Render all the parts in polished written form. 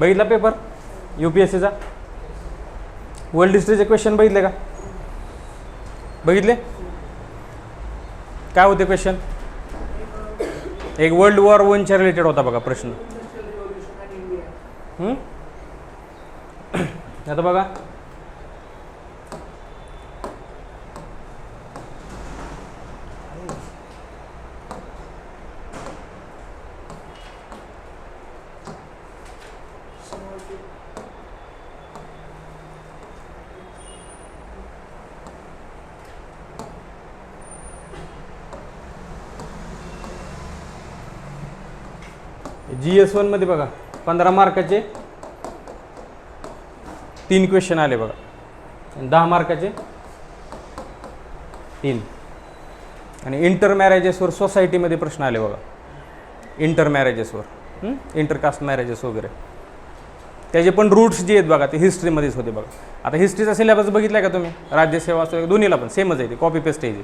बघितला paper UPSCचा? World हिस्ट्रीचे question बघितले का? बघितले? काय होते क्वेश्चन? एक वर्ल्ड वॉर 1च्या रिलेटेड होता बघा प्रश्न. आता बघा GS1 मध्ये बघा 15 मार्काचे 3 क्वेश्चन आले बघा. 10 मार्काचे 3. आणि इंटर मॅरेजेसवर सोसायटीमध्ये प्रश्न आले बघा. इंटर मॅरेजेसवर इंटरकास्ट मॅरेजेस वगैरे त्याचे पण रूट्स जे आहेत बघा ते हिस्ट्रीमध्येच होते बघा. आता हिस्ट्रीचा सिलेबस बघितला का तुम्ही? राज्यसेवा असो दोन्हीला पण सेमच आहे ते, कॉपी पेस्ट आहे.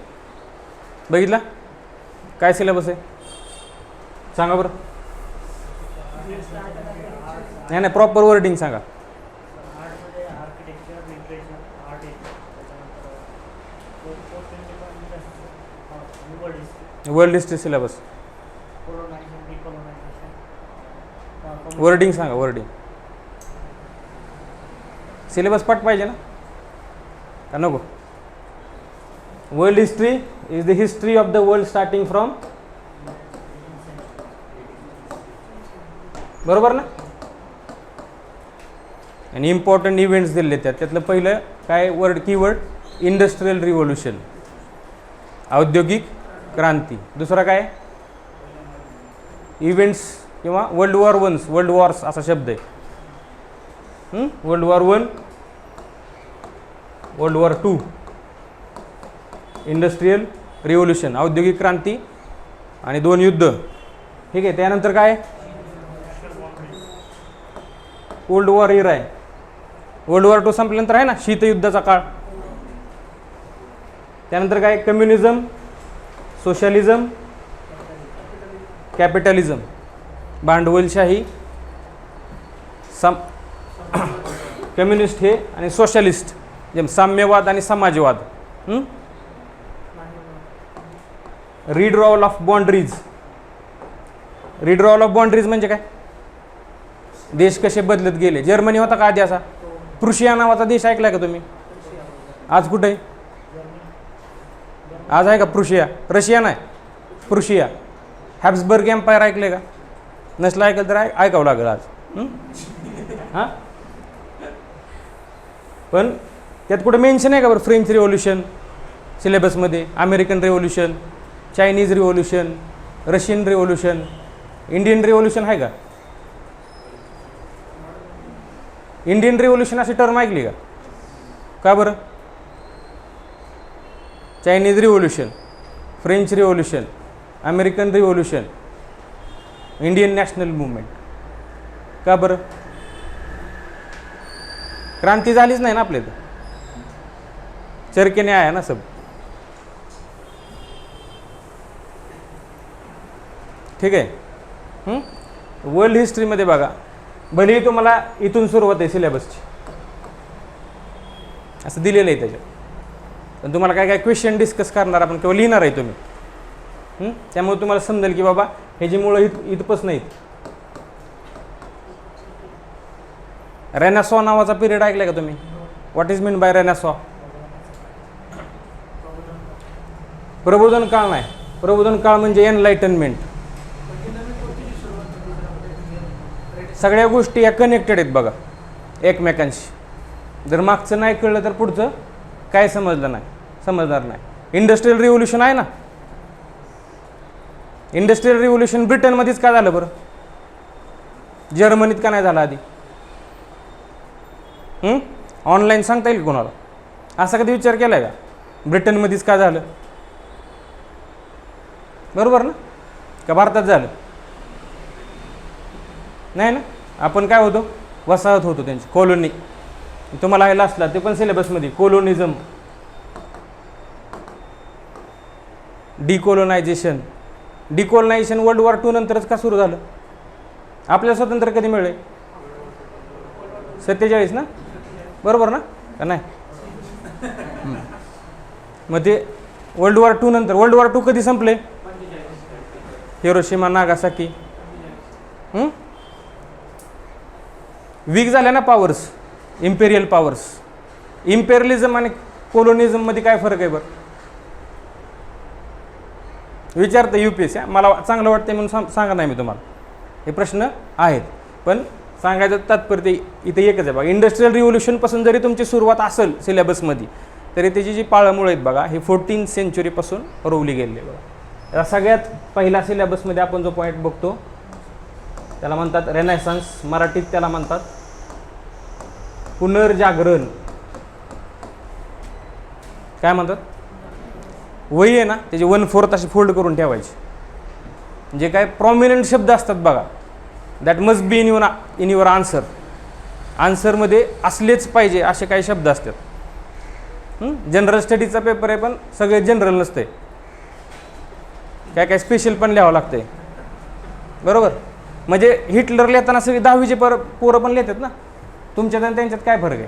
बघितला काय सिलेबस आहे सांगा बरं? नाही प्रॉपर वर्डिंग सांगा. वर्ल्ड हिस्ट्री सिलेबस वर्डिंग सांगा. वर्डिंग सिलेबस पाठ पाहिजे ना का नको? World history is the history of the world starting from, बरोबर ना? आणि इम्पॉर्टंट इव्हेंट्स दिले त्यातलं पहिलं काय वर्ड कीवर्ड? इंडस्ट्रियल रिव्होल्यूशन, औद्योगिक क्रांती. दुसरा काय? इव्हेंट्स किंवा वर्ल्ड वॉर 1, वर्ल्ड वॉर्स असा शब्द आहे. World war 1, world war 2, industrial revolution, औद्योगिक क्रांती आणि 2 युद्ध. ठीक आहे. त्यानंतर काय? कोल्ड वॉर इरा आहे. वर्ल्ड वॉर 2 संपल्यानंतर आहे ना शीतयुद्धाचा काळ. त्यानंतर काय? कम्युनिझम, सोशलिझम, कॅपिटलिझम, भांडवलशाही, कम्युनिस्ट हे आणि सोशलिस्ट जे साम्यवाद आणि समाजवाद. रिड्रॉवल ऑफ बाउंड्रीज. रिड्रॉवल ऑफ बाउंड्रीज म्हणजे काय? देश कसे बदलत गेले. जर्मनी होता का आधी असा? प्रुशिया नावाचा देश ऐकलाय का तुम्ही? आज कुठे आहे? आज आहे का प्रुशिया? रशिया नाही, प्रुशिया. हॅब्सबर्ग एम्पायर ऐकले का? नसलं ऐकलं तर ऐकावं लागेल आज. हां पण त्यात कुठे मेन्शन आहे का बरं? फ्रेंच रिव्होल्यूशन सिलेबसमध्ये, American revolution, Chinese revolution, Russian revolution, Indian revolution आहे का? इंडियन रिव्होल्यूशन अशी टर्म ऐकली का? का बरं? Chinese revolution, French revolution, American revolution, Indian national movement. का बरं? क्रांती झालीच नाही ना आपल्या इथं. चरके न्याय आहे ना सब. ठीक आहे. वर्ल्ड हिस्ट्रीमध्ये बघा, भलेही तुम्हाला इथून सुरुवात आहे सिलेबसची असं दिलेलं आहे त्याच्यात, पण तुम्हाला काय काय क्वेश्चन डिस्कस करणार आपण किंवा लिहिणार आहे तुम्ही. त्यामुळे तुम्हाला समजेल की बाबा हे जी मुळं इथपास नाहीत. रेनेसॉ नावाचा पिरियड ऐकलाय का तुम्ही? What is mean by Renaissance? प्रबोधन काळ नाही. प्रबोधन काळ म्हणजे एनलाइटनमेंट. सगळ्या गोष्टी या कनेक्टेड आहेत बघा एकमेकांशी. जर मागचं नाही कळलं तर पुढचं काय समजणार नाही. इंडस्ट्रियल रिव्होल्यूशन आहे ना, इंडस्ट्रियल रिव्होल्यूशन ब्रिटनमध्येच का झालं बरं? जर्मनीत का नाही झालं आधी? ऑनलाईन सांगता येईल कोणाला? असा कधी विचार केलाय का? ब्रिटनमध्येच का झालं? बरोबर ना? का भारतात झालं? नाही ना. आपण काय होतो? वसाहत होतो त्यांची, कॉलोनी. तुम्हाला हे असला ते पण सिलेबसमध्ये कोलोनिझम, डिकोलोनायझेशन. डिकोलोनायझेशन वर्ल्ड वॉर 2 नंतरच का सुरू झालं? आपल्याला स्वातंत्र्य कधी मिळेल? 47 ना, बरोबर ना का नाही? मग ते वर्ल्ड वॉर 2 नंतर, वर्ल्ड वॉर 2 कधी संपले? Hiroshima Nagasaki. वीक झाल्या ना पॉवर्स, इम्पेरियल पॉवर्स. इम्पेरियलिझम आणि कोलोनिझम मध्ये काय फरक आहे बरं? विचारतं UPSC. मला चांगलं वाटतं म्हणून सांगा नाही मी तुम्हाला, हे प्रश्न आहेत. पण सांगायचं तात्पर्य इथे एकच आहे बघा. इंडस्ट्रियल रिव्होल्युशनपासून जरी तुमची सुरुवात असेल सिलेबसमध्ये, तरी त्याची जी पाळंमुळं आहेत बघा, ही 14th सेंचुरीपासून रोवली गेलेली आहे बघा. या सगळ्यात पहिला सिलेबसमध्ये आपण जो पॉईंट बघतो त्याला म्हणतात रेनेसान्स, मराठीत त्याला म्हणतात पुनर्जागरण. काय म्हणतात? वही आहे ना त्याची 1/4 अशी फोल्ड करून ठेवायची. जे काय प्रॉमिनंट शब्द असतात बघा, that must be in your answer. आन्सरमध्ये असलेच पाहिजे असे काही शब्द असतात. जनरल स्टडीजचा पेपर आहे पण सगळे जनरल नसते, काय काय स्पेशल पण लिहावं लागतंय, बरोबर? म्हणजे हिटलर लिहिताना सगळे 10वीचे पोरं पण लिहितात ना. तुमच्यात आणि त्यांच्यात काय फरक आहे?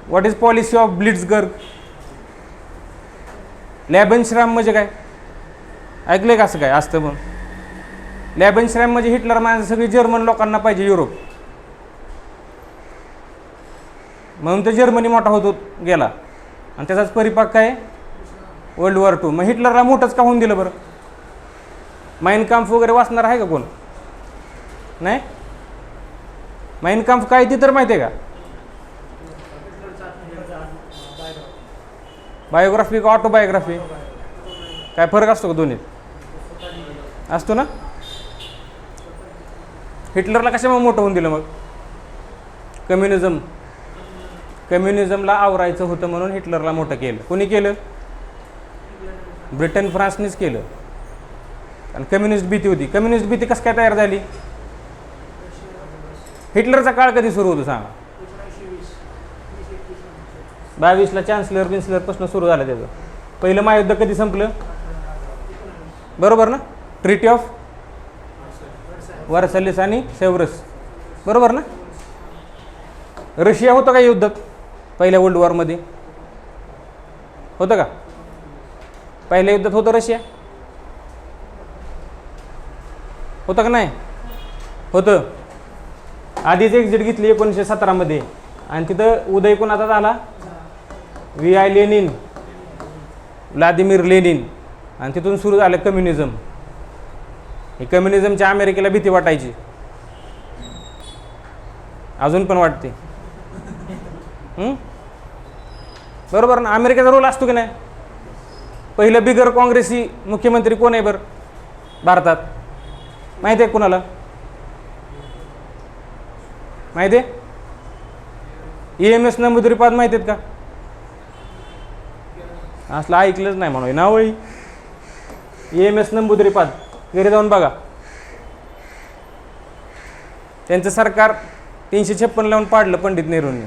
What is policy of blitzkrieg? Lebensraum म्हणजे काय? ऐकलंय का असं काय असतं? मग लॅबेनश्राम म्हणजे हिटलर म्हणजे सगळी जर्मन लोकांना पाहिजे युरोप, म्हणून ते जर्मनी मोठा होतो गेला आणि त्याचाच परिपाक काय? World war 2. मग हिटलरला मोठंच का होऊन दिलं बरं? माइन काम्फ वगैरे वाचणार आहे का कोण? नाही. माइन काम्फ काय ती तर माहिती आहे का? बायोग्राफी का ऑटोबायोग्राफी? काय फरक असतो का दोन्हीत? असतो ना. हिटलरला कशामुळे मोठं होऊन दिलं मग? कम्युनिझमला आवरायचं होतं म्हणून हिटलरला मोठं केलं. कोणी केलं? ब्रिटन, फ्रान्सनेच केलं. आणि कम्युनिस्ट भीती होती. कम्युनिस्ट भीती कसं काय तयार झाली? हिटलरचा काळ कधी सुरू होतो सांगा? 22ला चान्सलर पासून सुरू झालं त्याचं. पहिलं महायुद्ध कधी संपलं? बरोबर ना. ट्रीटी ऑफ वर्सालिस आणि सेव्हरस, बरोबर ना. रशिया होतं का युद्धात? पहिल्या वर्ल्ड वॉरमध्ये होतं का? पहिल्या युद्धात होतं रशिया? होतं का नाही? होतं. आधीच एक्झिट घेतली 1917 मध्ये आणि तिथं उदय कोणाचा झाला? VI Lenin, Vladimir Lenin. आणि तिथून सुरू झालं कम्युनिझम. ही कम्युनिझमच्या अमेरिकेला भीती वाटायची, अजून पण वाटते. बरोबर ना. अमेरिकेचा रोल असतो की नाही? पहिलं बिगर काँग्रेसी मुख्यमंत्री कोण आहे बरं भारतात? माहिती आहे कोणाला? माहिती आहे? EMS नंबुद्रीपाद माहिती आहेत का? असलं ऐकलंच नाही म्हणून नावळी. EMS नंबुद्रीपाद घरी जाऊन बघा. त्यांचं सरकार 356 लावून पाडलं पंडित नेहरूंनी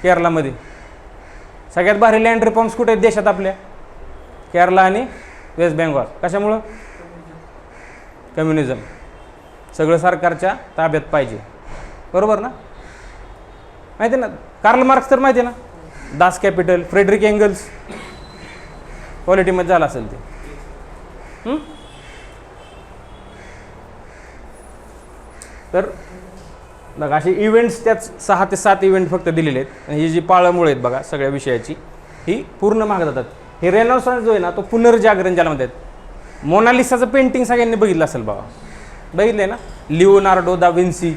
केरळामध्ये. सगळ्यात भारी लँड रिफॉर्म्स कुठे आहेत देशात आपल्या? केरला आणि वेस्ट बेंगॉल. कशामुळं? कम्युनिझम. सगळं सरकारच्या ताब्यात पाहिजे, बरोबर ना. माहिती आहे ना. कार्ल मार्क्स तर माहिती आहे ना. दास कॅपिटल. फ्रेडरिक एंगल्स पॉलिटीमध्ये झालं असेल ते. तर बघा असे इव्हेंट्स त्यात 6 ते 7 इव्हेंट फक्त दिलेले आहेत. आणि ही जी पाळंमुळं आहेत बघा सगळ्या विषयाची, ही पूर्ण मागे जातात. हे रेनेसान्स जो आहे ना तो पुनर्जागरण ज्याला म्हणतात. मोनालिसाचं पेंटिंग सगळ्यांनी बघितलं असेल बघा. बघितलंय ना. Leonardo da Vinci.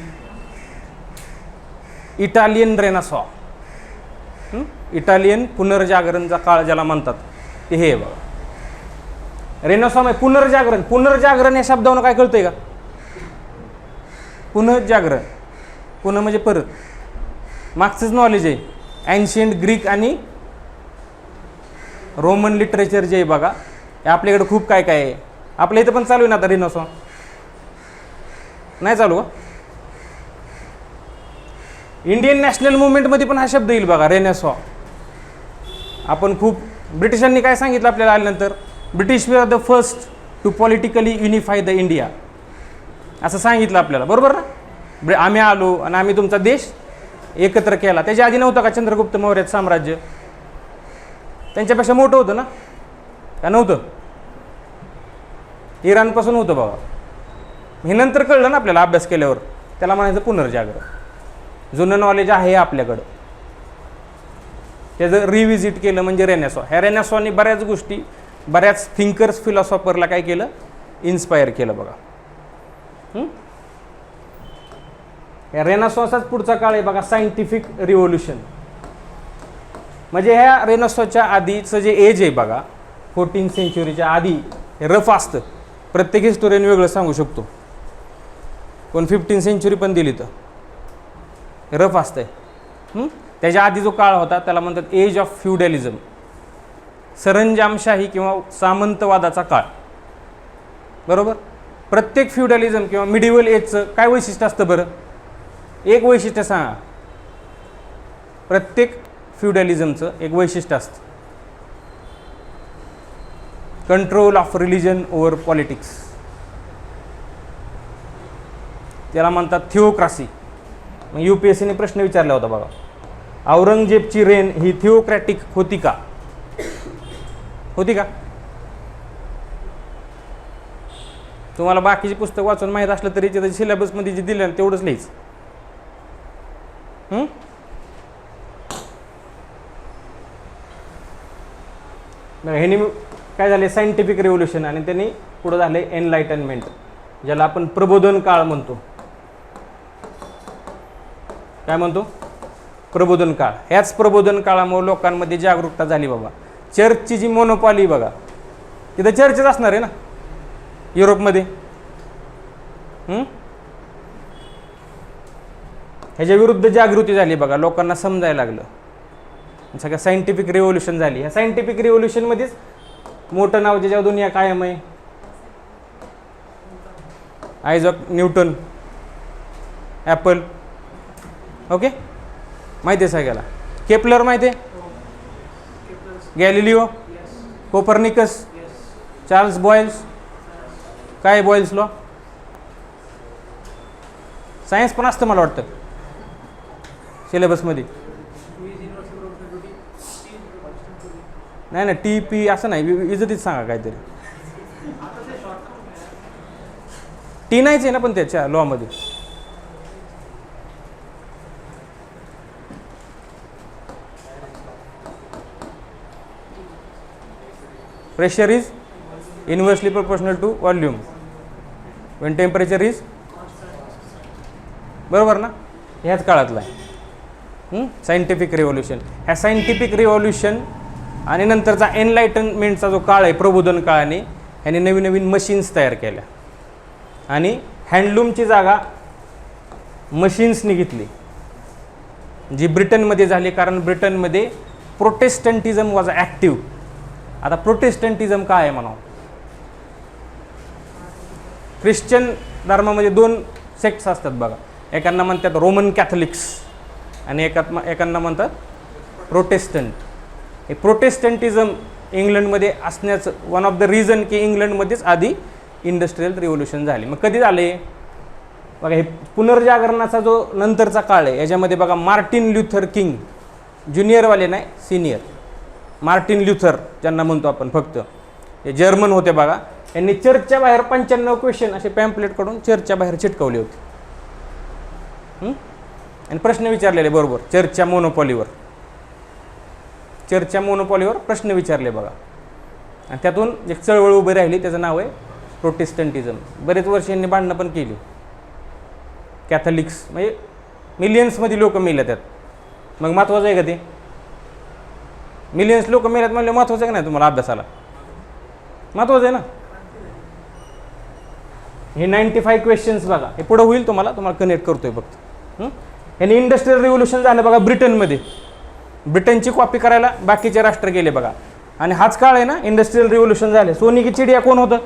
Italian renaissance. Italian पुनर्जागरणचा काळ ज्याला म्हणतात ते हे बघा. रेनेसॉ म्हणजे पुनर्जागरण. पुनर्जागरण या शब्दावरून काय कळतंय का? पुनर्जागरण. पुन्हा म्हणजे परत. मागचंच नॉलेज आहे. एन्शियंट ग्रीक आणि रोमन लिटरेचर जे आहे बघा, हे आपल्याकडे खूप काय काय आहे. आपल्या इथं पण चालू आहे ना आता रेनेसॉ. नाही चालू का? इंडियन नॅशनल मुवमेंटमध्ये पण हा शब्द येईल बघा, रेनेसॉ. आपण खूप ब्रिटिशांनी काय सांगितलं आपल्याला आल्यानंतर? British were the first to politically unify the India. असं सांगितलं आपल्याला, बरोबर ना. आम्ही आलो आणि आम्ही तुमचा देश एकत्र केला. त्याच्या आधी नव्हतं का चंद्रगुप्त मौर्य साम्राज्य? त्यांच्यापेक्षा मोठं होतं ना, का नव्हतं? इराणपासून होतं बाबा. हे नंतर कळलं ना आपल्याला अभ्यास केल्यावर. त्याला म्हणायचं पुनर्जागरण. जुनं नॉलेज आहे आपल्याकडं, त्याचं रिव्हिजिट केलं म्हणजे रेनेसॉ. ह्या रेनेसॉने बऱ्याच गोष्टी, बऱ्याच थिंकर्स, फिलॉसॉफरला काय केलं, इन्स्पायर केलं बघा. या रेनेसॉचाच पुढचा काळ आहे बघा, सायंटिफिक रिव्होल्युशन. म्हणजे ह्या रेनेसॉच्या आधीचं जे एज आहे बघा, 14th सेंचुरीच्या आधी, हे रफ असतं. प्रत्येक हिस्टोरियन वेगळं सांगू शकतो. कोण 15th सेंचुरी पण दिली तर रफ असतंय. त्याच्या आधी जो काळ होता त्याला म्हणतात एज ऑफ फ्युडॅलिझम, सरंजामशाही किंवा सामंतवादाचा काळ, बरोबर. प्रत्येक फ्युडॅलिझम किंवा मिडिवल एजचं काय वैशिष्ट्य असतं बरं? एक वैशिष्ट्य सांगा. प्रत्येक फ्युडॅलिझमचं एक वैशिष्ट्य असतं, control of religion over politics. त्याला म्हणतात थिओक्रासी. मग UPSCने प्रश्न विचारला होता बघा, औरंगजेबची रेन ही थिओक्रॅटिक होती का? होती का? तुम्हाला बाकीची पुस्तक वाचून माहीत असलं तरी त्याच्या सिलेबसमध्ये जे दिलं ना तेवढंच लिहायचं. ह्यानी काय झाले, सायंटिफिक रिव्होल्युशन, आणि त्यांनी पुढं झाले एनलाइटनमेंट, ज्याला आपण प्रबोधन काळ म्हणतो. काय म्हणतो? प्रबोधन काळ. ह्याच प्रबोधन काळामुळे लोकांमध्ये जागरूकता झाली बाबा. चर्चची जी मोनोपॉली बघा, तिथं चर्चच असणार आहे ना युरोपमध्ये. ह्याच्या विरुद्ध जागृती झाली बघा, लोकांना समजायला लागलं. सगळं सायंटिफिक रिव्होल्युशन झाली. ह्या सायंटिफिक रिव्होल्युशनमध्येच मोठं नाव ज्याच्यावर दुनिया कायम आहे, आयझॅक न्यूटन, ॲपल. ओके, माहिती आहे सगळ्याला. केपलर माहिती आहे, गॅलिलिओ, कोपर्निकस, चार्ल्स बॉयल्स. काय बॉयल्स लॉ? सायन्स पण असतं मला वाटतं सिलेबसमध्ये. नाही नाही, TP असं नाही, इज्जतीच सांगा काहीतरी. टी नाहीच आहे ना पण त्याच्या लॉमध्ये. Pressure is inversely proportional to volume when temperature is, बरोबर ना. ह्याच काळातला आहे सायंटिफिक रिव्होल्युशन. ह्या सायंटिफिक रिव्होल्युशन आणि नंतरचा एनलाइटनमेंटचा जो काळ आहे, प्रबोधन काळाने, ह्याने नवीन नवीन मशीन्स तयार केल्या आणि हँडलूमची जागा मशीन्सनी घेतली, जी ब्रिटनमध्ये झाली. कारण ब्रिटनमध्ये प्रोटेस्टंटिझम वॉज ॲक्टिव्ह. आता प्रोटेस्टंटिझम काय आहे म्हणावं? ख्रिश्चन धर्मामध्ये 2 सेक्ट्स असतात बघा. एकांना म्हणतात रोमन कॅथलिक्स आणि एकांना म्हणतात प्रोटेस्टंट. हे प्रोटेस्टंटिझम इंग्लंडमध्ये असण्याचं वन ऑफ द रिझन की इंग्लंडमध्येच आधी इंडस्ट्रियल रिव्होल्युशन झाली. मग कधी झाले बघा, हे पुनर्जागरणाचा जो नंतरचा काळ आहे, याच्यामध्ये बघा मार्टिन ल्युथर किंग, ज्युनियरवाले नाही सिनियर, मार्टिन ल्युथर ज्यांना म्हणतो आपण फक्त, हे जर्मन होते बघा. यांनी चर्चच्या बाहेर 95 क्वेश्चन असे पॅम्पलेट काढून चर्चच्या बाहेर चिटकवले होते आणि प्रश्न विचारलेले बरोबर चर्चच्या मोनोपॉलीवर. चर्चच्या मोनोपॉलीवर प्रश्न विचारले बघा, आणि त्यातून एक चळवळ उभी राहिली, त्याचं नाव आहे प्रोटेस्टंटिझम. बरेच वर्ष यांनी भांडणं पण केली. कॅथलिक्स म्हणजे मिलियन्समध्ये लोक मेले त्यात. मग महत्त्वाचं आहे का ते? मिलियन्स लोक मेल्यात म्हणले महत्त्वाचं आहे का नाही तुम्हाला अभ्यासाला? महत्त्वाचं आहे ना. हे 95 क्वेश्चन्स बघा, हे पुढं होईल तुम्हाला कनेक्ट करतोय फक्त. यांनी इंडस्ट्रियल रिव्होल्युशन झालं बघा ब्रिटनमध्ये. ब्रिटनची कॉपी करायला बाकीचे राष्ट्र गेले बघा, आणि हाच काळ आहे ना इंडस्ट्रियल रिव्होल्युशन झाले. सोनी की चिडिया कोण होतं?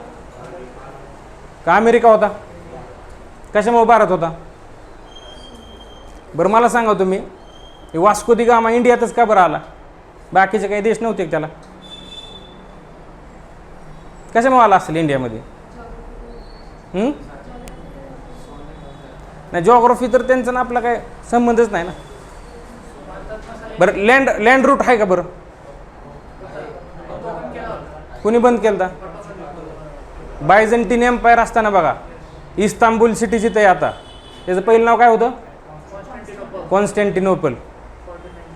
का अमेरिका होता? कशामुळे भारत होता? बरं मला सांगा तुम्ही, वास्को दी गामा इंडियातच का बरं आला? बाकीचे काही देश नव्हते त्याला? कशामुळे आला असेल इंडियामध्ये? नाही जॉग्राफी तर त्यांचा ना आपला काय संबंधच नाही ना. बरं लँड रूट आहे का बरं? कुणी बंद केलं होता? बायझंटीन एम्पायर असताना बघा, इस्तांबुल सिटी जिथे आहे आता, त्याचं पहिलं नाव काय होतं? कॉन्स्टँटिनोपल.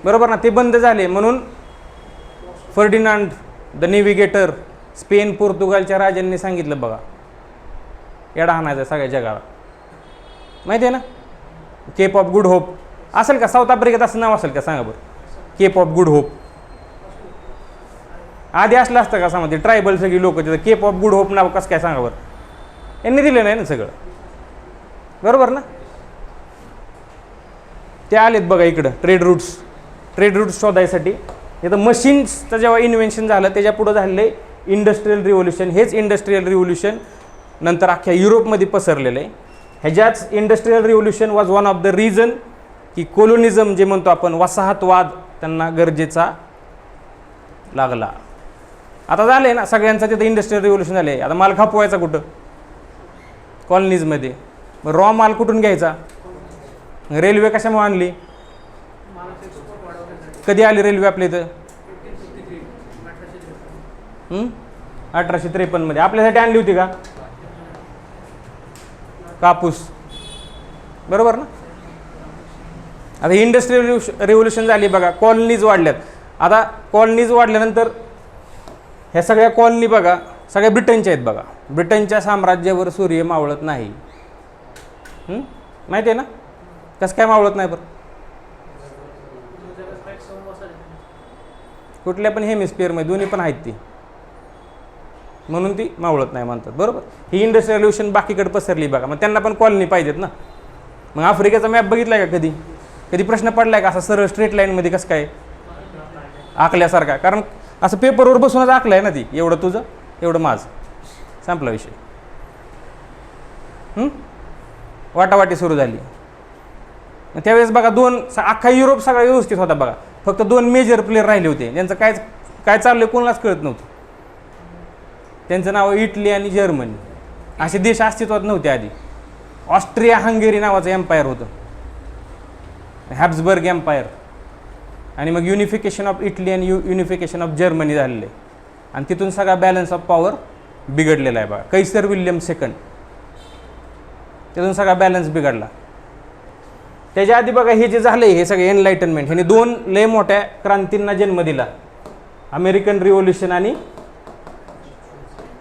बरोबर ना. ते बंद झाले म्हणून फर्डिनांड द नेव्हिगेटर, स्पेन पोर्तुगालच्या राजांनी सांगितलं बघा, येडा हाणायचा सगळ्या जगाला. माहिती आहे ना. केप ऑफ गुड होप असेल का साऊथ आफ्रिकेत? असं नाव असेल का सांगा बरं? केप ऑफ गुड होप आधी असलं असतं का सांगा? ते ट्रायबल सगळी लोक तिथं केप ऑफ गुड होप नाव कसं काय सांगा बरं? यांनी दिलं नाही ना सगळं. बरोबर ना. ते आलेत बघा इकडं ट्रेड रूट्स शोधायसाठी. इथं मशीन्सचं जेव्हा इन्व्हेन्शन झालं त्याच्या पुढं झालेलं आहे इंडस्ट्रियल रिव्होल्युशन. हेच इंडस्ट्रियल रिव्होल्युशन नंतर अख्ख्या युरोपमध्ये पसरलेलं आहे. ह्याच्याच industrial revolution was one of the reason की कोलोनिझम जे म्हणतो आपण, वसाहतवाद त्यांना गरजेचा लागला. आता झालं आहे ना सगळ्यांचं तिथं इंडस्ट्रियल रिव्होल्युशन झालं आहे. आता माल खपवायचा कुठं? कॉलनीजमध्ये. मग रॉ माल कुठून घ्यायचा? रेल्वे कशामुळे आणली? कधी आली रेल्वे आपल्या इथं? 1853 मध्ये. आपल्यासाठी आणली होती का? कापूस. बरोबर ना. आता इंडस्ट्रियल रिव्होल्युशन झाली बघा, कॉलनीज वाढल्यात. आता कॉलनीज वाढल्यानंतर ह्या सगळ्या कॉलनी बघा सगळ्या ब्रिटनच्या आहेत बघा. ब्रिटनच्या साम्राज्यावर सूर्य मावळत नाही. माहिती आहे ना. कसं काय मावळत नाही बरं? कुठल्या पण हेमिस्फिअरमध्ये दोन्ही पण आहेत ती, म्हणून ती मावळत नाही म्हणतात. बरोबर. ही इंडस्ट्रियल रिव्होल्युशन बाकीकडे पसरली बघा, मग त्यांना पण कॉलनी पाहिजेत ना. मग आफ्रिकेचा मॅप बघितलाय का कधी प्रश्न पडलाय का असा सरळ स्ट्रेट लाईनमध्ये कसं काय आखल्यासारखा? कारण असं पेपरवर बसूनच आखलंय ना ती, एवढं तुझं एवढं माझं, संपला विषय. वाटावाटी सुरू झाली. त्यावेळेस बघा अख्खा युरोप सगळा व्यवस्थित होता बघा, फक्त 2 मेजर प्लेयर राहिले होते, ज्यांचं काय चाललंय कोणालाच कळत नव्हतं. त्यांचं नाव इटली आणि जर्मनी. असे देश अस्तित्वात नव्हते आधी. ऑस्ट्रिया हंगेरी नावाचं एम्पायर होतं, हॅब्सबर्ग एम्पायर. आणि मग युनिफिकेशन ऑफ इटली आणि युनिफिकेशन ऑफ जर्मनी झालेलं आहे. आणि तिथून सगळा बॅलन्स ऑफ पॉवर बिघडलेला आहे बघा. कैसर विल्यम सेकंड, तिथून सगळा बॅलन्स बिघडला. त्याच्या आधी बघा हे जे झालंय हे सगळे एनलाइटनमेंट, ह्याने 2 लय मोठ्या क्रांतींना जन्म दिला. अमेरिकन रिव्होल्युशन आणि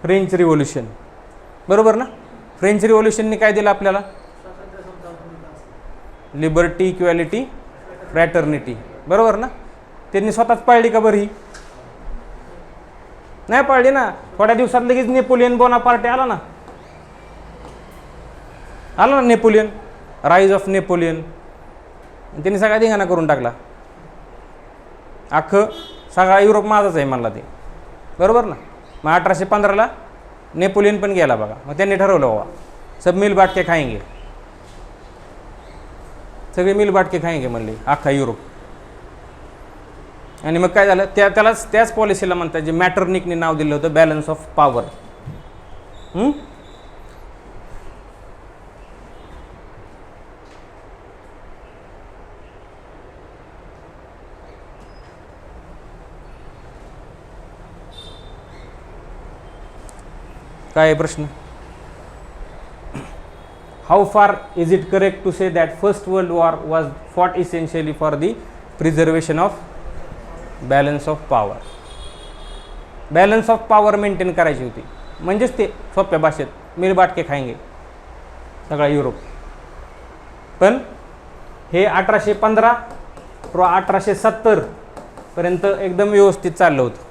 फ्रेंच रिव्होल्युशन. बरोबर ना. फ्रेंच रिव्होल्युशनने काय दिलं आपल्याला? Liberty, equality, fraternity. बरोबर ना. त्यांनी स्वतःच पाळली का बरं? ही नाही पाळली ना. थोड्या दिवसात लगेच नेपोलियन बोनापार्टे आला ना नेपोलियन, राईज ऑफ नेपोलियन. त्यांनी सगळा धिंगाणा करून टाकला. अख्खं सगळा युरोप माझाच आहे म्हणला ते. बरोबर ना. मग 1815ला नेपोलियन पण गेला बघा. मग त्यांनी ठरवलं बाबा सब मिल बाट के खाएंगे, सगळे मिल बाट के खाएंगे म्हणले अख्खा युरोप. आणि मग काय झालं? त्याच पॉलिसीला म्हणतात जे मॅटर्निकने नाव दिलं होतं बॅलन्स ऑफ पॉवर. काय आहे प्रश्न? How far is it correct to say that First World War was fought essentially for the preservation of balance of power. Balance of power maintain करायची होती, म्हणजेच ते सोप्या भाषेत मिल बाटके खायंगे सगळा युरोप. पण हे 1815 1870 पर्यंत एकदम व्यवस्थित चाललं होतं.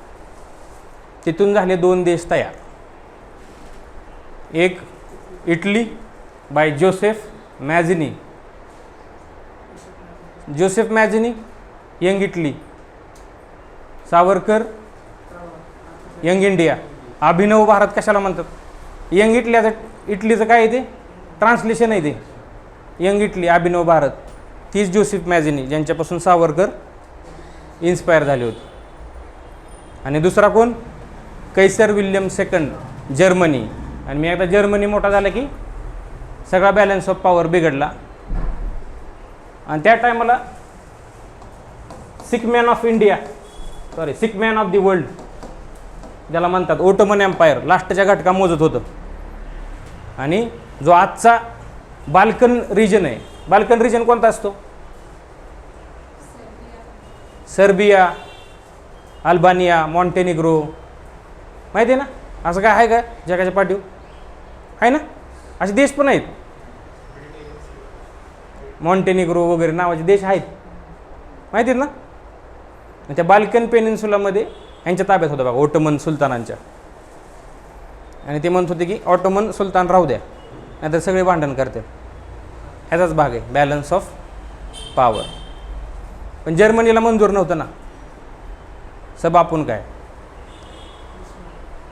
तिथून झाले 2 देश तयार. एक Italy by Joseph Mazzini. Joseph Mazzini young Italy, Savarkar young India. Abhinav Bharat कशाला म्हणतात? यंग इटलीचं काय आहे ते ट्रान्सलेशन आहे ते यंग इटली अभिनव भारत. तीच जोसेफ मॅझिनी ज्यांच्यापासून सावरकर इन्स्पायर झाले होते. आणि दुसरा कोण? Kaiser William second Germany. आणि मी एकदा जर्मनी मोठा झाला की सगळा बॅलन्स ऑफ पॉवर बिघडला. आणि त्या टायमाला sick man of India, sorry sick man of the world ज्याला म्हणतात, ओटोमन एम्पायर लास्टच्या घटका मोजत होतं. आणि जो आजचा बाल्कन रिजन आहे, बाल्कन रिजन कोणता असतो? सर्बिया, अल्बानिया, मॉन्टेनिग्रो, माहिती आहे ना? असं काय आहे का जगाच्या पाठीवर? आहे ना, असे देश पण आहेत. मॉन्टेनिग्रो वगैरे नावाचे देश आहेत, माहिती आहेत ना? त्या बाल्कन पेनिन्सुलामध्ये यांच्या ताब्यात होतं बघा, ओटोमन सुलतानांच्या. आणि ते म्हणत होते की ऑटोमन सुलतान राहू द्या, नाहीतर सगळे भांडण करते. ह्याचाच भाग आहे बॅलन्स ऑफ पॉवर. पण जर्मनीला मंजूर नव्हतं ना, सब आपण काय.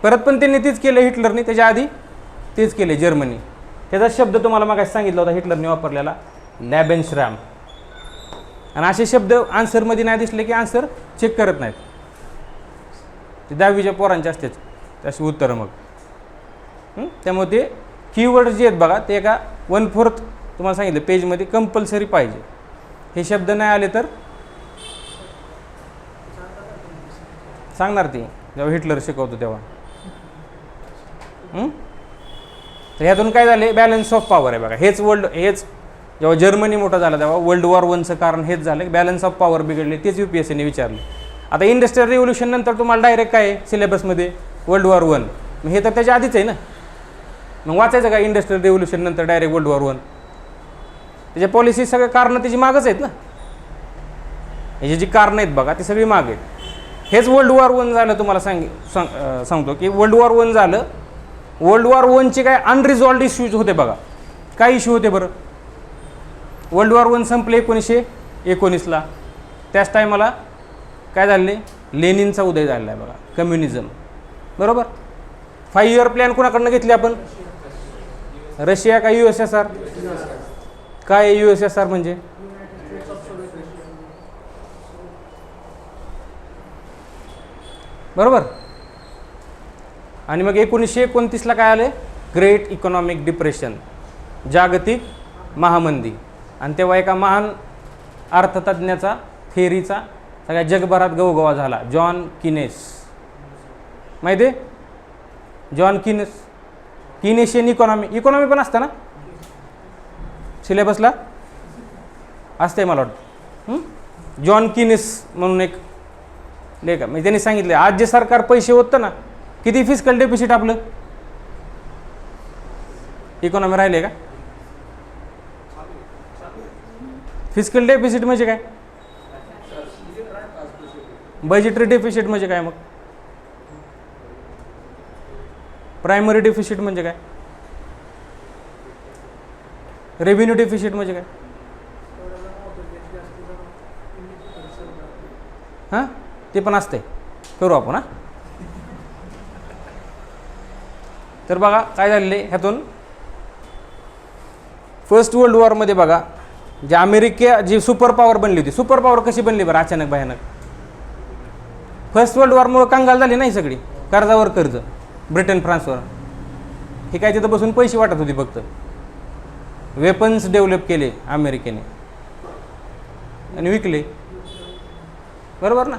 परत पण त्यांनी तेच केलं हिटलरनी, त्याच्या आधी तेच केले जर्मनी. त्याचा शब्द तुम्हाला मागाशी सांगितला होता हिटलरने वापरलेला, लॅबेन्श्राम. आणि असे शब्द आन्सरमध्ये नाही दिसले की आन्सर चेक करत नाहीत, ते 10वीच्या पोरांचे असतेच तशी उत्तरं. मग त्यामुळे ते कीवर्ड जे आहेत बघा, ते एका 1/4 तुम्हाला सांगितलं पेजमध्ये कंपल्सरी पाहिजे. हे शब्द नाही आले तर सांगणार ती जेव्हा हिटलर शिकवतो तेव्हा. तर ह्यातून काय झाले, बॅलन्स ऑफ पॉवर आहे बघा. हेच जेव्हा जर्मनी मोठा झाला तेव्हा वर्ल्ड वॉर 1चं कारण हेच झालं, बॅलन्स ऑफ पॉवर बिघडले. तेच UPSCने विचारले. आता इंडस्ट्रियल रिव्होल्यूशन नंतर तुम्हाला डायरेक्ट काय आहे सिलेबसमध्ये, वर्ल्ड वॉर 1. मग हे तर त्याच्या आधीच आहे ना, मग वाचायचं का इंडस्ट्रियल रिव्होल्यूशन नंतर डायरेक्ट वर्ल्ड वॉर 1? त्याच्या पॉलिसी सगळे कारणं त्याची मागच आहेत ना, ह्याची जी कारणं आहेत बघा ती सगळी माग आहेत. हेच वर्ल्ड वॉर 1 झालं. तुम्हाला सांगतो की वर्ल्ड वॉर 1 झालं. वर्ल्ड वॉर 1चे काय अनरिझॉल्व्ड इश्यूज होते बघा. काय इश्यू होते बरं? वर्ल्ड वॉर 1 संपले 1919ला. त्याच टायमाला काय झाले, लेनिनचा उदय झालेला आहे बघा, कम्युनिझम. बरोबर. 5 इयर प्लॅन कोणाकडनं घेतले आपण? रशिया का USSR? काय USSR म्हणजे? बरोबर. आणि मग 1929ला काय आले, ग्रेट इकॉनॉमिक डिप्रेशन, जागतिक महामंदी. आणि तेव्हा एका महान अर्थतज्ञाचा थेअरीचा सगळ्या जगभरात गवगवा झाला, जॉन किनेस. माहिती आहे? जॉन किनेशियन इकॉनॉमी पण असतं ना सिलेबसला, असते मला वाटतं. जॉन किनेस म्हणून एक लेखा, म्हणजे त्यांनी सांगितलं आज जे सरकार पैसे होतं ना, किती फिस्कल डेफिसिट आपलं इकॉनॉमी राहिले का? फिस्कल डेफिसिट म्हणजे काय? बजेटरी डेफिसिट म्हणजे काय? मग प्रायमरी डेफिसिट म्हणजे काय? रेव्हेन्यू डेफिसिट म्हणजे काय? हां, ते पण असते, करू आपण. हां, तर बघा काय झालेलं आहे ह्यातून. फर्स्ट वर्ल्ड वॉरमध्ये बघा, जे अमेरिका जी सुपर पॉवर बनली होती, सुपर पॉवर कशी बनली बरं अचानक भयानक? फर्स्ट वर्ल्ड वॉरमुळे कंगाल झाली नाही सगळी, कर्जावर कर्ज ब्रिटन फ्रान्सवर. हे काय तिथं बसून पैसे वाटत होती फक्त. वेपन्स डेव्हलप केले अमेरिकेने आणि विकले. बरोबर ना?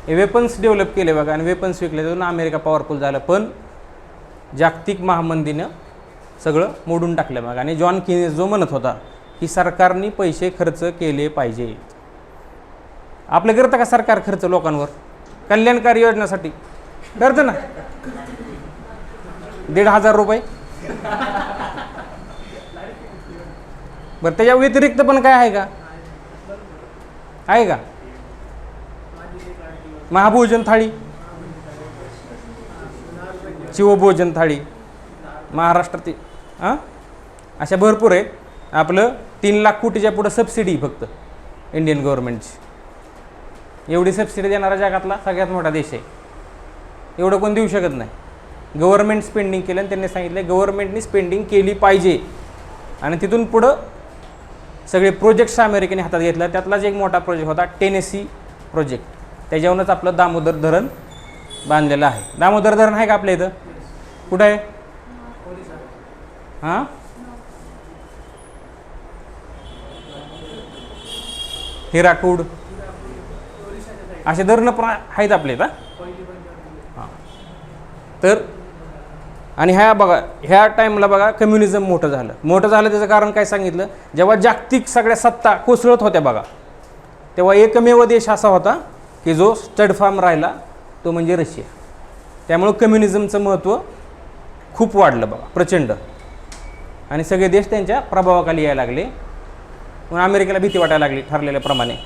हे वेपन्स डेव्हलप केले बघा आणि वेपन्स विकले, त्यातून अमेरिका पॉवरफुल झालं. पण जागतिक महामंदीनं सगळं मोडून टाकलं मग. आणि जॉन किनेस जो म्हणत होता की सरकारने पैसे खर्च केले पाहिजे. आपलं करतं का सरकार खर्च लोकांवर कल्याणकारी योजनेसाठी? करतं ना, 1,500 रुपये. बरं, त्याच्या व्यतिरिक्त पण काय आहे का? आहे का? महाभोजन थाळी, शिवभोजन थाळी महाराष्ट्रात, अशा भरपूर आहेत. आपलं 3 लाख कोटीच्या पुढं सबसिडी फक्त इंडियन गव्हर्नमेंटची. एवढी सबसिडी देणारा जगातला सगळ्यात मोठा देश आहे. एवढं कोण देऊ शकत नाही. गव्हर्नमेंट स्पेंडिंग केलं आणि त्यांनी सांगितलं गव्हर्नमेंटनी स्पेंडिंग केली पाहिजे. आणि तिथून पुढं सगळे प्रोजेक्ट्स अमेरिकेने हातात घेतला. त्यातलाच एक मोठा प्रोजेक्ट होता टेनेसी प्रोजेक्ट. त्याच्यावरूनच आपलं दामोदर धरण बांधलेलं आहे. दामोदर धरण आहे का आपल्या इथं? कुठं आहे? हां, हिराकूड असे धरणं पण आहेत आपले हां. तर आणि ह्या बघा ह्या टाईमला बघा कम्युनिझम मोठं झालं त्याचं कारण काय सांगितलं, जेव्हा जागतिक सगळ्या सत्ता कोसळत होत्या बघा, तेव्हा एकमेव देश असा होता की जो स्टडफार्म राहिला, तो म्हणजे रशिया. त्यामुळं कम्युनिझमचं महत्त्व खूप वाढलं बघा, प्रचंड. आणि सगळे देश त्यांच्या प्रभावाखाली यायला लागले. मग अमेरिकेला भीती वाटायला लागली ठरलेल्याप्रमाणे.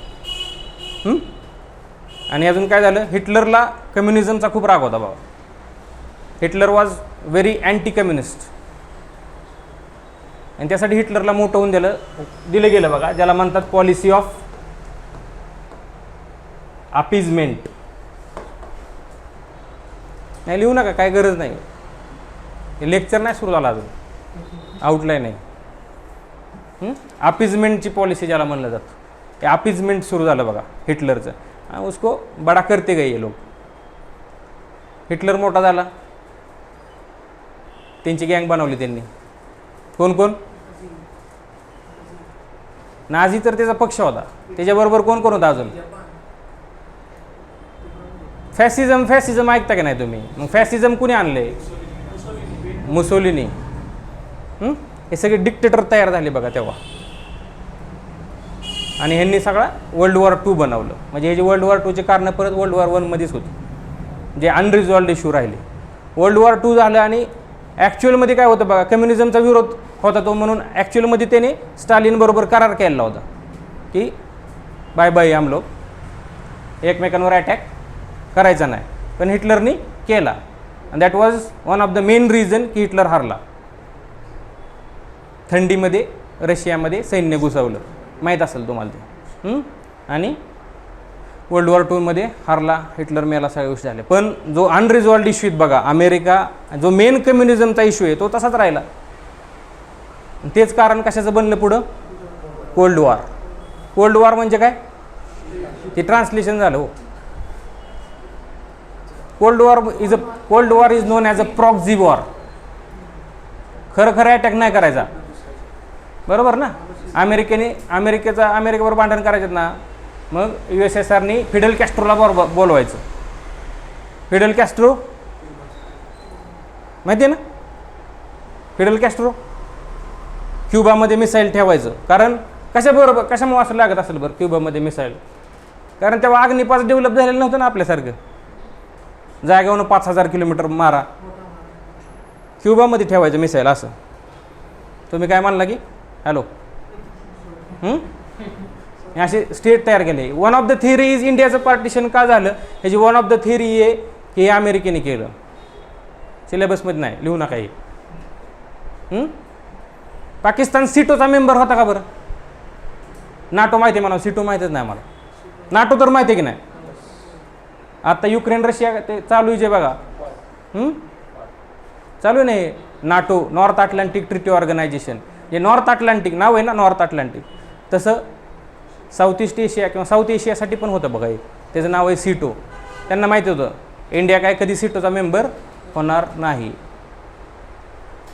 आणि अजून काय झालं, हिटलरला कम्युनिझमचा खूप राग होता बाबा. Hitler was very anti communist. आणि त्यासाठी हिटलरला मोठं होऊन दिलं गेलं बघा, ज्याला म्हणतात पॉलिसी ऑफ अपीजमेंट. नाही लिहू नका, काय गरज नाही. हे लेक्चर नाही सुरू झाला अजून, आउटलाईन आहे. अपीजमेंटची पॉलिसी ज्याला म्हणलं जातं, हे अपीजमेंट सुरू झालं बघा हिटलरचं. उसको बडा करते गए ये लोग. हिटलर मोठा झाला, त्यांची गँग बनवली त्यांनी. कोण कोण? नाझी तर त्याचा पक्ष होता. त्याच्याबरोबर कोण कोण होता अजून? फॅसिझम ऐकता की नाही तुम्ही? मग फॅसिझम कुणी आणले? मुसोलिनी. हे सगळे डिक्टेटर तयार झाले बघा तेव्हा. आणि ह्यांनी सगळा वर्ल्ड वॉर 2 बनवलं. म्हणजे हे जे वर्ल्ड वॉर 2चे कारण परत वर्ल्ड वॉर 1 मध्येच होते, जे अनरिझॉल्व्ड इश्यू राहिले. वर्ल्ड वॉर 2 झालं आणि ॲक्च्युअलमध्ये काय होतं बघा, कम्युनिझमचा विरोध होता तो, म्हणून ॲक्च्युअलमध्ये त्याने स्टालिनबरोबर करार केलेला होता की बाय बाय हम लोग एकमेकांवर अटॅक करायचा नाही. पण हिटलरनी केला. And that was one of the main reason की हिटलर हारला. थंडीमध्ये रशियामध्ये सैन्य घुसवलं, माहीत असेल तुम्हाला ते. आणि वर्ल्ड वॉर 2 मध्ये हारला, हिटलर मेला, सगळ्या गोष्टी झाल्या. पण जो अनरिझॉल्व्ड इश्यू आहेत बघा, अमेरिका जो मेन कम्युनिझमचा इश्यू आहे तो तसाच राहिला. तेच कारण कशाचं बनलं पुढं? Cold war. कोल्ड वॉर म्हणजे काय? ते ट्रान्सलेशन झालं हो. Cold war is non as a proxy war. खरं अटॅक नाही करायचा, बरोबर ना? अमेरिकेबरोबर भांडण करायचं ना, मग USSRनी फिडेल कॅस्ट्रोला बोलवायचं. फिडेल कॅस्ट्रो माहिती आहे ना? फिडेल कॅस्ट्रो क्युबामध्ये मिसाईल ठेवायचं. कारण कशामुळे असं लागत असेल बरं क्युबामध्ये मिसाईल? कारण तेव्हा अग्निपास डेव्हलप झालेलं नव्हतं ना आपल्यासारखं, जागेवरून 5000 किलोमीटर मारा. क्युबामध्ये ठेवायचं मिसाईल असं. तुम्ही काय म्हणला की हॅलो? असे स्टेट तयार केले. One of the theory is इंडियाचं पार्टिशन का झालं, ह्याची वन ऑफ द थिअरी आहे की हे अमेरिकेने केलं. सिलेबसमध्ये नाही, लिहू नका हे. पाकिस्तान सिटोचा मेंबर होता का बरं? नाटो माहिती आहे मला, सिटो माहितीच नाही मला. नाटो तर माहिती आहे की नाही? आता युक्रेन रशिया ते चालू आहे जे बघा, चालू नाही NATO, North Atlantic Treaty Organisation. जे नॉर्थ अटलांटिक नाव आहे ना, नॉर्थ अटलांटिक, तसं साऊथ ईस्ट एशिया किंवा साऊथ एशियासाठी पण होतं बघा एक, त्याचं नाव आहे सिटो. त्यांना माहिती होतं इंडिया काय कधी सिटोचा मेंबर होणार नाही.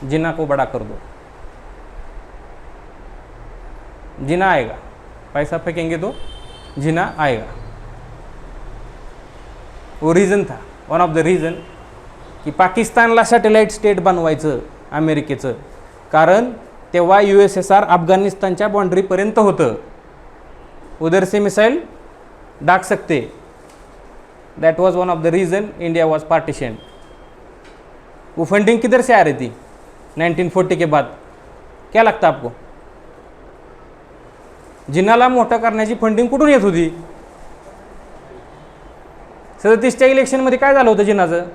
जिना को बडा कर दो, जिना आएगा, पैसा फेंकेंगे तो जिना आएगा. वो रीज़न था, वन ऑफ द रीज़न की पाकिस्तानला सॅटेलाईट स्टेट बनवायचं अमेरिकेचं. कारण तेव्हा USSR अफगाणिस्तानच्या बाँड्रीपर्यंत होतं. उधर से मिसाइल डाक सकते. दैट वाज one of the reason India वाज पार्टीशन. वो फंडिंग किधर से आ रही थी 1940 के बाद? क्या लगता आपको? जिन्नाला मोठं करण्याची फंडिंग कुठून येत होती? 37च्या इलेक्शनमध्ये काय झालं होतं जिन्नाचं?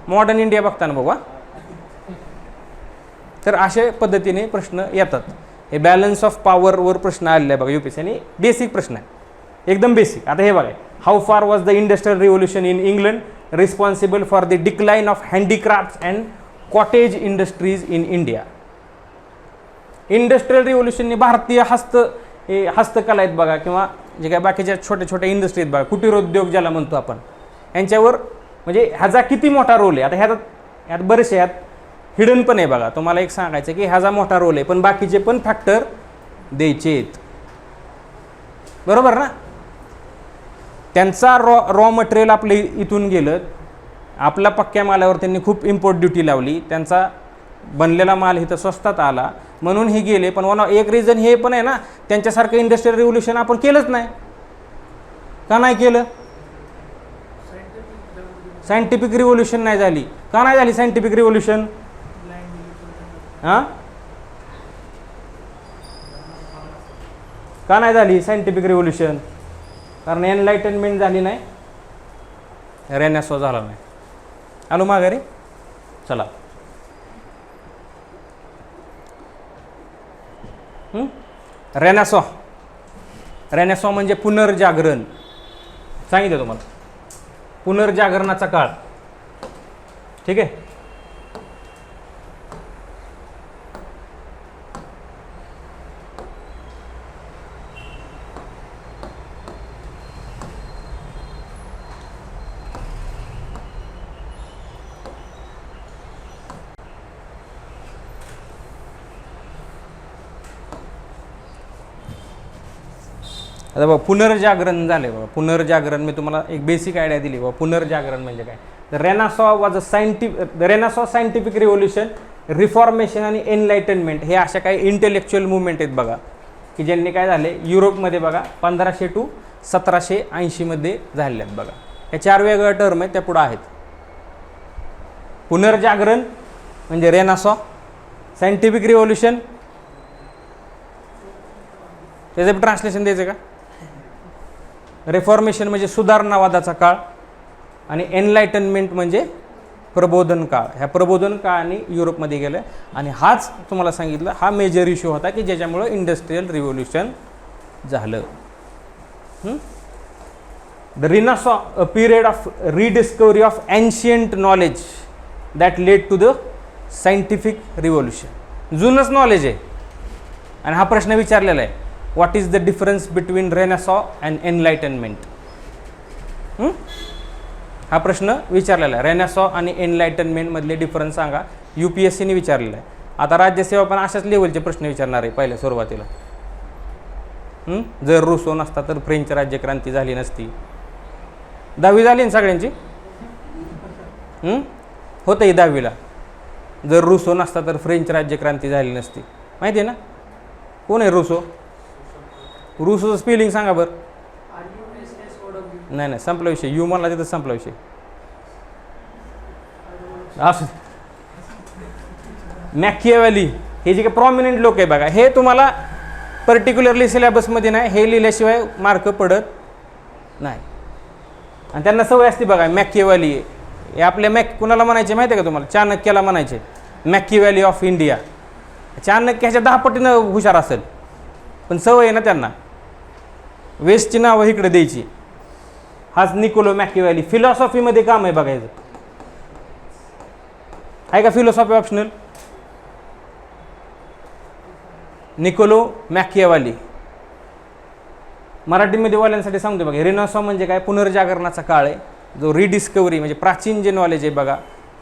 मॉडर्न इंडिया बघताना बघा. तर अशा पद्धतीने प्रश्न येतात. हे बॅलन्स ऑफ पॉवरवर प्रश्न आलेला आहे बघा UPSC. आणि बेसिक प्रश्न आहे, एकदम बेसिक. आता हे बघा, how far was the industrial revolution in England responsible for the decline of handicrafts and cottage industries in India? Industrial रिव्होल्यूशनने भारतीय हस्तकला आहेत बघा, किंवा जे काय बाकीच्या छोट्या छोट्या इंडस्ट्री आहेत बघा, कुटीरोद्योग ज्याला म्हणतो आपण, यांच्यावर म्हणजे ह्याचा किती मोठा रोल आहे? आता ह्यात बरेचसे ह्यात हिडन पण आहे बघा. तुम्हाला एक सांगायचं की ह्याचा मोठा रोल आहे, पण बाकीचे पण फॅक्टर द्यायचे आहेत. बरोबर ना. त्यांचा रॉ मटेरियल आपलं इथून गेलं, आपल्या पक्क्या मालावर त्यांनी खूप इम्पोर्ट ड्युटी लावली, त्यांचा बनलेला माल इथं स्वस्तात आला म्हणून हे गेले. पण एक रिझन हे पण आहे ना, त्यांच्यासारखं इंडस्ट्रियल रिव्होल्यूशन आपण केलंच नाही. का नाही केलं? सायंटिफिक रिव्होल्यूशन नाही झाली. का नाही झाली सायंटिफिक रिव्होल्यूशन? हां, का नाही झाली सायंटिफिक रिव्होल्यूशन? कारण एनलाइटनमेंट झाली नाही, रेनेसॉ झाला नाही. आलो माघारी. चला, रेनेसॉ. रेनेसॉ म्हणजे पुनर्जागरण. सांगितलं तुम्हाला, पुनर्जागरणाचा काळ. ठीक आहे. आता बघा, पुनर्जागरण झाले बघा. पुनर्जागरण मी तुम्हाला एक बेसिक आयडिया दिली बघा. पुनर्जागरण म्हणजे काय? The Renaissance was Renaissance scientific revolution, reformation आणि एनलाइटनमेंट हे अशा काही इंटेलेक्च्युअल मुवमेंट आहेत बघा, की ज्यांनी काय झाले युरोपमध्ये बघा 1500 to 1780 मध्ये झालेले आहेत बघा. हे 4 वेगवेगळ्या टर्म आहेत, त्या पुढे आहेत. पुनर्जागरण म्हणजे रेनेसॉ, सायंटिफिक रिव्होल्यूशन त्याचं ट्रान्सलेशन द्यायचं का? रिफॉर्मेशन म्हणजे सुधारणावादाचा काळ, आणि एनलाइटनमेंट म्हणजे प्रबोधन काळ. ह्या प्रबोधन काळाने युरोपमध्ये गेलं, आणि हाच तुम्हाला सांगितलं हा मेजर इश्यू होता की ज्याच्यामुळं इंडस्ट्रियल रिव्होल्यूशन झालं. The renaissance, a period of rediscovery of ancient knowledge that led to the scientific revolution. जुनंच नॉलेज आहे, आणि हा प्रश्न विचारलेला आहे, what is the difference between renaissance and enlightenment. हा प्रश्न विचारलेला आहे. रेनेसॉ आणि एनलाइटनमेंट मधले डिफरन्स सांगा. UPSCने विचारलेला आहे. आता राज्यसेवा पण अशाच लेवलचे प्रश्न विचारणार आहे पहिल्या सुरुवातीला. जर रुसो नसता तर फ्रेंच राज्यक्रांती झाली नसती. 10वी झाली ना सगळ्यांची? होतं ही 10वीला. जर रुसो नसता तर फ्रेंच राज्यक्रांती झाली नसती. माहिती आहे ना कोण आहे रुसो? रुसोचं स्पेलिंग सांगा बरं. नाही संपला विषय. यू म्हणला तिथं संपला विषय. असं मॅकियावेली हे जे काही प्रॉमिनंट लोक आहे बघा, हे तुम्हाला पर्टिक्युलरली सिलेबसमध्ये नाही, हे लिहिल्याशिवाय मार्क पडत नाही. आणि त्यांना सवय असते बघा, मॅकियावेली हे आपल्या कुणाला म्हणायचे माहिती आहे का तुम्हाला? चाणक्याला म्हणायचे मॅकियावेली ऑफ इंडिया. चाणक्य ह्याच्या 10 पटीनं हुशार असेल, पण सवय आहे ना त्यांना वेस्टची नावं इकडे द्यायची. हाच निकोलो मॅकियावेली. फिलॉसॉफीमध्ये काम आहे बघायचं. आहे का फिलॉसॉफी ऑप्शनल? निकोलो मॅकियावेली. मराठीमध्ये वाल्यांसाठी सांगतो बघा. रेनेसॉ म्हणजे काय? पुनर्जागरणाचा काळ आहे, जो रिडिस्कवरी म्हणजे प्राचीन जे नॉलेज आहे बघा,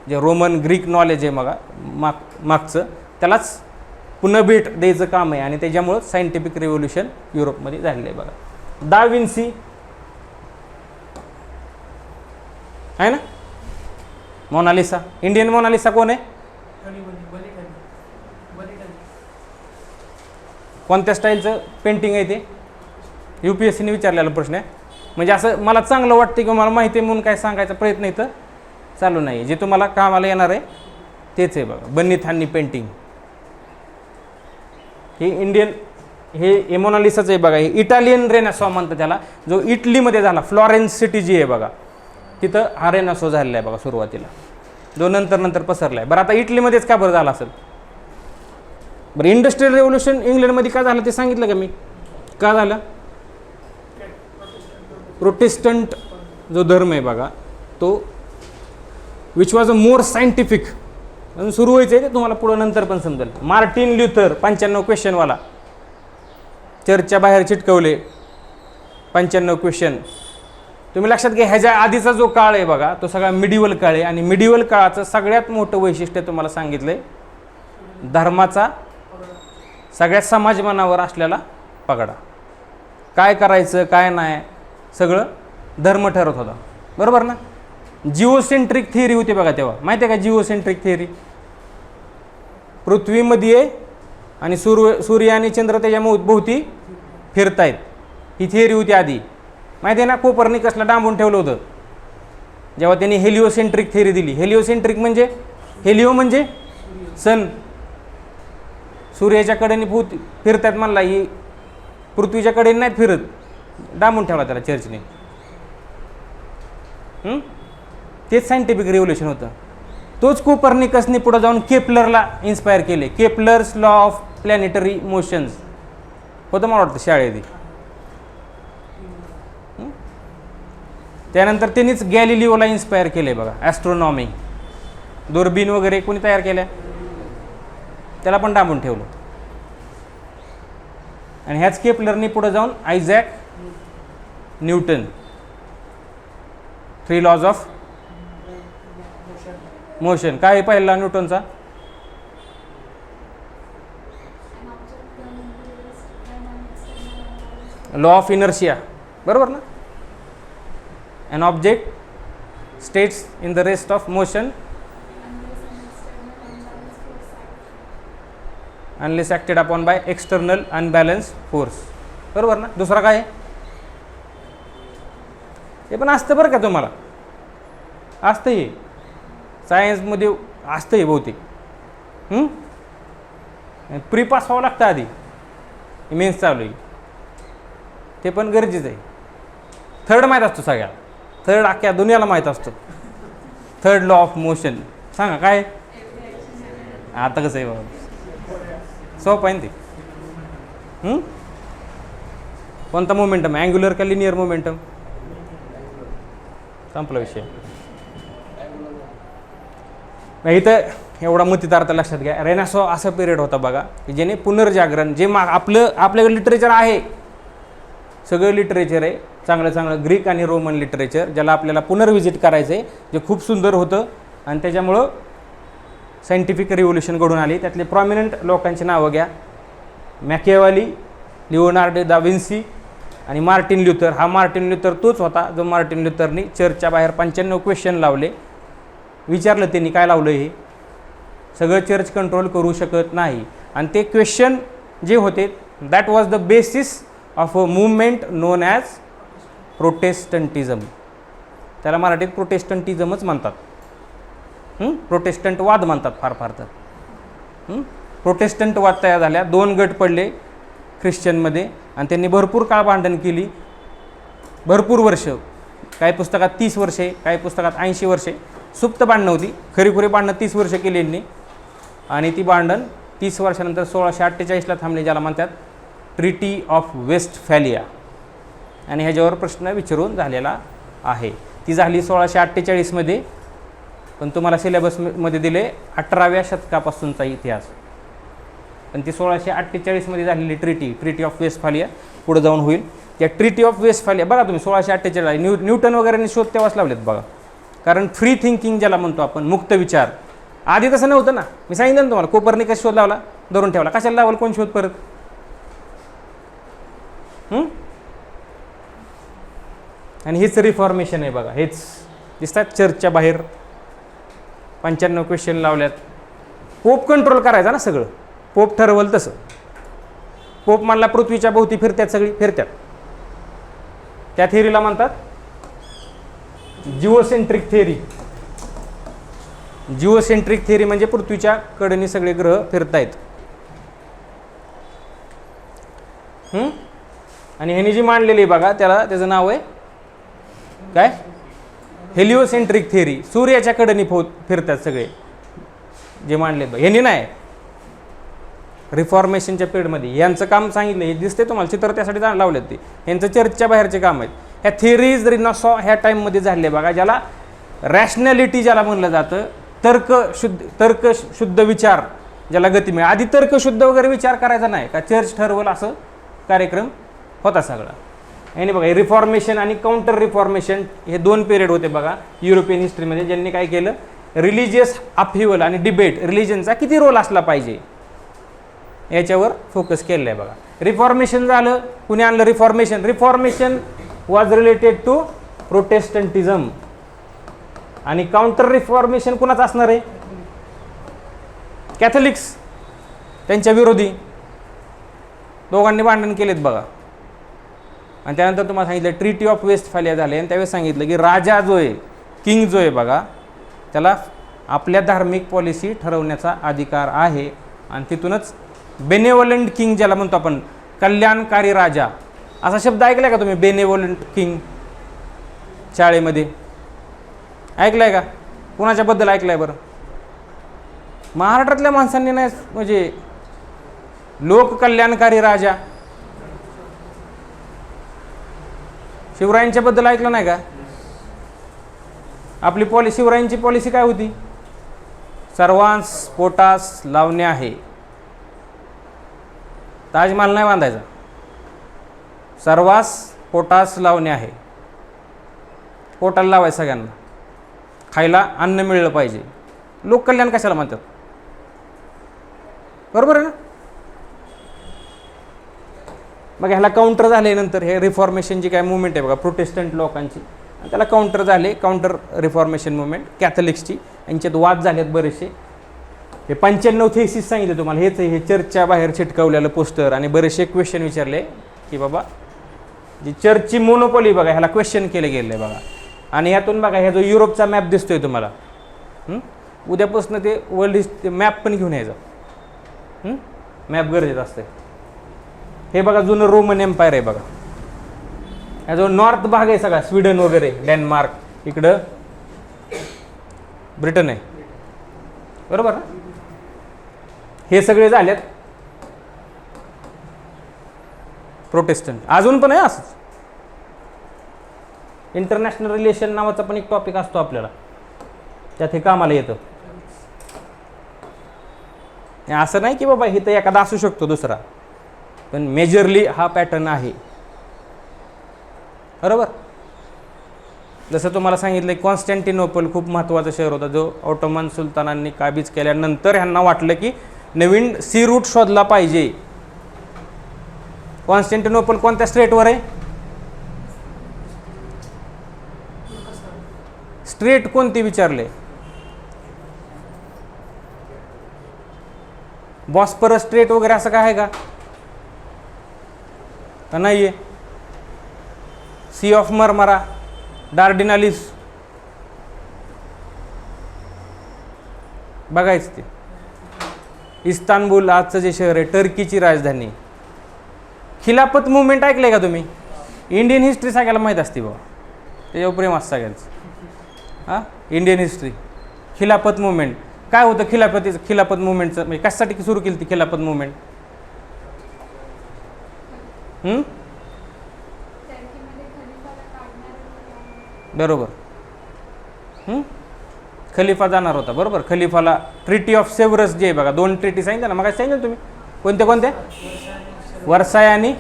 जे रोमन ग्रीक नॉलेज आहे बघा मागचं, त्यालाच पुन्हा भेट द्यायचं काम आहे, आणि त्याच्यामुळं सायंटिफिक रिव्होल्यूशन युरोपमध्ये झालेलं आहे बघा. दा विन्सी आहे ना. मोनालिसा, इंडियन मोनालिसा कोण आहे? कोणत्या स्टाईलचं पेंटिंग आहे ते? UPSCने विचारलेला प्रश्न आहे. म्हणजे असं मला चांगलं वाटतं की मला माहिती आहे म्हणून काय सांगायचा प्रयत्न इथं चालू नाही. जे तुम्हाला कामाला येणार आहे तेच आहे बघा. बन्नी थान्नी पेंटिंग हे इंडियन, हे मोनालिसाच आहे बघा. हे इटालियन रेनेसॉ म्हणतात त्याला, जो इटलीमध्ये झाला. फ्लॉरेन्स सिटी जी आहे बघा, तिथं हा रेनेसॉ झालेला आहे बघा सुरुवातीला, जो नंतर पसरला आहे. बरं आता इटलीमध्येच का बरं झाला असेल? बरं इंडस्ट्रियल रेव्होल्यूशन इंग्लंडमध्ये का झालं ते सांगितलं का मी? का झालं? प्रोटेस्टंट जो धर्म आहे बघा, तो which was a more scientific. अजून सुरू व्हायचं आहे ते तुम्हाला पुढं नंतर पण समजेल. मार्टिन ल्युथर 95 क्वेश्चनवाला, चर्चच्या बाहेर चिटकवले 95 क्वेश्चन. तुम्ही लक्षात घ्या, ह्याच्या आधीचा जो काळ आहे बघा, तो सगळा मिडिवल काळ आहे, आणि मिडिवल काळाचं सगळ्यात मोठं वैशिष्ट्य तुम्हाला सांगितलंय धर्माचा सगळ्या समाजमनावर असलेला पगडा. काय करायचं काय नाही सगळं धर्म ठरत होता, बरोबर ना. जिओसेंट्रिक थिअरी होती बघा तेव्हा, माहिती आहे का जिओसेंट्रिक थिअरी. पृथ्वीमध्ये आणि सूर्य आणि चंद्र त्याच्या भोवती फिरतायत, ही थिअरी होती आधी, माहिती आहे ना. कोपर्निकसला डांबून ठेवलं होतं जेव्हा त्यांनी हेलिओसेंट्रिक थिअरी दिली. हेलिओसेंट्रिक म्हणजे हेलिओ म्हणजे सन, सूर्याच्या कडेने भोवती फिरतात म्हणला, ही पृथ्वीच्या कडेने नाहीत फिरत, डांबून ठेवला त्याला चर्चने. तेच सायंटिफिक रिव्होल्युशन होतं. तोच कोपर्निकसने पुढे जाऊन केपलरला इन्स्पायर केले. Kepler's law of planetary motions होतं मला वाटतं शाळेत. त्यानंतर त्यांनीच गॅलिलिओला इन्स्पायर केले बघा, ॲस्ट्रॉनॉमी. दुर्बीण वगैरे कोणी तयार केल्या, त्याला पण डांबून ठेवलं. आणि ह्याच केपलरनी पुढे जाऊन Isaac Newton, 3 laws of motion. काय आहे पहिला न्यूटनचा? लॉ ऑफ इनर्शिया, बरोबर ना. an object states in the rest of motion unless acted upon by external unbalanced force, बरोबर ना. दुसरा काय आहे? हे पण असतं बरं का, तुम्हाला असतं, हे सायन्समध्ये असतं हे बहुतेक. प्री पास व्हावं लागतं आधी, मेन्स चालू आहे, ते पण गरजेचं आहे. थर्ड माहीत असतो सगळ्याला, थर्ड अख्ख्या दुनियाला माहीत असतो. थर्ड लॉ ऑफ मोशन सांगा काय? आता कसं आहे बाबा, सोपं आहे ना ते. कोणता मोमेंटम? अँग्युलर का लिनियर मोमेंटम? संपला विषय. इथं एवढा मतितार्थ लक्षात घ्या. रेनेसॉ असा पिरियड होता बघा की ज्याने पुनर्जागरण, जे आपल्याकडे लिटरेचर आहे, सगळं लिटरेचर आहे चांगलं चांगलं, ग्रीक आणि रोमन लिटरेचर, ज्याला आपल्याला पुनर्विजिट करायचं आहे, जे खूप सुंदर होतं. आणि त्याच्यामुळं सायंटिफिक रिव्होल्युशन घडून आली. त्यातले प्रॉमिनंट लोकांची नावं घ्या: मॅकियावेली, लिओनार्डो दा विन्सी आणि मार्टिन ल्युथर. हा मार्टिन ल्युथर तोच होता जो मार्टिन ल्युथरनी चर्चच्या बाहेर 95 क्वेश्चन लावले. विचारलं त्यांनी काय लावलं, हे सगळं चर्च कंट्रोल करू शकत नाही. आणि ते क्वेश्चन जे होते, that was the basis of a movement known as protestantism. त्याला मराठीत प्रोटेस्टंटिझमच म्हणतात, प्रोटेस्टंटवाद म्हणतात फार फार तर. प्रोटेस्टंटवाद तयार झाल्या, 2 गट पडले ख्रिश्चनमध्ये आणि त्यांनी भरपूर काळ भांडण केली, भरपूर वर्ष. काही पुस्तकात 30 वर्षे, काही पुस्तकात 80 वर्षे सुप्त भांडणं होती. खरीखुरी भांडणं 30 वर्ष केली यांनी. आणि ती भांडण 30 वर्षानंतर 1648ला थांबले, ज्याला म्हणतात ट्रिटी ऑफ वेस्टफॅलिया. आणि ह्याच्यावर प्रश्न विचारून झालेला आहे. ती झाली 1648मध्ये, पण तुम्हाला सिलेबसमध्ये दिले 18व्या शतकापासूनचा इतिहास. पण ती 1648मध्ये झालेली ट्रिटी ऑफ वेस्टफॅलिया पुढे जाऊन होईल. त्या ट्रिटी ऑफ वेस्टफॅलिया बघा तुम्ही, 1648 न्यूटन वगैरे शोध तेव्हाच लावलेत बघा. कारण फ्री थिंकिंग ज्याला म्हणतो आपण, मुक्त विचार, आधी तसं नव्हतं ना. मी सांगितलं ना तुम्हाला, कोपर्निकस शोध लावला, धरून ठेवला. कशाला लावला कोण शोध परत? आणि हेच रिफॉर्मेशन आहे बघा. हेच दिसतात चर्चच्या बाहेर 95 क्वेश्चन लावल्यात. पोप कंट्रोल करायचा ना सगळं, पोप ठरवलं तसं. पोप म्हणला पृथ्वीच्या भोवती फिरतात, सगळी फिरतात. त्या थिअरीला म्हणतात जिओसेंट्रिक थिअरी. जिओसेंट्रिक थिअरी म्हणजे पृथ्वीच्या कडेने सगळे ग्रह फिरतायत. आणि ह्यानी जी मांडलेली बघा, त्याचं नाव आहे काय? Heliocentric theory. सूर्याच्या कडेने फिरतात सगळे जे मांडले. ह्यांनी नाही, रिफॉर्मेशनच्या पिरियडमध्ये यांचं काम सांगितलं. हे दिसते तुम्हाला चित्र, त्यासाठी लावलेत ते. यांचं चर्चच्या बाहेरचे काम आहेत. ह्या थिअरीज रेनेसॉ ह्या टाईममध्ये झाले बघा, ज्याला रॅशनॅलिटी ज्याला म्हणलं जातं, तर्कशुद्ध विचार ज्याला गती मिळेल. आधी तर्कशुद्ध वगैरे विचार करायचा नाही का, चर्च ठरवलं असं कार्यक्रम होता सगळा. आणि बघा, रिफॉर्मेशन आणि काउंटर रिफॉर्मेशन हे 2 पिरियड होते बघा युरोपियन हिस्ट्रीमध्ये, ज्यांनी काय केलं, रिलिजियस अपहिवल आणि डिबेट, रिलिजनचा किती रोल असला पाहिजे याच्यावर फोकस केलेला आहे बघा. रिफॉर्मेशन झालं. कुणी आणलं reformation? Reformation was related to protestantism. आणि काउंटर रिफॉर्मेशन कुणाचं असणार आहे? कॅथलिक्स, त्यांच्या विरोधी. दोघांनी भांडण केलेत बघा. आणि त्यानंतर तुम्हाला सांगितलं ट्रीटी ऑफ वेस्टफॅलिया झाले आणि त्यावेळेस सांगितलं की राजा जो आहे, किंग जो आहे बघा, त्याला आपल्या धार्मिक पॉलिसी ठरवण्याचा अधिकार आहे. आणि तिथूनच बेनेवोलंट किंग, ज्याला म्हणतो आपण कल्याणकारी राजा, असा शब्द ऐकलाय का तुम्ही? बेनेवोलंट किंग शाळेमध्ये ऐकलाय का? कुणाच्याबद्दल ऐकलाय बरं? महाराष्ट्रातल्या माणसांनी नाही, म्हणजे लोक कल्याणकारी राजा. शिवरायांच्या बद्दल ऐकलं नाही का? आपली पॉलिसी, शिवरायांची पॉलिसी काय होती? सर्वांस पोटास लावणे आहे. ताजमहाल नाही बांधायचा, सर्वांस पोटास लावणे आहे. पोटाला लावायचं, सगळ्यांना खायला अन्न मिळलं पाहिजे. लोक कल्याण कशाला म्हणतात? बरोबर आहे ना? मग ह्याला काउंटर झाले नंतर हे रिफॉर्मेशन जी काय मुवमेंट आहे बघा प्रोटेस्टंट लोकांची, त्याला काउंटर झाले. काउंटर रिफॉर्मेशन मुवमेंट कॅथलिक्सची, यांच्यात वाद झालेत बरेचसे. हे 95 थेसिस सांगितले तुम्हाला, हेच हे चर्चच्या बाहेर चिटकवलेलं पोस्टर. आणि बरेचसे क्वेश्चन विचारले की बाबा जी चर्चची मोनोपॉली बघा, ह्याला क्वेश्चन केले गेले बघा. आणि ह्यातून बघा, ह्या जो युरोपचा मॅप दिसतोय तुम्हाला, उद्यापासून ते वर्ल्ड मॅप पण घेऊन यायचं. मॅप गरजेचं असतं. हे बघा जुनं रोमन एम्पायर आहे बघा. ह्या जो नॉर्थ भाग आहे सगळा, स्वीडन वगैरे, डेन्मार्क, इकडं ब्रिटन आहे. बरोबर ना? हे सगळे झालेत प्रोटेस्टंट. अजून पण आहे असंच. इंटरनॅशनल रिलेशन नावाचा पण एक टॉपिक असतो आपल्याला, त्यात हे कामाला येतं. असं नाही की बाबा हे तर एखादा असू शकतो दुसरा, पण मेजरली हा पॅटर्न आहे. बरोबर? जसं तुम्हाला सांगितलं कॉन्स्टँटिनोपल खूप महत्त्वाचं शहर होता, जो ऑटोमन सुलतानांनी काबीज केल्यानंतर ह्यांना वाटलं की नवीन सी रूट शोधला पाहिजे. कॉन्स्टँटिनोपल कोणत्या स्ट्रेटवर आहे? स्ट्रेट कोणती विचारले? बॉस्फरस स्ट्रेट वगैरे असं काय आहे का? नाही आहे. सी ऑफ मरमरा, डार्डिनालिस बघायचं ते. इस्तानबुल आजचं जे शहर आहे, टर्कीची राजधानी. खिलाफत मुवमेंट ऐकलंय का तुम्ही? इंडियन हिस्ट्री सगळ्याला माहीत असते बाबा, त्याच्यावर प्रेम असतं सगळ्यांचं. हां, इंडियन हिस्ट्री. खिलाफत मुवमेंट काय होतं? खिलाफत मुवमेंटचं म्हणजे कशासाठी सुरू केली ती खिलाफत मुवमेंट? बरोबर. खलिफा जाणार होता. बरोबर. खलिफाला ट्रीटी ऑफ सेव्हरस जे आहे बघा, 2 ट्रीटी सांगितलं ना मग, सांगितलं तुम्ही कोणत्या कोणत्या? वर्साय आणि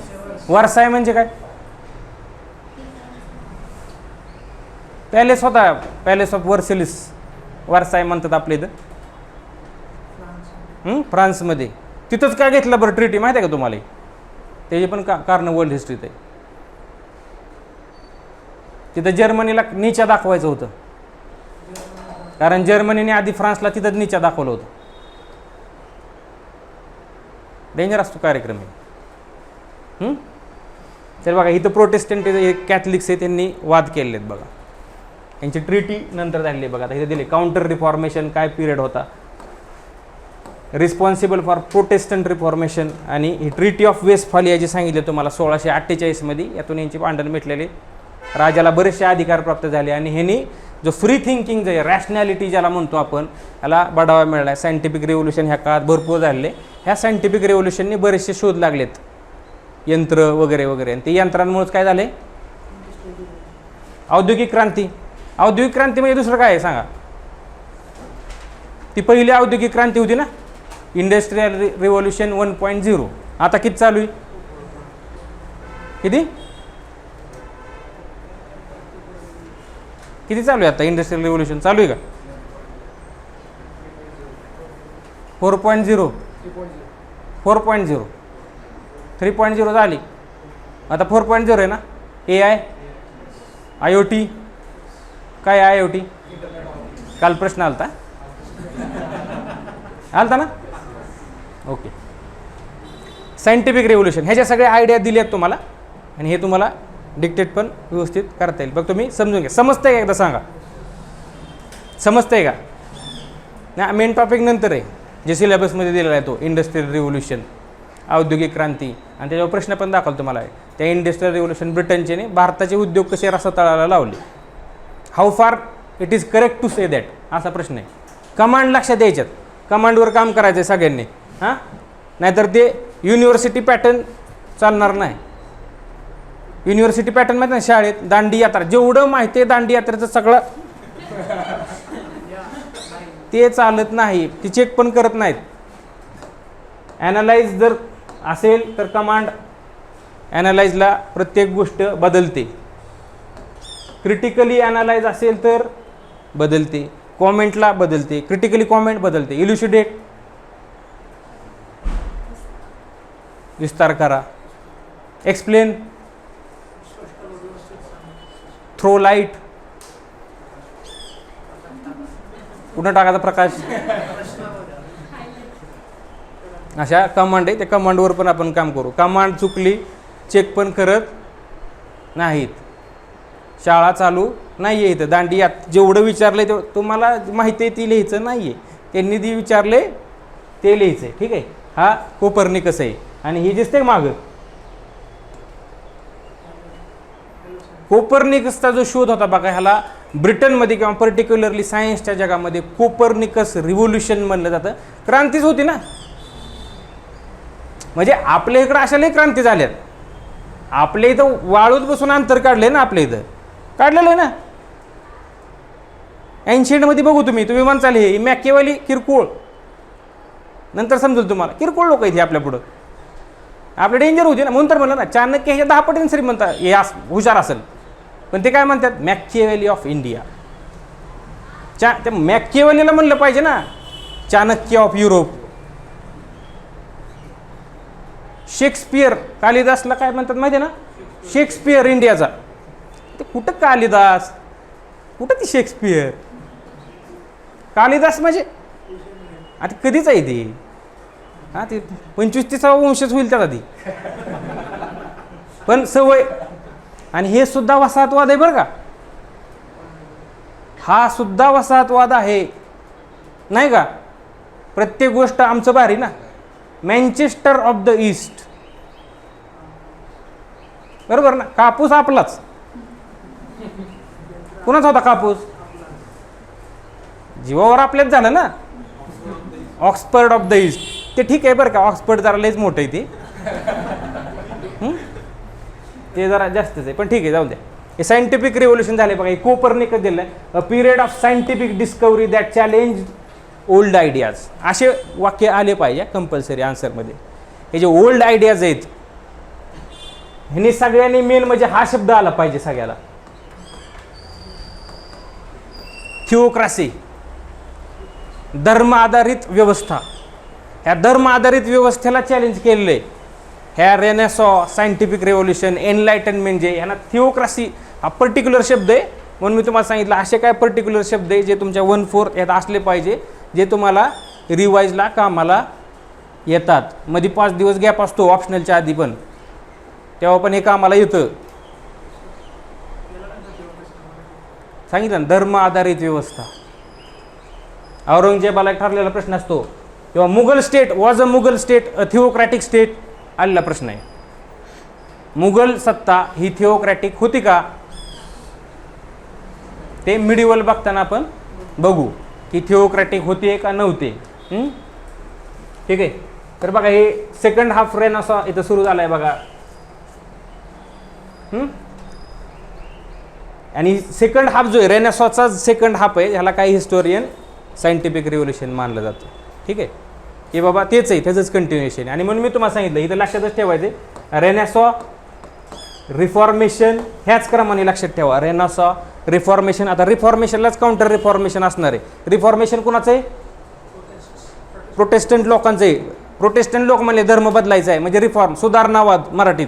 वर्साय म्हणजे काय? पॅलेस होता, पॅलेस ऑफ वर्सेलिस, वर्साय म्हणतात आपल्या इथं फ्रान्समध्ये. तिथंच काय घेतलं बरं ट्रीटी माहिती आहे का तुम्हाला? त्याची पण कारण वर्ल्ड हिस्ट्रीत आहे. तिथं जर्मनीला नीचा दाखवायचं होतं, कारण जर्मनीने आधी फ्रान्सला तिथं नीचा दाखवलं होतं. डेंजर असतो कार्यक्रम आहे. तर बघा इथं प्रोटेस्टंट कॅथलिक्स आहे, त्यांनी वाद केलेले आहेत बघा. यांची ट्रीटी नंतर झालेली बघा. आता इथे दिले काउंटर रिफॉर्मेशन काय पिरियड होता, रिस्पॉन्सिबल फॉर प्रोटेस्टंट रिफॉर्मेशन. आणि ही ट्रीटी ऑफ वेस्टफालिया जी सांगितले तुम्हाला 1648 मध्ये, यातून यांची भांडण मिटलेली. राजाला बरेचसे अधिकार प्राप्त झाले आणि ह्यांनी जो फ्री थिंकिंग जे रॅशनॅलिटी ज्याला म्हणतो आपण, याला बढावा मिळाला. सायंटिफिक रेव्होल्युशन ह्या काळात भरपूर झालेले. ह्या सायंटिफिक रेव्होल्युशनने बरेचसे शोध लागलेत, यंत्र वगैरे वगैरे. आणि ते यंत्रांमुळेच काय झाले? औद्योगिक क्रांती. औद्योगिक क्रांती म्हणजे दुसरं काय आहे सांगा? ती पहिली औद्योगिक क्रांती होती ना, इंडस्ट्रियल रिव्होल्युशन 1.0. आता किती चालू आहे? किती चालू आहे आता? इंडस्ट्रियल रिव्होल्युशन चालू आहे का? 4.0. 3.0 झाली, आता 4.0 आहे ना. AI, IoT. काय IoT? काल प्रश्न आलता ना. ओके. सायंटिफिक रिव्होल्युशन, ह्याच्या सगळ्या आयडिया दिल्यात तुम्हाला आणि हे तुम्हाला डिक्टेट पण व्यवस्थित करता येईल. बघ तुम्ही समजून घ्या. समजतंय का एकदा सांगा, समजतंय का? ना मेन टॉपिक नंतर आहे जे सिलेबसमध्ये दिलेला आहे तो इंडस्ट्रियल रिव्होल्युशन, औद्योगिक क्रांती. आणि त्याच्यावर प्रश्न पण दाखवतो तुम्हाला. त्या इंडस्ट्रियल रिव्होल्युशन ब्रिटनचे ने भारताचे उद्योग कसे रसातळाला लावले. How far it is correct to say that, असा प्रश्न आहे. कमांड लक्षात द्यायच्यात, कमांडवर काम करायचं आहे सगळ्यांनी. हां, नाहीतर ते युनिव्हर्सिटी पॅटर्न चालणार नाही. युनिव्हर्सिटी पॅटर्न माहिती ना, शाळेत दांडी यात्रा, जेवढं माहिती आहे दांडी यात्रेचं सगळं ते चालत नाही, ती चेक पण करत नाहीत. ॲनालाइज जर असेल तर कमांड ॲनालाइजला प्रत्येक गोष्ट बदलते. क्रिटिकली ॲनालाइज असेल तर बदलते, कॉमेंटला बदलते. क्रिटिकली कॉमेंट बदलते. इल्युसिडेट विस्तार करा. एक्सप्लेन, थ्रो लाईट, कुठं टाकायचा प्रकाश, अशा कमांड आहे. त्या कमांडवर पण आपण काम करू. कमांड चुकली चेक पण करत नाहीत. शाळा चालू नाही आहे इथं. दांडी यात जेवढं विचारलं ते तुम्हाला माहिती आहे ती लिहायचं नाही आहे. त्यांनी ती विचारले ते लिहायचं आहे. ठीक आहे. हा कोपर्निकस आहे. आणि ही दिसते मागं कोपर्निकसचा जो शोध होता बघा, ह्याला ब्रिटनमध्ये किंवा पर्टिक्युलरली सायन्सच्या जगामध्ये कोपर्निकस रिव्होल्युशन म्हणलं जातं. क्रांतीच होती ना. म्हणजे आपल्या इकडं अशा लई क्रांती झाल्यात. आपल्या इथं वाळूत बसून अंतर काढले ना, आपल्या इथं काढलेलं आहे ना. एन्शियंटमध्ये बघू तुम्ही म्हणचाल हे मॅकेवाली किरकोळ, नंतर समजेल तुम्हाला किरकोळ लोक इथे आपल्या पुढं. आपले डेंजर होते ना, म्हणून तर म्हणलं ना चाणक्य ह्याच्या 10 पटीने श्रीमंत हे हुशार असेल. पण ते काय म्हणतात, मॅकेवेली ऑफ इंडिया. त्या मॅकेवेलीला म्हणलं पाहिजे ना, चाणक्य ऑफ युरोप. शेक्सपियर, कालिदासला काय म्हणतात माहिती आहे ना, शेक्सपियर इंडियाचा. ते कुठं कालिदास, कुठं ती शेक्सपियर. कालिदास म्हणजे आता कधीच आहे ते. हां, ते 25-30 वंशच होईल त्यात आधी. पण सवय. आणि हे सुद्धा वसाहतवाद आहे बरं का. हा सुद्धा वसाहतवाद आहे नाही का. प्रत्येक गोष्ट आमचं भारी ना. मँचेस्टर ऑफ द ईस्ट, बरोबर ना. कापूस आपलाच. कुणाचा होता कापूस? जीवावर आपल्याच झालं ना. ऑक्सफर्ड ऑफ द ईस्ट, ते ठीक आहे बरं का. ऑक्सफर्ड जरा लयच मोठं आहे ते जरा जास्तच आहे, पण ठीक आहे, जाऊ द्या. हे सायंटिफिक रिव्होल्युशन झाले बघा. हे कोपर्निकस दिलं आहे. अ period of scientific discovery that challenge old ideas. असे वाक्य आले पाहिजे कंपल्सरी आन्सरमध्ये. हे जे ओल्ड आयडियाज आहेत ह्याने सगळ्यांनी मेन म्हणजे हा शब्द आला पाहिजे सगळ्याला. थिओक्रासी, धर्म आधारित व्यवस्था. ह्या धर्म आधारित व्यवस्थेला चॅलेंज केलेलं आहे. ह्या रेनेसॉ, सायंटिफिक रिव्होल्युशन, एनलायटनमेंट, जे ह्यांना थिओक्रासी हा पर्टिक्युलर शब्द आहे. म्हणून मी तुम्हाला सांगितलं असे काय पर्टिक्युलर शब्द आहे जे तुमच्या 1-4 यात असले पाहिजे, जे तुम्हाला रिवाईजला कामाला येतात. मध्ये 5 दिवस गॅप असतो ऑप्शनलच्या आधी, पण तेव्हा पण हे कामाला येतं. सांगितलं ना, धर्म आधारित व्यवस्था. औरंगजेबाला एक ठरलेला प्रश्न असतो, किंवा Mughal state was a Mughal state a theocratic state, आलेला प्रश्न आहे. मुघल सत्ता ही थिओक्रॅटिक होती का? ते मिडिवल बघताना आपण बघू की थिओक्रॅटिक होती का नव्हते. ठीक आहे. तर बघा, हे सेकंड हाफ रेनेसॉ इथं सुरू झालाय बघा. आणि सेकंड हाफ जो आहे रेनेसॉचा सेकंड हाफ आहे, ह्याला काही हिस्टोरियन सायंटिफिक रिव्होल्युशन मानलं जातं. ठीक आहे. हे बाबा तेच आहे, त्याचंच कंटिन्युएशन. आणि म्हणून मी तुम्हाला सांगितलं इथं लक्षातच ठेवायचे, रेनेसॉ, रिफॉर्मेशन, ह्याच क्रमाने लक्षात ठेवा. Renaissance, reformation. आता रिफॉर्मेशनलाच काउंटर रिफॉर्मेशन असणार आहे. रिफॉर्मेशन कुणाचं आहे? प्रोटेस्टंट लोकांचं आहे. प्रोटेस्टंट लोक म्हणले धर्म बदलायचा आहे, म्हणजे रिफॉर्म, सुधारणावाद मराठीत.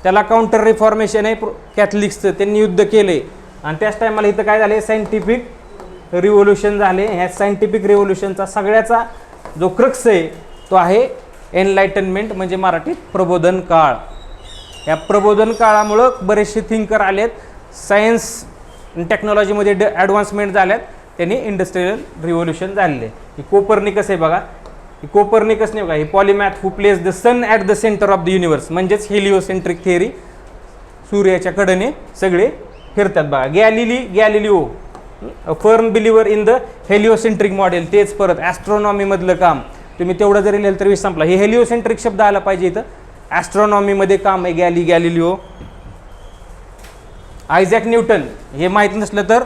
त्याला काउंटर रिफॉर्मेशन आहे कॅथलिक्सचं, त्यांनी युद्ध केले. आणि त्याच टायमाला इथं काय झाले, सायंटिफिक रिव्होल्युशन झाले. ह्या सायंटिफिक रिव्होल्युशनचा सगळ्याचा जो क्रक्स आहे तो आहे एनलायटनमेंट, म्हणजे मराठीत प्रबोधन काळ. या प्रबोधन काळामुळं बरेचसे थिंकर आलेत, सायन्स टेक्नॉलॉजीमध्ये ॲडव्हान्समेंट झाल्यात, त्यांनी इंडस्ट्रियल रिव्होल्युशन झालेले. ही कोपर्निकस आहे बघा, ही कोपर्निकस नाही बघा, ही polymath who place the sun at the centre of the universe, म्हणजेच हेलिओसेंट्रिक थिअरी, सूर्याच्या कडेने सगळे फिरतात बघा. Galileo firm believer in the heliocentric model, तेच परत ॲस्ट्रॉनॉमीमधलं काम. तुम्ही तेवढं जरी लिहिलं तरी संपला. हे हेलिओसेंट्रिक शब्द आला पाहिजे इथं. ॲस्ट्रॉनॉमीमध्ये काम आहे गॅलिलिओ. आयझॅक न्यूटन, हे माहीत नसलं तर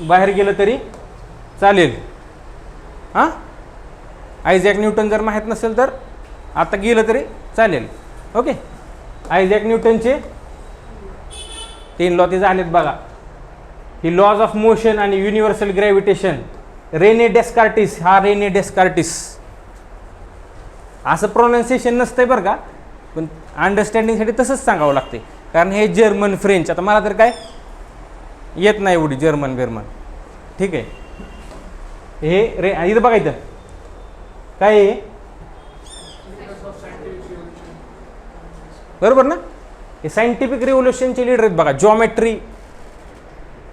बाहेर गेलं तरी चालेल. हां, आयझॅक न्यूटन जर माहीत नसेल तर आता गेलं तरी चालेल. ओके, आयझॅक न्यूटनचे 3 लॉ ते झालेत बघा. ही लॉज ऑफ मोशन आणि युनिव्हर्सल ग्रॅव्हिटेशन. रेने डेस्कार्टिस, हा रेने डेस्कार्टिस असं प्रोनाऊन्सिएशन नसतंय बरं का, पण अंडरस्टँडिंगसाठी तसंच सांगावं लागते, कारण हे जर्मन फ्रेंच, आता मला तर काय येत नाही एवढी जर्मन बिर्मन, ठीक आहे. हे इथं बघा, इथं काय आहे बरोबर ना, हे सायंटिफिक रिव्होल्युशनचे लीडर आहेत बघा. जॉमेट्री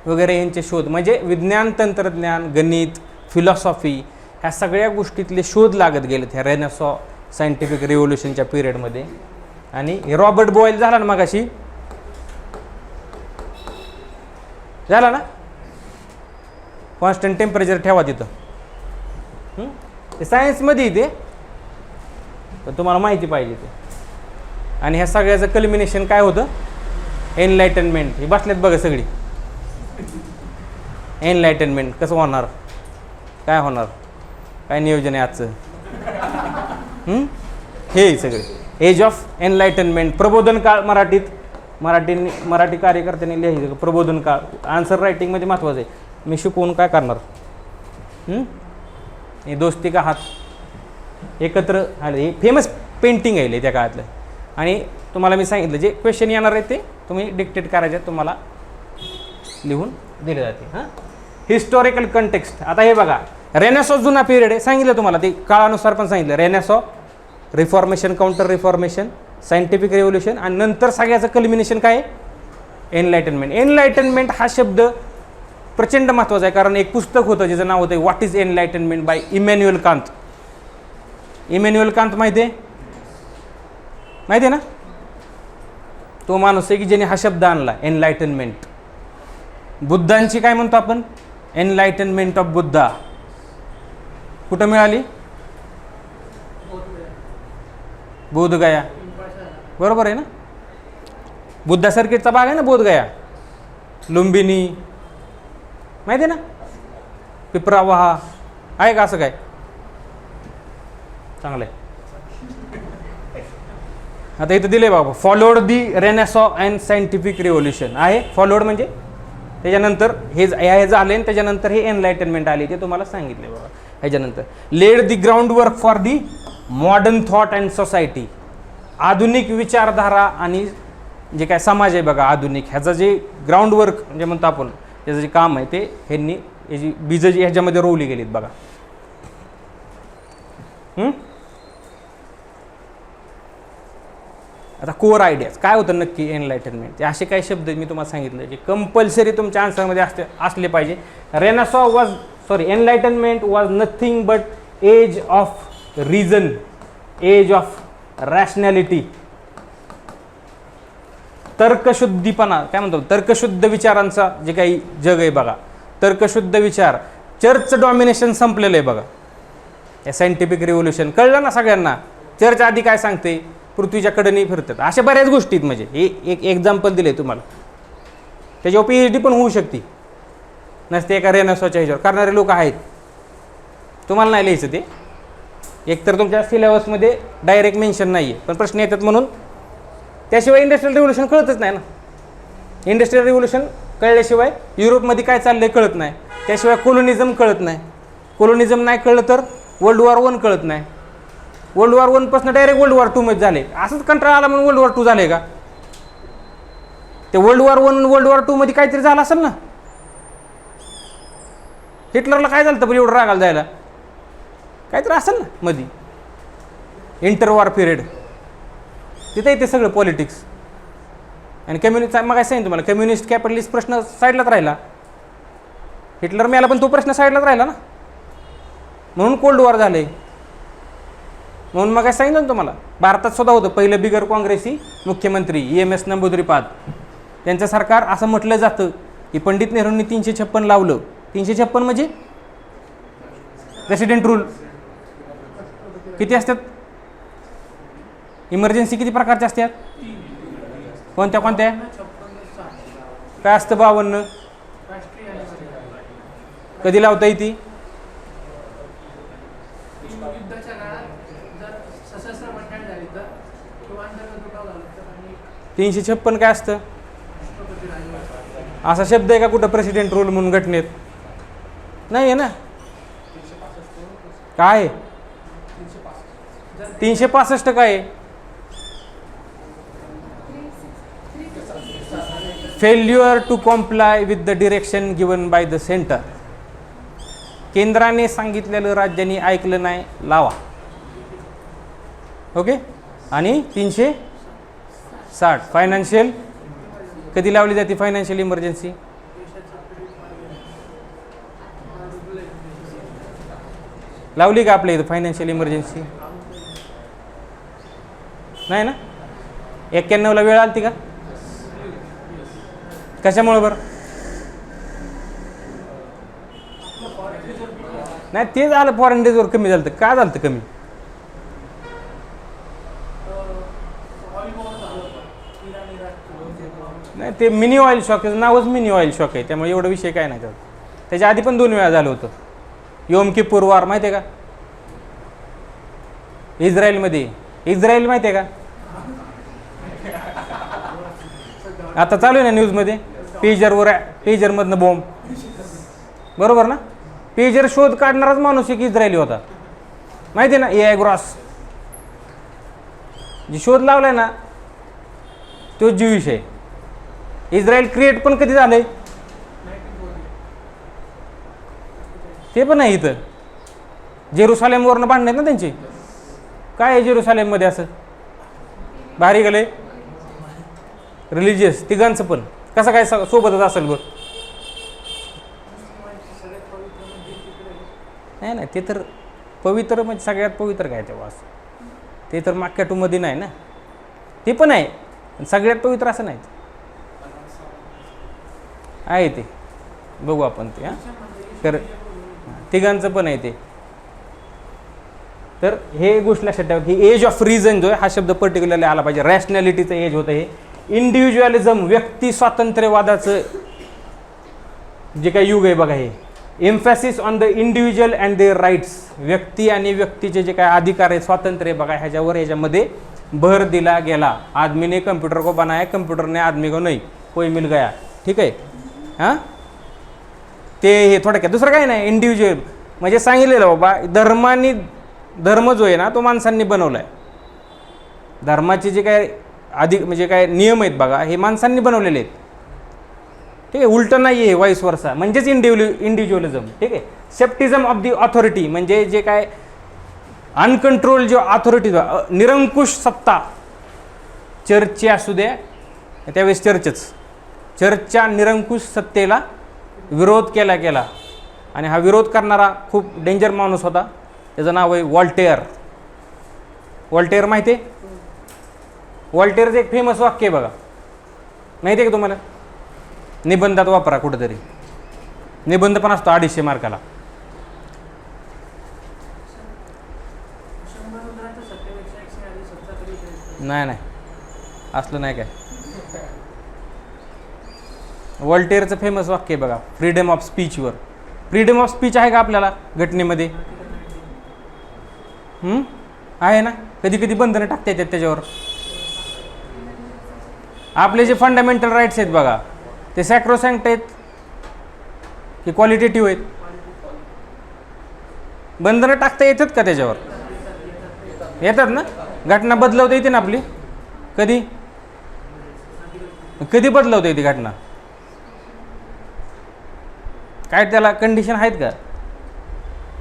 वगैरे यांचे शोध, म्हणजे विज्ञान, तंत्रज्ञान, गणित, फिलॉसॉफी, ह्या सगळ्या गोष्टीतले शोध लागत गेलेत ह्या रेनेसॉ सायंटिफिक रिव्होल्युशनच्या पिरियडमध्ये. आणि हे रॉबर्ट बॉयल झाला ना मगाशी, झाला ना, कॉन्स्टंट टेम्परेचर ठेवा तिथं. ते सायन्समध्ये ते पण तुम्हाला माहिती पाहिजे ते. आणि ह्या सगळ्याचं कल्मिनेशन काय होतं, एनलायटनमेंट. हे बसल्यात बघा सगळी. एनलायटनमेंट कसं होणार, काय होणार, काय नियोजन आहे आजचं, हे सगळे एज ऑफ एनलायटनमेंट. प्रबोधन काळ मराठीत, मराठी कार्यकर्त्यांनी लिहायचं प्रबोधन काळ. आन्सर रायटिंगमध्ये महत्त्वाचं आहे. मी शिकवून काय करणार, हे दोस्ती का हात एकत्र आले, हे फेमस पेंटिंग आहे त्या काळातलं. आणि तुम्हाला मी सांगितलं जे क्वेश्चन येणार आहे ते तुम्ही डिक्टेट करायचे, तुम्हाला लिहून दिले जाते. हां, हिस्टॉरिकल कंटेक्स्ट. आता हे बघा, रेनेसॉ जुना पिरियड आहे, सांगितलं तुम्हाला ते काळानुसार पण सांगितलं. Renaissance, reformation, counter reformation, scientific revolution, आणि नंतर सगळ्याचं कल्मिनेशन काय, एनलायटनमेंट. एनलायटनमेंट हा शब्द प्रचंड महत्त्वाचा आहे, कारण एक पुस्तक होतं ज्याचं नाव होतं what is enlightenment by Immanuel Kant. Immanuel Kant माहिती आहे, माहिती आहे ना, तो माणूस आहे की ज्याने हा शब्द आणला एनलायटनमेंट. बुद्धांची काय म्हणतो आपण, एनलायटनमेंट ऑफ बुद्धा, कुठं मिळाली, बोधगया, बरोबर आहे ना. बुद्धा सर्किटचा भाग आहे ना बोधगया, लुंबिनी, माहिती आहे ना, पिपरावाहा आहे का, असं काय चांगलं आहे. आता इथं दिले बाबा, followed the Renaissance and scientific revolution आहे. फॉलोड म्हणजे त्याच्यानंतर हे झाले आणि त्याच्यानंतर हे एनलायटनमेंट आली, ते तुम्हाला सांगितले बाबा. ह्याच्यानंतर led the ground work for the modern thought and society. आधुनिक विचारधारा आणि जे काय समाज आहे बघा आधुनिक, ह्याचं जे ग्राउंड वर्क म्हणजे म्हणतो आपण, त्याचं जे काम आहे ते ह्यांनी, याची बीजं जी ह्याच्यामध्ये रोवली गेलीत बघा. आता कोर आयडियाज काय होतं नक्की एनलायटनमेंट, ते असे काही शब्द मी तुम्हाला सांगितले जे कंपल्सरी तुमच्या आन्सरमध्ये असले पाहिजे. Renaissance was enlightenment was nothing but age of reason, age of rationality, तर्कशुद्धीपणा, काय म्हणतो, तर्कशुद्ध विचारांचा जे काही जग आहे बघा, तर्कशुद्ध विचार. चर्च डॉमिनेशन संपलेलं आहे बघा या सायंटिफिक रिव्होल्युशन. कळलं ना सगळ्यांना, चर्च आधी काय सांगते, पृथ्वीच्या कडेने फिरतात, अशा बऱ्याच गोष्टी आहेत. म्हणजे हे एक एक्झाम्पल दिले तुम्हाला, त्याच्यावर PhD पण होऊ शकते नसते एका रेनेसॉच्या ह्याच्यावर करणारे लोक आहेत. तुम्हाला नाही लिहायचं ते, एकतर तुमच्या सिलेबसमध्ये डायरेक्ट मेन्शन नाही आहे, पण प्रश्न येतात म्हणून. त्याशिवाय इंडस्ट्रियल रिव्होल्युशन कळतच नाही ना. इंडस्ट्रियल रिव्होल्युशन कळल्याशिवाय युरोपमध्ये काय चाललं आहे कळत नाही, त्याशिवाय कोलोनिझम कळत नाही. कोलोनिझम नाही कळलं तर वर्ल्ड वॉर 1 कळत नाही. वर्ल्ड वॉर 1 पासून डायरेक्ट वर्ल्ड वॉर 2 मध्ये झाले. असंच कंटाळा आला म्हणून वर्ल्ड वॉर 2 झाले का? ते वर्ल्ड वॉर 1 वर्ल्ड वॉर 2 मध्ये काहीतरी झालं असेल ना. हिटलरला काय झालं पण एवढं रागाला जायला? काहीतरी असेल ना मध्ये. इंटर वॉर पिरियड तिथे येते सगळं पॉलिटिक्स. आणि कम्युनिस्ट मग काय सांगितलं तुम्हाला, कम्युनिस्ट कॅपिटलिस्ट प्रश्न साईडलाच राहिला. हिटलर मेला पण तो प्रश्न साईडलाच राहिला ना, म्हणून कोल्ड वॉर झाले. म्हणून मग काय सांगितलं ना तुम्हाला, भारतात सुद्धा होतं पहिलं बिगर काँग्रेसी मुख्यमंत्री EMS नंबूद्रीपाद. त्यांचं सरकार असं म्हटलं जातं की पंडित नेहरूंनी 356 लावलं. 356 म्हणजे प्रेसिडेंट रूल. किती असतात इमर्जन्सी, किती प्रकारच्या असतात, कोणत्या कोणत्या, काय असतं 52, कधी लावता येते, 356 काय असतं, असा शब्द आहे का कुठं प्रेसिडेंट रूल म्हणून घटनेत? नाही आहे ना. काय 365 काय आहे? Failure to comply with the direction given by the centre. केंद्राने सांगितलेलं राज्यांनी ऐकलं नाही, लावा. ओके. आणि 360 फायनान्शियल, कधी लावली जाते फायनान्शियल इमर्जन्सी? लावली का आपल्या इथं फायनान्शियल इमर्जन्सी? नाही ना. 91ला वेळ आलती का? कशामुळे बरं? नाही ते झालं फॉरेन डेजवर कमी झालं. का झालं कमी? नाही ते मिनी ऑइल शॉक, त्याचं नावच मिनी ऑइल शॉक आहे, त्यामुळे एवढा विषय काय नाही त्यात. त्याच्या आधी पण 2 वेळा झालं होतं. योम किप्पूर वॉर माहिती आहे का? इस्रायलमध्ये. इस्रायल माहिती आहे का? आता चालू आहे ना न्यूजमध्ये, पेजरमधनं बॉम्ब. बरोबर ना. पेजर शोध काढणाराच माणूस एक इस्रायली होता, माहिती आहे ना, AI ग्रॉस. जे शोध लावलाय ना तोच ज्यूइश आहे. इस्रायल क्रिएट पण कधी झालंय ते पण आहे इथं. जेरुसालेमवरनं बांधण्यात ना त्यांची. काय आहे जेरुसालेममध्ये असं भारी गेलंय? रिलिजियस तिघांचं पण कसं काय सोबतच असेल बघ. नाही नाही ते तर पवित्र म्हणजे सगळ्यात पवित्र काय तेव्हा असं. ते तर मागच्या 2 मध्ये नाही ना. ते पण आहे सगळ्यात पवित्र असं नाही आहे. ते बघू आपण ते. हां तर तिघांचं पण आहे ते. तर हे गोष्ट लक्षात ठेवा की एज ऑफ रिझन जो आहे हा शब्द पर्टिक्युलरली आला पाहिजे. रॅशनॅलिटीचं एज होतं हे. इंडिव्हिज्युअलिझम व्यक्ती स्वातंत्र्यवादाचं जे काही युग आहे बघा हे. Emphasis on the individual and their rights. व्यक्ती आणि व्यक्तीचे जे काय अधिकार आहे, स्वातंत्र्य बघा ह्याच्यामध्ये भर दिला गेला. आदमी ने कंप्यूटर को बनाया, कंप्यूटर ने आदमी को नहीं, कोई मिल गया. ठीक आहे. हां ते हे थोडक्यात दुसरं काय नाही. इंडिव्हिज्युअल म्हणजे सांगितलेलं बाबा धर्म जो आहे ना तो माणसांनी बनवला आहे. धर्माचे जे काय म्हणजे काय नियम आहेत बघा हे माणसांनी बनवलेले आहेत. ठीक आहे. उलटं नाही आहे, वाईस वर्सा म्हणजेच इंडिव्हिज्युअलिझम. ठीक आहे. सेप्टिझम ऑफ दी ऑथॉरिटी म्हणजे जे काय अनकंट्रोल जो ऑथॉरिटी, निरंकुश सत्ता, चर्चची असू द्या त्यावेळेस चर्चच्या निरंकुश सत्तेला विरोध केला. आणि हा विरोध करणारा खूप डेंजर माणूस होता. त्याचं नाव आहे वॉल्टेअर. वॉल्टेअर माहिती आहे? वॉल्टेअरचं एक फेमस वाक्य आहे बघा, माहिती आहे का तुम्हाला? निबंधात वापरा कुठेतरी. निबंध पण असतो 250 मार्काला. नाही असलं नाही काय. वॉल्टेअरचं फेमस वाक्य आहे बघा, फ्रीडम ऑफ स्पीचवर. फ्रीडम ऑफ स्पीच आहे का आपल्याला घटनेमध्ये? आहे ना. कधी कधी बंधनं टाकता येतात त्याच्यावर. आपले जे फंडामेंटल राईट्स आहेत बघा ते सॅक्रोसॅन्क्ट आहेत की क्वालिटेटिव्ह आहेत? बंधनं टाकता येतात का त्याच्यावर? येतात ना. घटना बदलवता येते ना आपली. कधी कधी बदलवता येते घटना? काय त्याला कंडिशन आहेत का?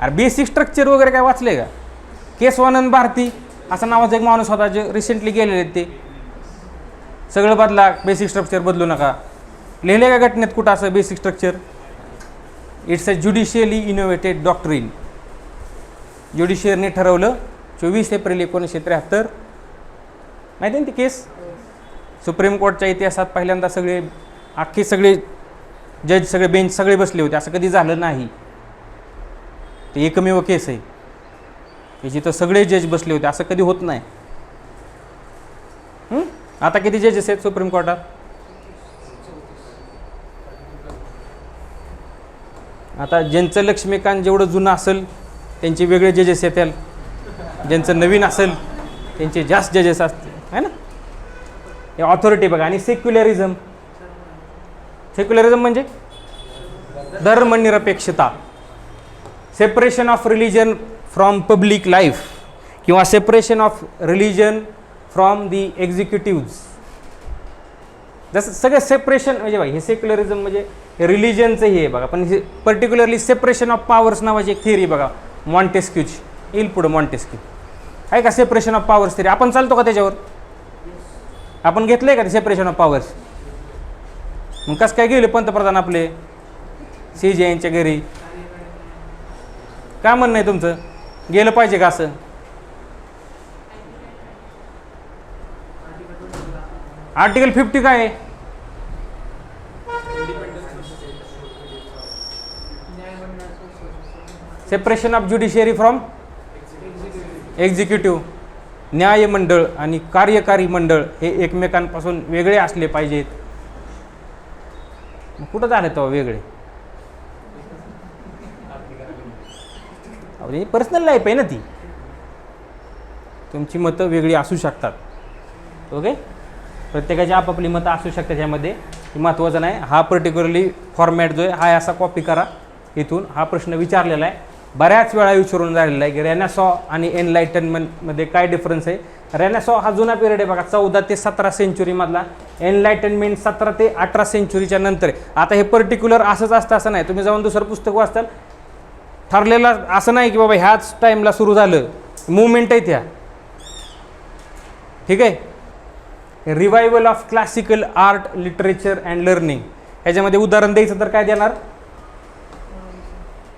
अरे बेसिक स्ट्रक्चर वगैरे काय वाचले का? केशवानंद भारती असा नावाचा एक माणूस होता जे रिसेंटली गेलेले ते. सगळं बदला, बेसिक स्ट्रक्चर बदलू नका. लिहिले का घटनेत कुठं असं basic structure? It's a judicially innovated doctrine. ज्युडिशियरने ठरवलं 24 एप्रिल 1973. माहिती आहे ना ती केस? सुप्रीम कोर्टच्या इतिहासात पहिल्यांदा सगळे जज, सगळे बेंच सगळे बसले होते. असं कधी झालं नाही. ते एकमेव केस आहे की जिथं सगळे जज बसले होते. असं कधी होत नाही. आता किती जजेस आहेत सुप्रीम कोर्टात? आता ज्यांचं लक्ष्मीकांत जेवढं जुनं असेल त्यांचे वेगळे जजेस येतील, ज्यांचं नवीन असेल त्यांचे जास्त जजेस असतील, है ना. हे ऑथॉरिटी बघा. आणि सेक्युलरिझम म्हणजे धर्मनिरपेक्षता, separation of religion from public life किंवा separation of religion from the executives. जसं सगळं सेपरेशन म्हणजे बघा, हे सेक्युलरिझम म्हणजे रिलिजनचं हे आहे बघा. पण हे पर्टिक्युलरली सेपरेशन ऑफ पॉवर्स नावाची एक थिअरी बघा, मॉन्टेस्क्यूची. येईल पुढं मॉन्टेस्क्यू आहे का. सेपरेशन ऑफ पॉवर्स थिअरी आपण चालतो का त्याच्यावर? आपण घेतलंय का ते सेपरेशन ऑफ पॉवर्स? मग कसं काय गेले पंतप्रधान आपले CJ यांच्या घरी? काय म्हणणं आहे तुमचं? गेलं पाहिजे का असं? आर्टिकल 50 काय आहे? Separation of judiciary from executive. न्यायमंडळ आणि कार्यकारी मंडळ हे एकमेकांपासून वेगळे असले पाहिजेत. कुठं झाले तो वेगळे? पर्सनल लाईफ आहे ना ती. तुमची मतं वेगळी असू शकतात. ओके, प्रत्येकाची आपापली मतं असू शकतात. यामध्ये महत्त्वाचं नाही. हा पर्टिक्युलरली फॉर्मॅट जो आहे हा असा कॉपी करा. इथून हा प्रश्न विचारलेला आहे, बऱ्याच वेळा विचारून झालेला आहे की रेनेसॉ आणि एनलायटनमेंटमध्ये काय डिफरन्स आहे. रेनेसॉ हा जुना पिरियड आहे बघा, 14 ते 17 सेंचुरीमधला. एनलायटनमेंट 17 ते 18 सेंचुरीच्या नंतर. आता हे पर्टिक्युलर असंच असतं असं नाही. तुम्ही जाऊन दुसरं पुस्तक वाचताल ठरलेलं असं नाही की बाबा ह्याच टाईमला सुरू झालं. मुवमेंट आहेत ह्या. ठीक आहे. Revival of classical art, literature and learning. ह्याच्यामध्ये उदाहरण द्यायचं तर काय देणार?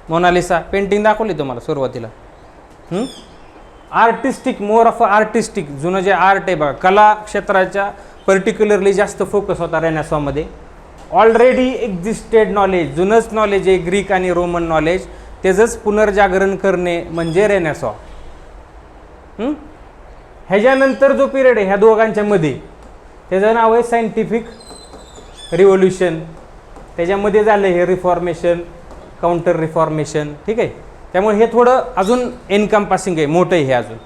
मोनालिसा पेंटिंग दाखवली तुम्हाला सुरुवातीला. Artistic, more of artistic. जुनं जे आर्ट आहे बघा, कला क्षेत्राच्या पर्टिक्युलरली जास्त फोकस होता रेनेसॉमध्ये. ऑलरेडी एक्झिस्टेड नॉलेज, जुनंच नॉलेज आहे ग्रीक आणि रोमन नॉलेज, त्याचंच पुनर्जागरण करणे म्हणजे रेनेसॉ. ह्याच्यानंतर जो पिरियड आहे ह्या दोघांच्या मध्ये त्याचं नाव आहे सायंटिफिक रिव्होल्युशन. त्याच्यामध्ये झालं हे रिफॉर्मेशन, काउंटर रिफॉर्मेशन. ठीक आहे. त्यामुळे हे थोडं अजून एनकम्पासिंग आहे, मोठं आहे हे अजून.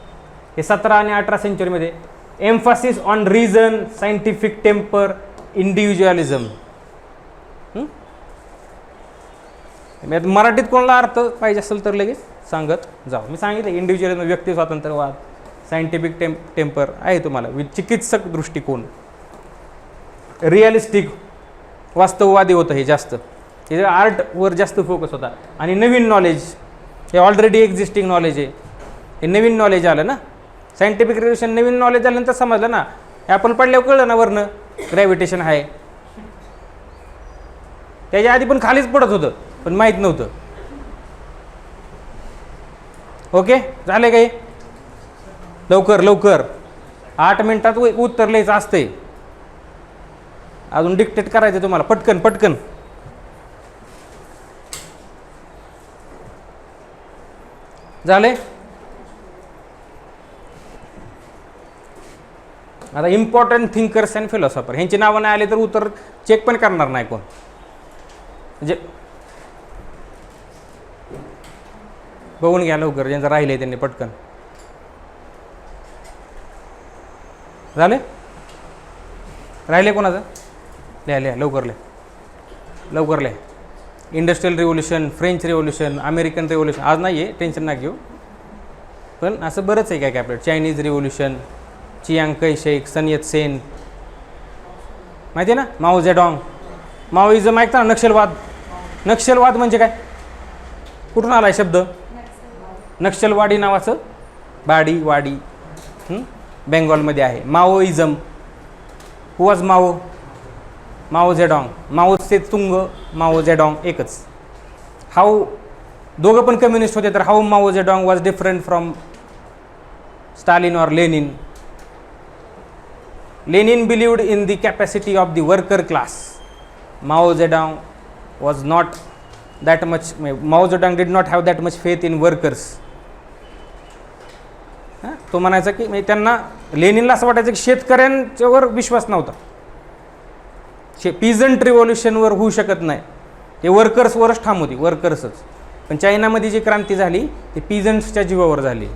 हे 17 आणि 18 सेंचुरीमध्ये emphasis on reason, scientific temper, individualism. मराठीत कोणाला अर्थ पाहिजे असेल तर लगेच सांगत जाऊ. मी सांगितलं इंडिव्हिज्युअलिझम, व्यक्ती स्वातंत्र्यवाद, सायंटिफिक टेम्पर आहे तुम्हाला, चिकित्सक दृष्टिकोन. रिअलिस्टिक, वास्तववादी होतं हे जास्त. हे आर्टवर जास्त फोकस होता. आणि नवीन नॉलेज, हे ऑलरेडी एक्झिस्टिंग नॉलेज आहे, हे नवीन नॉलेज आलं ना. सायंटिफिक रिव्होल्युशन नवीन नॉलेज झाल्यानंतर समजलं ना. ॲपल पडल्यावर कळलं ना वरनं ग्रॅव्हिटेशन आहे. त्याच्या आधी पण खालीच पडत होतं पण माहीत नव्हतं. ओके, झाले काही? लवकर लवकर 8 मिनिटात उत्तर लिहायचं असतंय. अजून डिक्टेट करायचं तुम्हाला. पटकन पटकन. झाले? आता इम्पॉर्टंट थिंकर्स अँड फिलॉसॉफर ह्यांची नावं नाही आले तर उत्तर चेक पण करणार नाही कोण. म्हणजे बघून घ्या लवकर, ज्यांचं राहिले त्यांनी पटकन. झाले? राहिले कोणाचं? लिहा लिहा लवकर लिहा, लवकर लिहा. Industrial revolution, French revolution, American revolution आज नाही आहे, टेन्शन ना घेऊ. पण असं बरंच आहे काय काय आपलं. चायनीज रिव्होल्युशन, चियांग कै शेक, सन यत सेन, माहिती आहे ना, माओ झेडॉंग. माओइझम ऐकता ना, नक्षलवाद. नक्षलवाद म्हणजे काय, कुठून आला आहे शब्द? नक्षलवाडी नावाचं वाडी बेंगॉलमध्ये आहे. माओइझम, हु वॉज माओ? माओ झेडॉंग. माओ से तुंग, माओ झेडॉंग एकच. हाऊ, दोघं पण कम्युनिस्ट होते, तर how Mao Zedong was different from Stalin और Lenin? Lenin believed in the capacity of the worker class. Mao Zedong was not that much, Mao Zedong did not have that much faith in workers. तो म्हणायचा की त्यांना, लेनिनला असं वाटायचं की शेतकऱ्यांच्यावर विश्वास नव्हता, पीजंट रिव्होल्युशनवर होऊ शकत नाही, ते वर्कर्सवरच ठाम होती, वर्कर्सच. पण चायनामध्ये जी क्रांती झाली ती पीजंट्सच्या जीवावर झाली.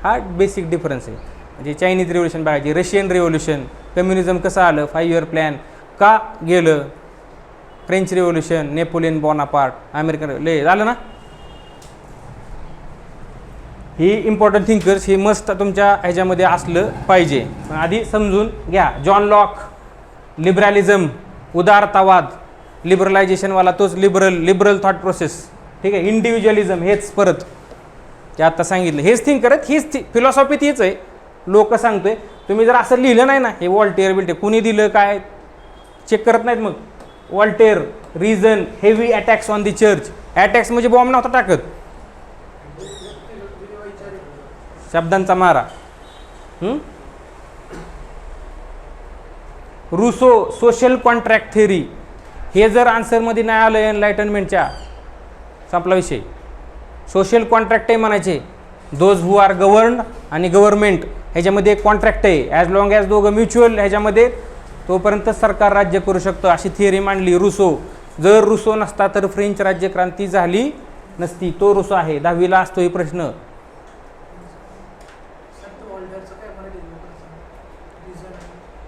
हा बेसिक डिफरन्स आहे. म्हणजे चायनीज रिव्होल्युशन बघायची, रशियन रिव्होल्युशन, कम्युनिझम कसं आलं, 5 year प्लॅन का गेलं, French revolution, Napoleon Bonaparte, American, ले झालं ना. ही इम्पॉर्टंट थिंकर्स, ही मस्त तुमच्या ह्याच्यामध्ये असलं पाहिजे. पण आधी समजून घ्या. जॉन लॉक, लिबरलिझम, उदारतावाद, लिबरलायझेशनवाला तोच लिबरल थॉट प्रोसेस, ठीक आहे. इंडिव्हिज्युअलिझम, हेच परत ते आत्ता सांगितलं, हेच थिंकर आहेत, हीच फिलॉसॉफी तीच आहे. लोक सांगतोय, तुम्ही जर असं लिहिलं नाही ना, हे वॉल्टेअर कुणी दिलं काय चेक करत नाहीत. मग Voltaire, reason, heavy attacks on the church. Attacks म्हणजे बॉम्ब नव्हता टाकत, शब्दांचा मारा. रुसो, सोशल कॉन्ट्रॅक्ट थेअरी, हे जर आन्सरमध्ये नाही आलं एनलायटनमेंटच्या, संपला विषय. सोशल कॉन्ट्रॅक्ट आहे म्हणायचे, दोज हू आर गव्हर्न्ड आणि गव्हर्नमेंट ह्याच्यामध्ये एक कॉन्ट्रॅक्ट आहे. ॲज लॉंग ॲज दोघं म्युच्युअल ह्याच्यामध्ये, तोपर्यंत सरकार राज्य करू शकतं, अशी थिअरी मांडली रुसो. जर रुसो नसता तर फ्रेंच राज्यक्रांती झाली नसती. तो रुसो आहे. 10वीला असतो ही प्रश्न.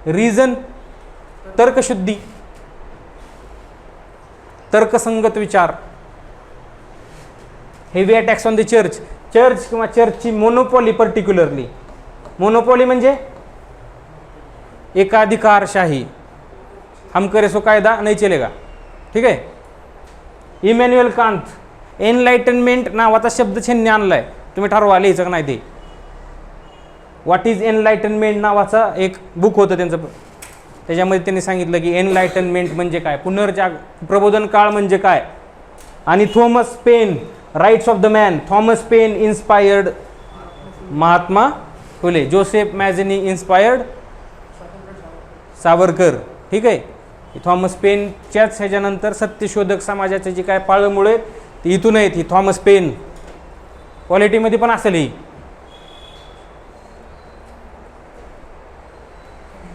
रिझन, तर्कशुद्धी, तर्कसंगत विचार. Heavy attacks on the church, church किंवा चर्चची मोनोपॉली, पर्टिक्युलरली मोनोपॉली म्हणजे एकाधिकारशाही. हम करे सो कायदा नाही चलेगा, ठीक आहे. इमॅन्युअल कांत, एनलाइटनमेंट नावाचा शब्द छेन्य आणलाय, तुम्ही ठरवा लिहायचं का नाही ते. व्हॉट इज एनलाइटनमेंट नावाचा एक बुक होतं त्यांचं, त्याच्यामध्ये त्यांनी सांगितलं की एनलाइटनमेंट म्हणजे काय, प्रबोधन काळ म्हणजे काय. आणि Thomas Paine, rights of the man, Thomas Paine inspired Mahatma Phule, Joseph Mazzini inspired Savarkar, ठीक आहे. थॉमस पेनच्याच ह्याच्यानंतर सत्यशोधक समाजाचे जे काय पाळंमुळे ती इथून आहेत. ही थॉमस पेन क्वालिटीमध्ये पण असेल. ही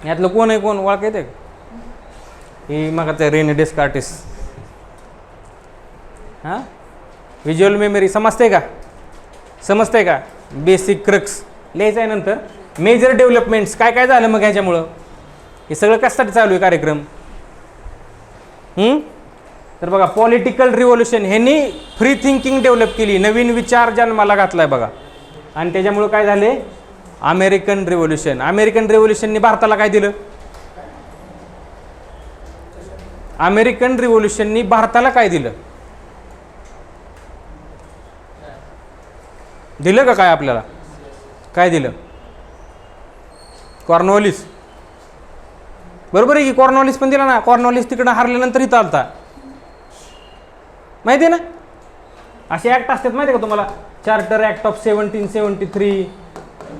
यातलं कोण आहे, कोण ओळख येते? ही मग रेने डेस्कार्टिस. हां, व्हिज्युअल मेमरी समजते का? समजते का? बेसिक क्रक्स लिहायचं आहे. नंतर मेजर डेव्हलपमेंट्स, काय काय झालं मग ह्याच्यामुळं, हे सगळं कशासाठी चालू आहे कार्यक्रम. तर बघा, पॉलिटिकल रिव्होल्युशन, ह्यांनी फ्री थिंकिंग डेव्हलप केली, नवीन विचार जन्माला घातलाय बघा. आणि त्याच्यामुळं काय झाले, अमेरिकन रिव्होल्युशन. अमेरिकन रिव्होल्युशननी भारताला काय दिलं? अमेरिकन रिव्होल्युशननी भारताला काय दिलं? दिलं का काय आपल्याला? काय दिलं? कॉर्नवॉलिस, बरोबर आहे की. कॉर्नवॉलिस पण दिला ना. कॉर्नवॉलिस तिकडं हारल्यानंतर इथं आलता, माहिती आहे ना. असे ॲक्ट असतात माहिती आहे का तुम्हाला? Charter act of 1773,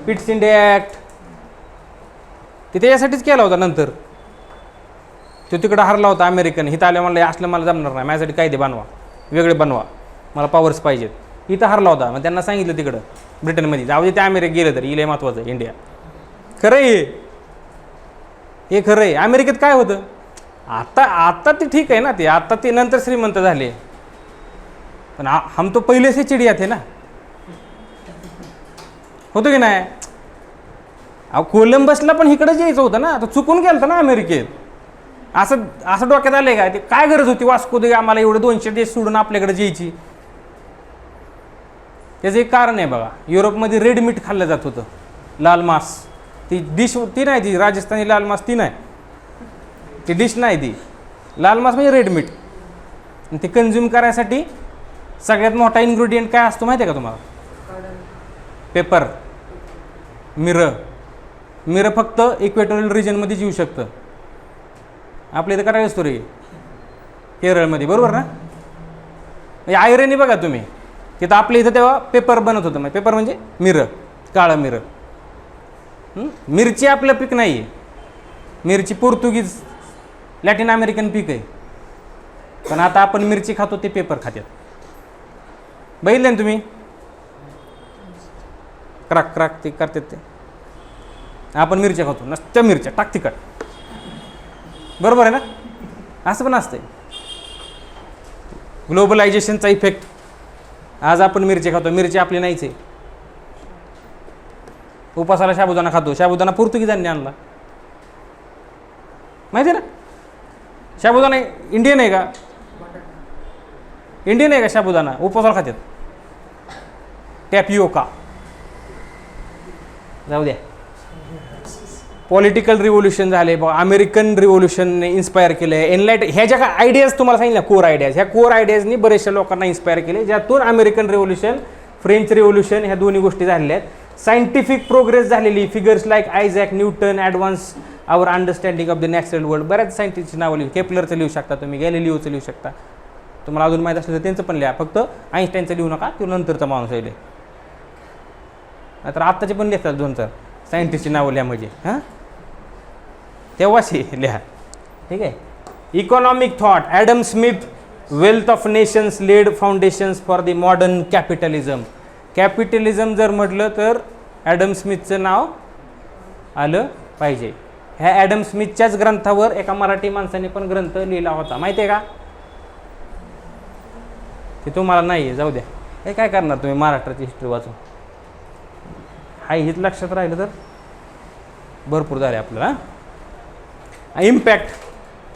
Pitt's India act, ते त्याच्यासाठीच केला होता. नंतर तो तिकडं हारला होता अमेरिकन. इथं आल्या म्हणलं असलं मला जमणार नाही, माझ्यासाठी कायदे बनवा, वेगळे बनवा, मला पॉवर्स पाहिजेत. इथं हारला होता. मग त्यांना सांगितलं तिकडं ब्रिटनमध्ये, जाऊ दे ते अमेरिकेत गेलं तर इले महत्त्वाचं आहे इंडिया. खरं आहे हे, खरं आहे. अमेरिकेत काय होतं आता ते ठीक आहे ना, ते आता ते नंतर श्रीमंत झाले, पण हम तो पहिले से चिडिया थे ना, होतं की नाही. अहो कोलंबसला पण इकडंच यायचं होतं ना, तर चुकून गेलं ना अमेरिकेत. असं डोक्यात आलंय का? ते काय गरज होती वास्को द गामाला एवढं 200 देश सोडून आपल्याकडे यायची? त्याचं एक कारण आहे बघा, युरोपमध्ये रेड मीट खाल्लं जात होतं, लाल मांस. ती डिश ती नाही, ती राजस्थानी लाल मांस ती नाही, ती डिश नाही, ती लाल मांस म्हणजे रेड मीट. आणि ते कन्झ्युम करायसाठी सगळ्यात मोठा इन्ग्रेडियंट काय असतो माहिती आहे का तुम्हाला? पेपर. मिरं फक्त इक्वेटोरियल रिजनमध्येच येऊ शकतं. आपल्या इथं करायला असतो रे केरळमध्ये, बरोबर ना? आयरनी बघा तुम्ही, तिथं आपल्या इथं तेव्हा पेपर बनत होतं. पेपर म्हणजे मिरं, काळं मिरं. मिरची आपलं पीक नाही आहे, मिरची पोर्तुगीज लॅटिन अमेरिकन पीक आहे. पण आता आपण मिरची खातो ते पेपर खात्यात. बघितलं ना तुम्ही? क्राक क्राक ते करतात ते. आपण मिरच्या खातो, नसत्या मिरच्या टाक तिखट, बरोबर आहे ना? असं पण असतंय. ग्लोबलायझेशनचा इफेक्ट. आज आपण मिरची खातो, मिरची आपली नाहीच आहे. उपासाला साबुदाणा खातो, साबुदाणा पोर्तुगीजांनी आणला, माहिती आहे ना? साबुदाणा इंडियन आहे का? इंडियन आहे का साबुदाणा? उपासाला खात्यात. टॅपियोका. जाऊ द्या. पॉलिटिकल रिव्होल्युशन झाले, अमेरिकन रिव्होल्युशनने इन्स्पायर केलं आहे. ह्या ज्या काय आयडियाज तुम्हाला सांगितल्या, कोर आयडियाज, ह्या कोर आयडियाजनी बऱ्याचशा लोकांना इन्स्पायर केले, ज्यातून अमेरिकन रिव्होल्युशन, फ्रेंच रिव्होल्युशन ह्या दोन्ही गोष्टी झालेल्या आहेत. सायंटिफिक प्रोग्रेस झालेली, figures like Isaac Newton advance our understanding of the natural world. बऱ्याच सायंटिस्टची नावं लिहू, केपलरचं लिहू शकता तुम्ही, गॅलिलिओचं लिहू शकता. तुम्हाला अजून माहीत असलं तर त्यांचं पण लिहा, फक्त आईन्स्टाईनचं लिहू नका, तो नंतरचा माणूस आहे. नाहीतर आत्ताचे पण लिहितात 2-4 सायंटिस्टची नावं लिहा म्हणजे, हां तेव्हाच लिहा, ठीक आहे. Economic thought, Adam Smith, Wealth of Nations laid foundations for the modern capitalism. Capitalism जर म्हटलं तर ॲडम स्मिथचं नाव आलं पाहिजे. ह्या ॲडम स्मिथच्याच ग्रंथावर एका मराठी माणसाने पण ग्रंथ लिहिला होता, माहिती आहे का? ते तुम्हाला नाही आहे, जाऊ द्या. हे काय करणार तुम्ही महाराष्ट्राची हिस्ट्री वाचून? हाय हेच लक्षात राहिलं तर भरपूर झाले आपल्याला. इम्पॅक्ट,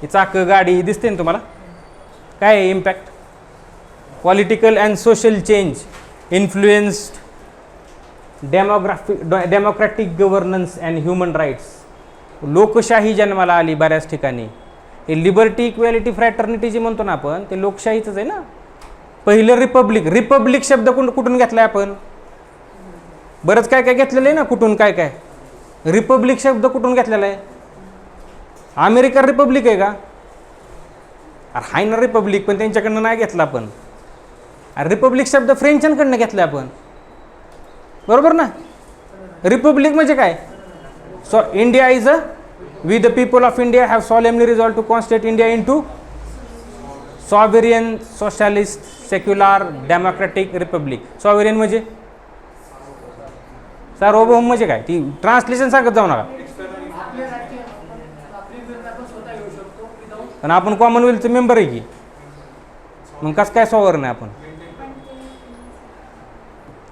ही चाकं गाडी दिसते ना तुम्हाला, काय आहे impact? Political and social change, influenced democratic governance and human rights. लोकशाही जन्माला आली बऱ्याच ठिकाणी. हे लिबर्टी, इक्वॅलिटी, फ्रॅटर्निटी जे म्हणतो ना आपण, ते लोकशाहीचंच आहे ना. पहिलं रिपब्लिक शब्द कुठून घेतलाय आपण? बरंच काय काय घेतलेलं आहे ना, कुठून काय काय. रिपब्लिक शब्द कुठून घेतलेला आहे? अमेरिका रिपब्लिक आहे का? अरे हाय ना रिपब्लिक, पण त्यांच्याकडनं नाही घेतला आपण. अरे रिपब्लिक शब्द फ्रेंचांकडनं घेतला आपण, बरोबर ना? रिपब्लिक म्हणजे काय? So India is we the people of India have solemnly resolve to constitute India into sovereign, socialist, secular, democratic republic. Sovereign म्हणजे सार्वभौम म्हणजे काय? ती ट्रान्सलेशन सांगत जाऊ नका. पण आपण कॉमनवेल्थचे मेंबर आहे की, मग कसं काय सॉव्हरेन आहे आपण?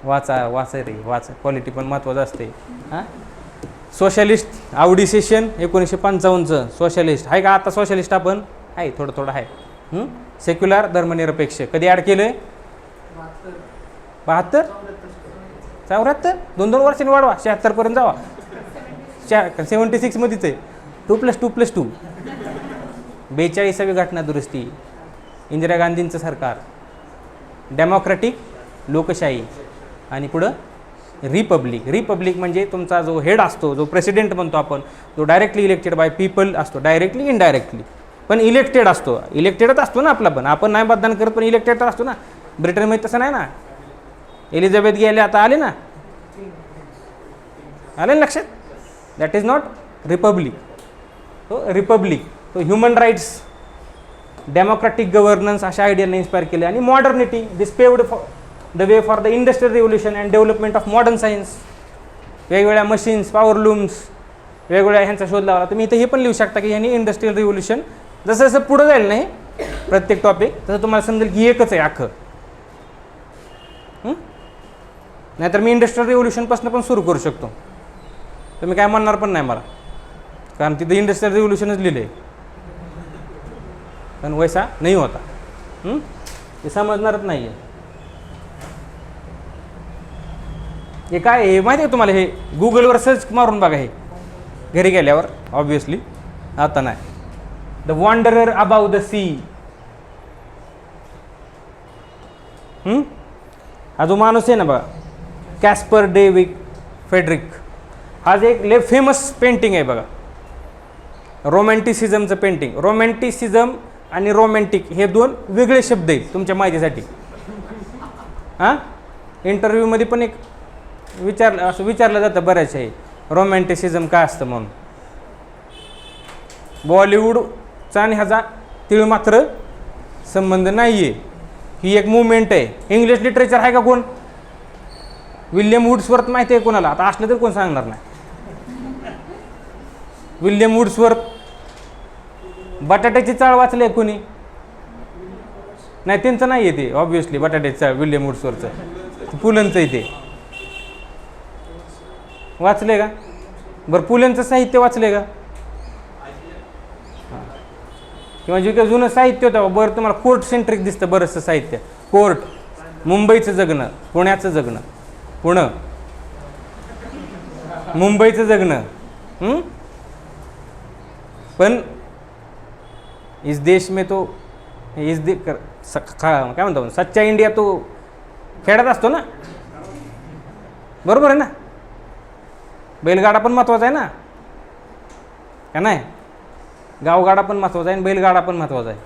वाचा रे वाचा, क्वालिटी पण महत्त्वाचं असते. हां, सोशलिस्ट आवडी सेशन 1955चं सोशलिस्ट आहे का? आता सोशलिस्ट आपण आहे, थोडं आहे. सेक्युलर धर्मनिरपेक्ष कधी ॲड केलं आहे? 72 74 2 वर्षांनी वाढवा, 76 पर्यंत जावा. 76 मध्येच आहे. 2+2+2 42वी घटना दुरुस्ती, इंदिरा गांधींचं सरकार, डेमोक्रॅटिक लोकशाही, आणि पुढं रिपब्लिक म्हणजे तुमचा जो हेड असतो, जो प्रेसिडेंट म्हणतो आपण, जो डायरेक्टली इलेक्टेड बाय पीपल असतो, डायरेक्टली इनडायरेक्टली पण इलेक्टेड असतो. इलेक्टेडच असतो ना आपला, पण आपण नाही मतदान करत, पण इलेक्टेड तर असतो ना. ब्रिटनमध्ये तसं नाही ना. एलिझाबेथ गेले आता आले ना, आले लक्षात? That is not Republic. तो ह्युमन राईट्स, डेमोक्रॅटिक गव्हर्नन्स अशा आयडियाने इन्स्पायर केले. आणि modernity, this paved the way for the industrial revolution and development of modern science. वेगवेगळ्या मशीन्स, पॉवर लूम्स, वेगवेगळ्या ह्यांचा शोध लावला. तुम्ही इथं हे पण लिहू शकता की ह्यांनी इंडस्ट्रियल रिव्होल्युशन, जसं जसं पुढं जाईल नाही प्रत्येक टॉपिक, तसं तुम्हाला समजेल की एकच आहे अख्खं. नाहीतर मी इंडस्ट्रियल रिव्होल्युशनपासून पण सुरू करू शकतो, तुम्ही काय म्हणणार पण नाही मला, कारण तिथं इंडस्ट्रियल रिव्होल्युशनच लिहिलं आहे. पण वैसा नाही होता, ते समजणारच नाही आहे. हे काय हे माहिती आहे तुम्हाला? हे गुगलवर सर्च मारून बघा, हे घरी गेल्यावर ऑब्विसली, आता नाही. The Wanderer above the Sea. हा जो माणूस आहे ना बघा, कॅस्पर डेव्हिड फेडरिक, हा जे एक लय फेमस पेंटिंग आहे बघा, रोमॅन्टिसिझमचं पेंटिंग. रोमॅन्टिसिझम आणि रोमॅन्टिक हे दोन वेगळे शब्द आहेत तुमच्या माहितीसाठी. हां, इंटरव्ह्यूमध्ये पण एक विचारलं जातं बऱ्याच आहे, रोमॅन्टिसिझम काय असतं म्हणून. बॉलिवूडचा आणि ह्याचा तीळ मात्र संबंध नाही आहे. ही एक मुवमेंट आहे. इंग्लिश लिटरेचर आहे का कोण? विल्यम वुड्सवर्थ माहिती आहे कोणाला? आता असलं तर कोण सांगणार नाही. William Wordsworth. बटाट्याची चाळ वाचले कोणी? नाही, त्यांचं नाही आहे ते ऑब्व्हियसली, बटाट्याची चाळ विल्यम वुड्सवरचं, पुलंचं आहे ते. वाचले का? बरं, पुलंचं साहित्य वाचले का? किंवा जे काही जुनं साहित्य होतं बरं, तुम्हाला कोर्ट सेंट्रिक दिसतं बरंचसं साहित्य. कोर्ट, मुंबईचं जगणं, पुण्याचं जगणं, पुणं, मुंबईचं जगणं. पण इस देश में तो काय म्हणतो सच्चा इंडिया तो खेड्यात असतो ना, बरोबर आहे ना? बैलगाडा पण महत्त्वाचा आहे ना, का नाही? गावगाडा पण महत्त्वाचा आहे आणि बैलगाडा पण महत्त्वाचा आहे.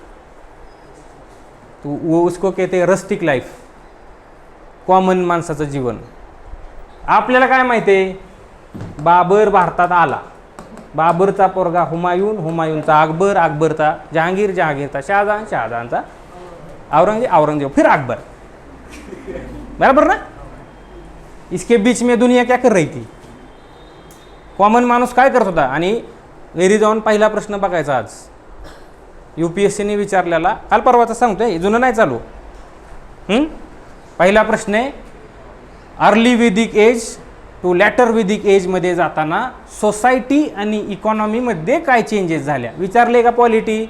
तो उसको कहते रस्टिक लाईफ, कॉमन माणसाचं जीवन. आपल्याला काय माहिती आहे? बाबर भारतात आला, बाबरचा पोरगा हुमायून, हुमायूनचा अकबर, अकबरचा जहांगीर, जहांगीरचा शहाजहान, शहाजहानचा औरंगजेब, औरंगजेब फिर अकबर. बराबर ना? इसके बीच में दुनिया क्या कर रही थी? कॉमन माणूस काय करत होता? आणि घरी जाऊन पहिला प्रश्न बघायचा आज UPSCने विचारलेला, काल परवाचा सांगतोय, जुनं नाही चालू. पहिला प्रश्न आहे, early Vedic age to later Vedic एजमध्ये जाताना सोसायटी आणि इकॉनॉमीमध्ये काय चेंजेस झाल्या विचारले का? पॉलिटी.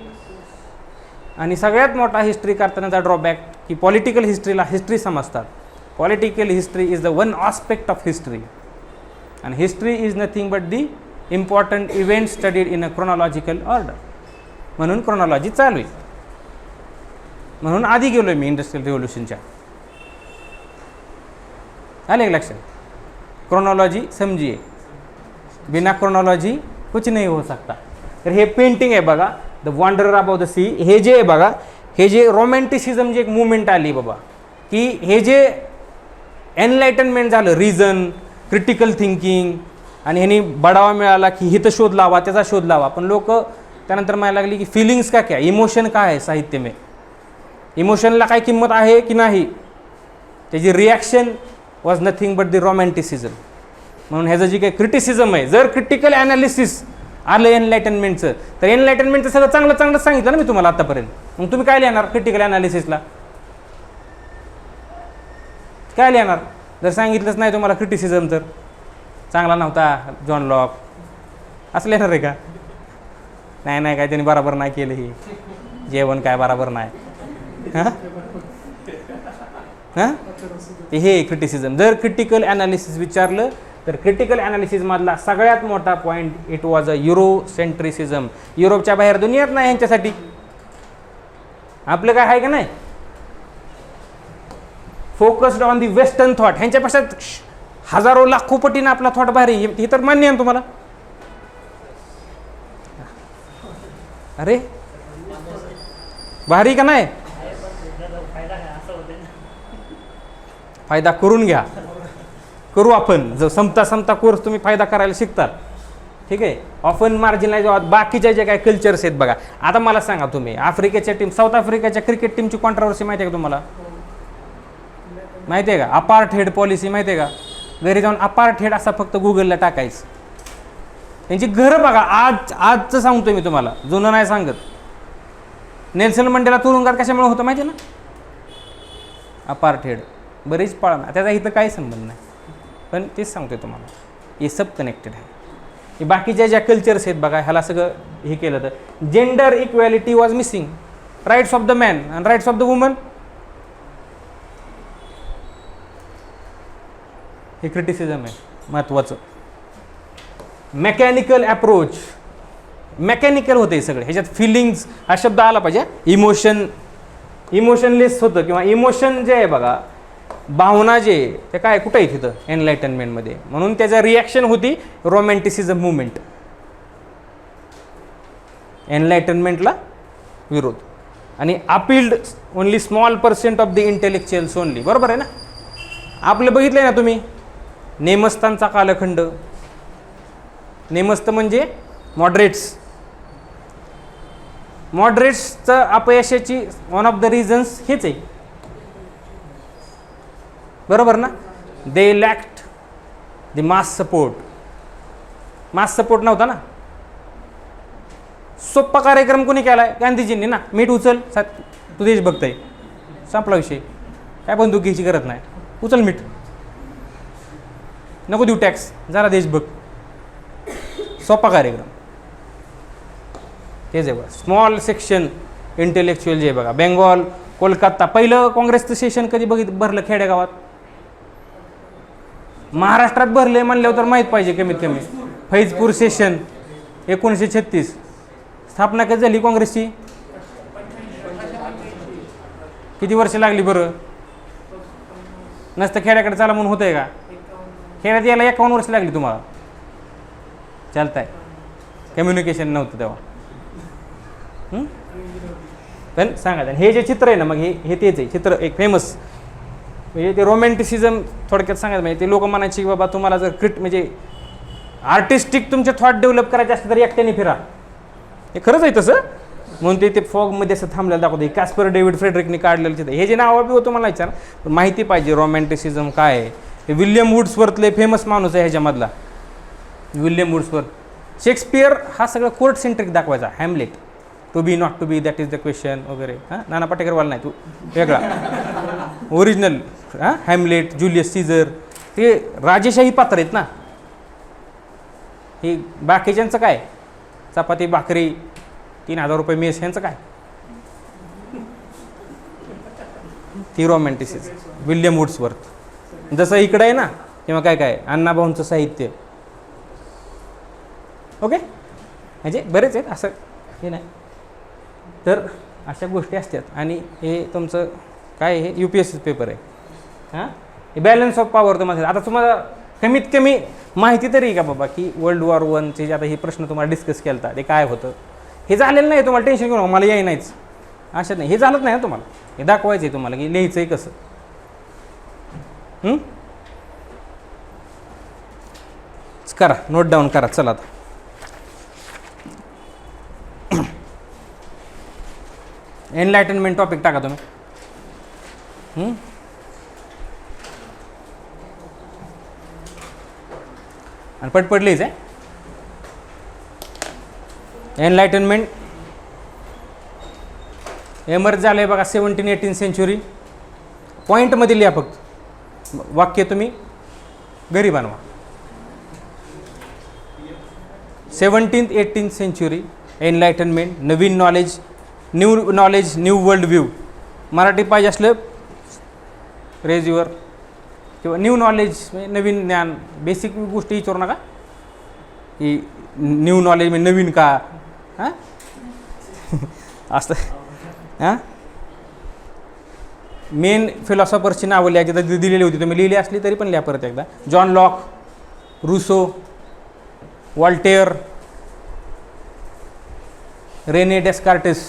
आणि सगळ्यात मोठा हिस्ट्री करतानाचा ड्रॉबॅक की पॉलिटिकल हिस्ट्रीला हिस्ट्री समजतात. Political history is the one aspect of history and history is nothing but the important events studied in a chronological order. म्हणून क्रोनॉलॉजी चालू आहे. म्हणून आधी गेलोय मी इंडस्ट्रियल रिव्होल्यूशनच्या. आले एक लक्षात? क्रोनॉलॉजी समजिए, बिना क्रोनॉलॉजी कुछ नहीं हो सकता. तर हे पेंटिंग आहे बघा, the Wanderer about the Sea. हे जे आहे बघा, हे जे रोमॅन्टिसिझम जे एक मुवमेंट आली बाबा, की हे जे एनलाइटनमेंट झालं, रिझन, क्रिटिकल थिंकिंग, आणि ह्यांनी बढावा मिळाला की हिथं शोध लावा, त्याचा शोध लावा. पण लोक त्यानंतर म्हणायला लागली की फिलिंग्स का क्या, इमोशन काय आहे साहित्य में, इमोशनला काय किंमत आहे की नाही. त्याची reaction was nothing but the romanticism. म्हणून ह्याचं जे काही क्रिटिसिझम आहे, जर क्रिटिकल ॲनालिसिस आलं एनलाइटनमेंटचं, तर एनलाइटनमेंटचं सगळं चांगलं चांगलं सांगितलं ना मी तुम्हाला आतापर्यंत. मग तुम्ही काय लिहिणार क्रिटिकल ॲनालिसिसला? काय लिहिणार जर सांगितलंच नाही तुम्हाला क्रिटिसिझम? तर चांगला नव्हता जॉन लॉक असं लिहिणार आहे का? नाही नाही, काय त्यांनी बरोबर नाही केलं, ही जेवण काय बरोबर नाही. हां हां, हे क्रिटिसिझम. जर क्रिटिकल ॲनालिसिस विचारलं तर क्रिटिकल ॲनालिसिसमधला सगळ्यात मोठा पॉईंट, इट वॉज अ युरोसेंट्रिसिझम. युरोपच्या बाहेर दुनियात नाही यांच्यासाठी. आपलं काय आहे का नाही? Focused on the western thought. ह्यांच्यापेक्षा हजारो लाखो पटीनं आपला थॉट बाहेर आहे, हे तर मान्य आहे तुम्हाला. अरे भारी का नाही? फायदा करून घ्या, करू आपण. जर संपता कोर्स तुम्ही फायदा करायला शिकतात, ठीक आहे. ऑफन मार्जिनलाइज बाकीच्या जे काय कल्चर्स आहेत बघा. आता मला सांगा तुम्ही, आफ्रिकेच्या टीम, साऊथ आफ्रिकेच्या क्रिकेट टीमची कॉन्ट्रोवर्सी माहिती आहे का तुम्हाला? माहिती आहे का? अपार्थेड पॉलिसी माहिती आहे का? घरी जाऊन अपार्थेड असा फक्त गुगलला टाकायचं. त्यांची घरं बघा. आजचं सांगतोय मी तुम्हाला, जुनं नाही सांगत. नेल्सन मंडेला तुरुंगात कशामुळे होतं माहिती आहे ना? अपार्थेड. बरीच पाळणा, त्याचा इथं काही संबंध नाही, पण तेच सांगतोय तुम्हाला. हे सब कनेक्टेड आहे. हे बाकीच्या ज्या कल्चर्स आहेत बघा, ह्याला सगळं हे केलं तर gender equality was missing. Rights of the man and rights of the woman. हे क्रिटिसिझम आहे महत्त्वाचं. मेकॅनिकल अप्रोच, मेकॅनिकल होते सगळे, ह्याच्यात फिलिंग्स हा शब्द आला पाहिजे. इमोशनलेस होतं किंवा इमोशन जे आहे बघा, भावना जे ते काय कुठं आहे तिथं एनलायटनमेंटमध्ये, म्हणून त्याचा रिॲक्शन होती रोमॅन्टिसिझम मुवमेंट, एनलायटनमेंटला विरोध. आणि appealed only small percent of the intellectuals only. बरोबर आहे ना. आपलं बघितलं ना तुम्ही नेमस्तांचा कालखंड, नेमस्त म्हणजे मॉडरेट्सचं अपयशाची वन ऑफ द रिझन्स हेच आहे. बरोबर ना. दे लॅक्ट द मास सपोर्ट नव्हता ना. सोप्पा कार्यक्रम कोणी केलाय? गांधीजींनी ना. मीठ उचल, तू देशभक्त आहे, संपला विषय. काय बंदुकीची गरज नाही, उचल मीठ, नको देऊ टॅक्स, जरा देशभक्त. सोपा कार्यक्रम तेच आहे बघा. स्मॉल सेक्शन इंटेलेक्च्युअल जे आहे बघा, बेंगॉल, कोलकाता. पहिलं काँग्रेसचं सेशन कधी भरलं खेडेगावात? महाराष्ट्रात भरले म्हणल्यावर तर माहीत पाहिजे कमीत कमी. फैजपूर सेशन 1936. स्थापना कधी झाली काँग्रेसची? किती वर्ष लागली बरं? नसतं खेड्याकडे चाला म्हणून होतंय का? खेड्यात यायला 51 वर्ष लागली तुम्हाला. चालतंय, कम्युनिकेशन नव्हतं तेव्हा. पण सांगा, हे जे चित्र आहे ना, मग हे तेच आहे चित्र, एक फेमस. म्हणजे ते रोमॅन्टिसिझम थोडक्यात सांगायचं म्हणजे ते लोक म्हणायचे की बाबा तुम्हाला जर म्हणजे आर्टिस्टिक तुमचे थॉट डेव्हलप करायचे असते तर एकट्याने फिरा. हे खरंच आहे तसं. म्हणून ते फॉगमध्ये असं थांबलेलं दाखवतं. कॅस्पर डेव्हिड फ्रेडरिकने काढलेलं चित्र. हे जे नाव बी होतं मला विचार, पण माहिती पाहिजे रोमॅन्टिसिझम काय आहे. हे विल्यम वुड्सवर्थले फेमस माणूस आहे ह्याच्यामधला, विल्यम वुड्सवर्थ. शेक्सपियर हा सगळं कोर्ट सेंट्रिक दाखवायचा. Hamlet, to be not to be, that is the question वगैरे. हां, नाना पाटेकरवाला नाही, तू वेगळा ओरिजिनल. हां, हॅमलेट, जुलियस सीझर, ते राजेशाही पात्र आहेत ना. हे बाकीच्यांचं काय, चपाती भाकरी 3000 रुपये मेस, ह्यांचं काय? ती रोमॅन्टिसिझम. William Wordsworth. जसं इकडं आहे ना, किंवा काय काय अण्णाभाऊंचं साहित्य. ओके, म्हणजे बरेच आहेत असं हे नाही. तर अशा गोष्टी असतात. आणि हे तुमचं काय, हे UPSC पेपर आहे. हां, हे बॅलन्स ऑफ पॉवर तुम्हाला. आता तुम्हाला कमीत कमी माहिती तरी का बाबा की World War I जे आता हे प्रश्न तुम्हाला डिस्कस केला होता ते काय होतं. हे झालेलं नाही, तुम्हाला टेन्शन घेऊ नका, मला याय नाहीच अशा नाही. हे झालंच नाही ना तुम्हाला. हे दाखवायचं आहे तुम्हाला की लिहायचं आहे कसं. करा, नोट डाऊन करा. चला आता एनलायटनमेंट टॉपिक टाका तुम्ही. आणि पटपट लिहायचं आहे. एनलायटनमेंट एमर्ज झालं आहे बघा 17-18 सेंच्युरी. पॉईंटमध्ये लिहा फक्त. वाक्य तुम्ही घरी बनवा. 17th-18th सेंच्युरी, एनलायटनमेंट, नवीन knowledge, new world view. Marathi पाहिजे असलं रेज युअर, किंवा न्यू नॉलेज म्हणजे नवीन ज्ञान. बेसिक गोष्टी विचारू नका की न्यू नॉलेज म्हणजे नवीन का. हां असं. हां, मेन फिलॉसॉफर्सची नावं लिहायची तर दिलेली होती, तुम्ही लिहिली असली तरी पण लिहा परत एकदा. John Locke, Rousseau, Voltaire, Rene Descartes.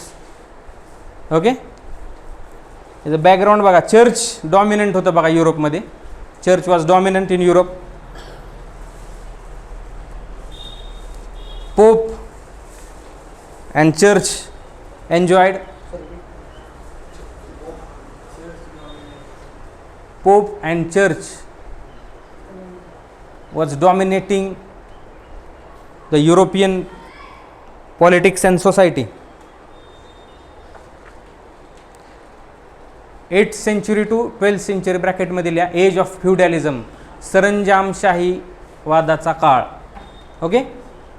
Okay, याचं बॅकग्राऊंड बघा. चर्च डॉमिनंट होतं बघा युरोपमध्ये. Church was dominant in Europe. Pope and church enjoyed. Pope and church was dominating the European politics and society. 8th century to 12th century bracket मध्ये लिहा. Age of फ्युडॅलिझम, सरंजामशाही वादाचा काळ. ओके,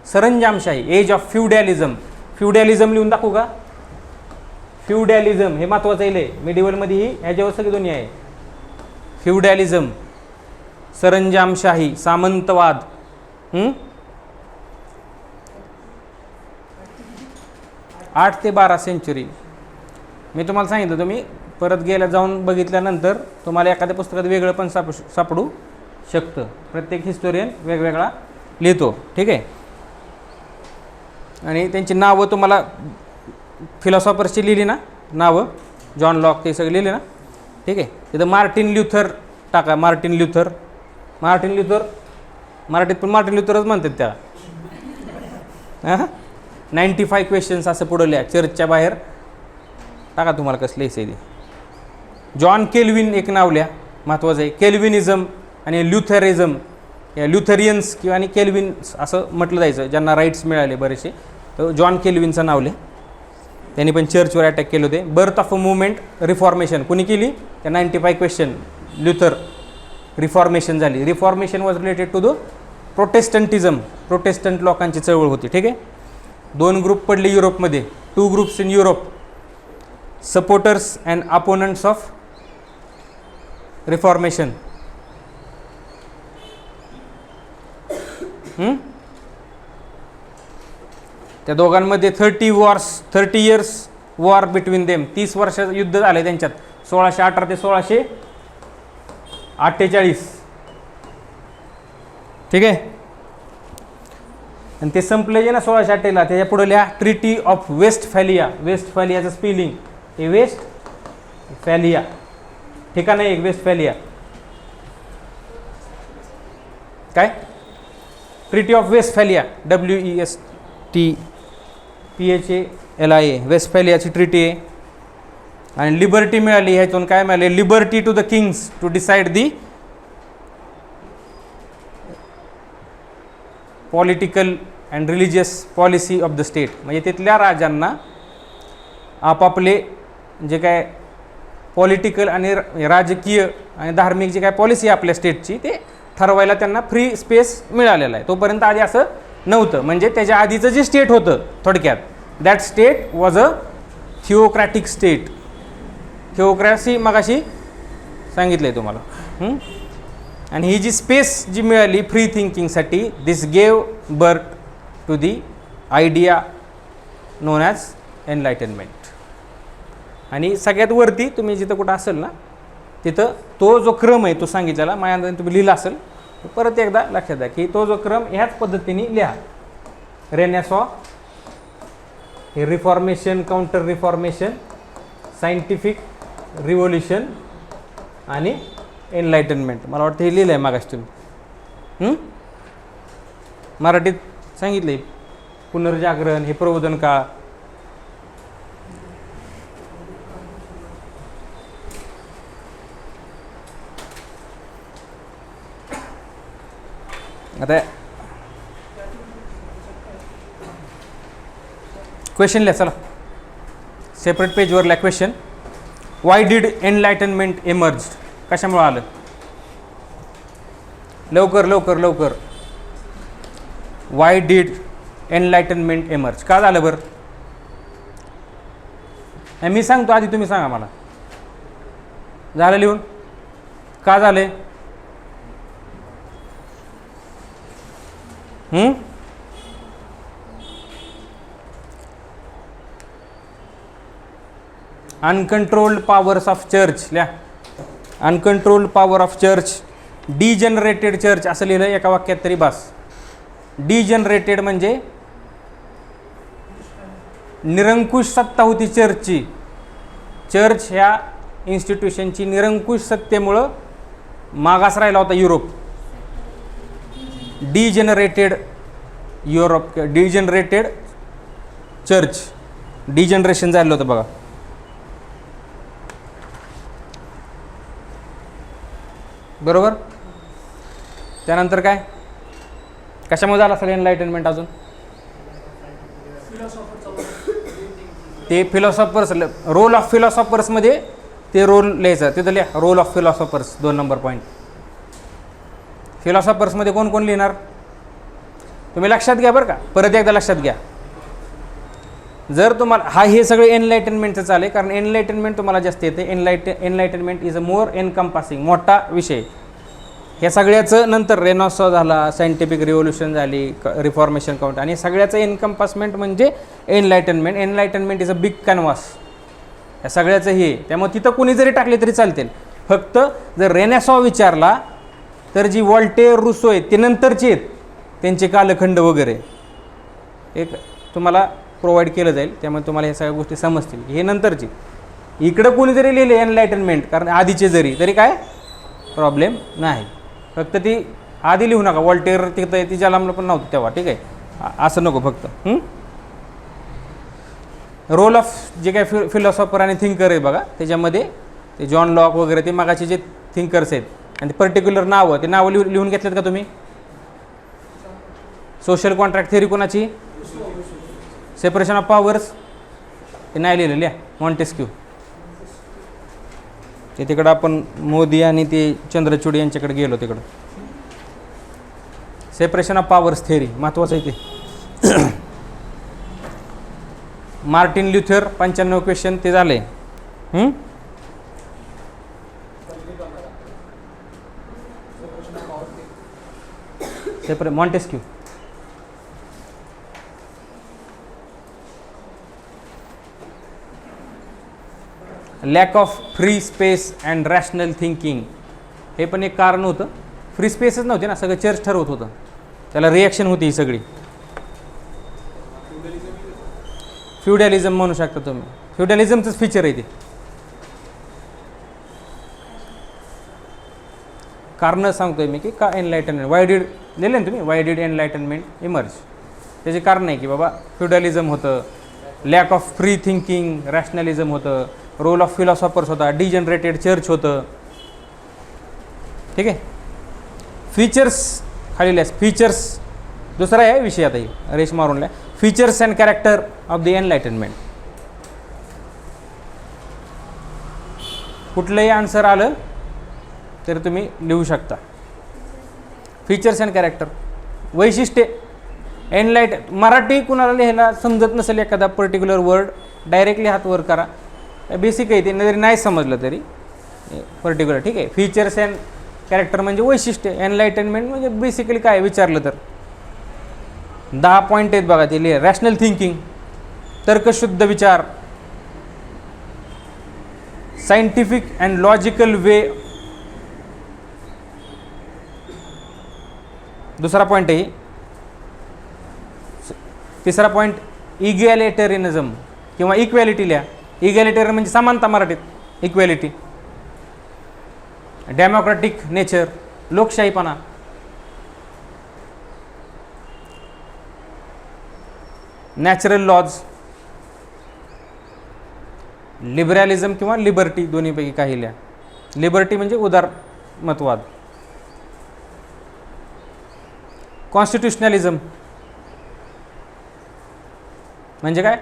सरंजामशाही, एज ऑफ फ्युडॅलिझम. फ्युडॅलिझम लिहून दाखवू का? फ्युडॅलिझम हे महत्वाचं आहे. मिडिवलमध्येही ह्याच्यावर सगळी दुनिया आहे. फ्युडॅलिझम सरंजामशाही, सामंतवाद. 8 ते 12 सेंचुरी. मी तुम्हाला सांगितलं, तुम्ही परत गेल्या जाऊन बघितल्यानंतर तुम्हाला एखाद्या पुस्तकात वेगळं पण सापडू शकतं. प्रत्येक हिस्टोरियन वेगवेगळा लिहितो. ठीक आहे. आणि त्यांची नावं तुम्हाला फिलॉसॉफर्सची लिहिली ना नावं, जॉन लॉक ते सगळे लिहिले ना. ठीक आहे. तिथं मार्टिन ल्युथर टाका. मार्टिन ल्युथर मराठीत पण मार्टिन ल्युथरच म्हणतात त्या. 95 क्वेश्चन्स असं पुढं लिहा. चर्चच्या बाहेर टाका, तुम्हाला कसं लिहायचं आहे ते. जॉन केल्विन एक नाव लिहा, महत्त्वाचं आहे. केल्विनिझम आणि ल्युथरिझम, या ल्युथरियन्स किंवा आणि केल्विन्स असं म्हटलं जायचं ज्यांना राईट्स मिळाले बरेचसे. तर जॉन केल्विनचं नाव लिहा. त्यांनी पण चर्चवर अटॅक केले होते. Birth of a movement, reformation कुणी केली? त्या 95 क्वेश्चन ल्युथर. रिफॉर्मेशन झाली. Reformation was related to the protestantism. Protestant लोकांची चळवळ होती. ठीक आहे. 2 ग्रुप पडले युरोपमध्ये. 2 groups in Europe, supporters and opponents of reformation. त्या दोघांमध्ये 30 इयर्स वॉर बिटवीन देम. 30 वर्षाचं युद्ध झालं त्यांच्यात. 1618 ते 1648. ठीक आहे. आणि ते संपले जे ना 1648ला. त्याच्या पुढे लिहा ट्रिटी ऑफ वेस्टफॅलिया. वेस्टफॅलियाचं स्पेलिंग हे वेस्टफॅलिया, ठिकाण आहे एक वेस्टफॅलिया. काय? Treaty of Westphalia, WESTPHALIA. वेस्टफॅलियाची ट्रिटी आहे. आणि लिबर्टी मिळाली. ह्यातून काय मिळाले? Liberty to the kings to decide the political and religious policy of the state. म्हणजे तिथल्या राजांना आपापले जे काय पॉलिटिकल आणि राजकीय आणि धार्मिक जे काय पॉलिसी आहे आपल्या स्टेटची ते ठरवायला त्यांना फ्री स्पेस मिळालेला आहे. तोपर्यंत आधी असं नव्हतं. म्हणजे त्याच्या आधीचं जे स्टेट होतं थोडक्यात, that state was a theocratic state. Theocracy मगाशी सांगितलं आहे तुम्हाला. आणि ही जी स्पेस जी मिळाली फ्री थिंकिंगसाठी, this gave birth to the idea known as enlightenment. आणि सगळ्यात वरती तुम्ही जिथं कुठं असेल ना तिथं तो जो क्रम आहे तो सांगितलेला माझ्या अंदाजाने तुम्ही लिहिला असेल. परत एकदा लक्षात द्या की तो जो क्रम ह्याच पद्धतीने लिहा. रेनेसॉ, हे reformation, counter reformation, scientific revolution आणि एनलायटनमेंट. मला वाटतं हे लिहिलं आहे मागाशी तुम्ही. मराठीत सांगितले पुनर्जागरण, हे प्रबोधन काळ. आता क्वेश्चन लिहा. चला सेपरेट पेजवर लिहा question. Why did enlightenment emerge? कशामुळे आलं? लवकर लवकर लवकर. Why did enlightenment emerge? का झालं बरं? मी सांगतो आधी, तुम्ही सांगा मला. झालं लिहून? का झाले? Uncontrolled powers of church. लिहा uncontrolled power of church. Degenerated church असं लिहिलं एका वाक्यात तरी बस. डिजनरेटेड म्हणजे निरंकुश सत्ता होती चर्चची. चर्च ह्या इन्स्टिट्यूशनची निरंकुश सत्तेमुळं मागास राहिला होता Europe. Degenerated Europe, degenerated church, degeneration झालं होतं बघा. बरोबर. त्यानंतर काय? कशामुळे झालं असेल एनलायटनमेंट? अजून ते फिलॉसॉफर्स, रोल ऑफ फिलॉसॉफर्समध्ये ते रोल लिहायचं. तिथं लिहा role of philosophers, 2 number point. फिलॉसॉफर्समध्ये कोण कोण लिहिणार तुम्ही लक्षात घ्या बरं का. परत एकदा लक्षात घ्या. जर तुम्हाला हे सगळे एनलायटनमेंटचं चालेल, कारण एनलायटनमेंट तुम्हाला जास्त येते. एनलायटनमेंट इज अ मोर एनकम्पासिंग, मोठा विषय. ह्या सगळ्याचं नंतर रेनॉसॉ झाला, सायंटिफिक रिव्होल्युशन झाली, रिफॉर्मेशन काउंट, आणि सगळ्याचं एनकम्पासमेंट म्हणजे एनलायटनमेंट. एनलायटनमेंट इज अ बिग कॅनव्हास. या सगळ्याचं हे, त्यामुळे तिथं कुणी जरी टाकले तरी चालतील. फक्त जर रेनेसॉ विचारला तर जी वॉल्टेअर, रुसो आहेत ते नंतरचे आहेत, त्यांचे कालखंड वगैरे एक तुम्हाला प्रोव्हाइड केलं जाईल. त्यामुळे तुम्हाला ह्या सगळ्या गोष्टी समजतील. हे नंतरची. इकडं कोणी जरी लिहिले एनलायटनमेंट कारण आधीचे जरी, तरी काय प्रॉब्लेम नाही. फक्त ती आधी लिहू नका. वॉल्टेअर तिथं ती जलामलं पण नव्हतं तेव्हा, ठीक आहे, असं नको फक्त. रोल ऑफ जे काय फिलॉसॉफर आणि थिंकर आहे बघा, त्याच्यामध्ये ते जॉन लॉक वगैरे ते मागाचे जे थिंकर्स आहेत आणि ते पर्टिक्युलर नावं, ते नावं लिहून घेतलेत का तुम्ही? सोशल कॉन्ट्रॅक्ट थेअरी कोणाची? सेपरेशन ऑफ पॉवर्स ते नाही लिहिलेलं आहे, मॉन्टेस्क्यू. ते तिकडं आपण मोदी आणि ते चंद्रचूड यांच्याकडे गेलो तिकडं. सेपरेशन ऑफ पॉवर्स थेअरी महत्त्वाचं आहे ते. मार्टिन ल्युथर 95 क्वेश्चन ते झाले. Montesquieu. Lack of free space and rational thinking हे पण एक कारण होतं. फ्री स्पेसच नव्हते ना, सगळं चर्च ठरवत होतं, त्याला रिॲक्शन होती ही सगळी. फ्युडॅलिझम म्हणू शकता तुम्ही. फ्युडॅलिझमचंच फीचर आहे ते. कारण सांगतोय मी की का एनलायटनमेंट, वाय डिड लिहिले ना तुम्ही, वाय डिड एनलायटनमेंट इमर्ज. त्याचे कारण आहे की बाबा फ्युडॅलिझम होतं, लॅक ऑफ फ्री थिंकिंग, रॅशनलिझम होतं, रोल ऑफ फिलॉसॉफर्स होता, डिजनरेटेड चर्च होतं, ठीक आहे. फीचर्स खाली फीचर्स दुसरा आहे विषय आता ही रेश मारून लिहा. Features and character of the enlightenment. कुठलंही आन्सर आलं तर तुम्ही लिहू शकता. फीचर्स अँड कॅरेक्टर, वैशिष्ट्ये. मराठी कुणाला लिहायला समजत नसेल एखादा पर्टिक्युलर वर्ड, डायरेक्टली हात वर करा, बेसिक आहे ते, जरी नाही समजलं तरी पर्टिक्युलर, ठीक आहे. फीचर्स अँड कॅरेक्टर म्हणजे वैशिष्ट्य. एनलायटनमेंट म्हणजे बेसिकली काय विचारलं तर 10 पॉईंट आहेत बघा ते लिहा. रॅशनल थिंकिंग, तर्कशुद्ध विचार, सायंटिफिक अँड लॉजिकल वे. दुसरा पॉईंट आहे. तिसरा पॉईंट इगॅलिटेरियनिझम किंवा इक्वॅलिटी लिहा. इगॅलिटेरियन म्हणजे समानता मराठीत, इक्वॅलिटी. डेमोक्रॅटिक नेचर, लोकशाहीपणा. नॅचरल लॉज, लिबरलिझम किंवा लिबर्टी, दोन्हीपैकी काही लिहा. लिबर्टी म्हणजे उदारमतवाद. कॉन्स्टिट्युशनलिझम म्हणजे काय?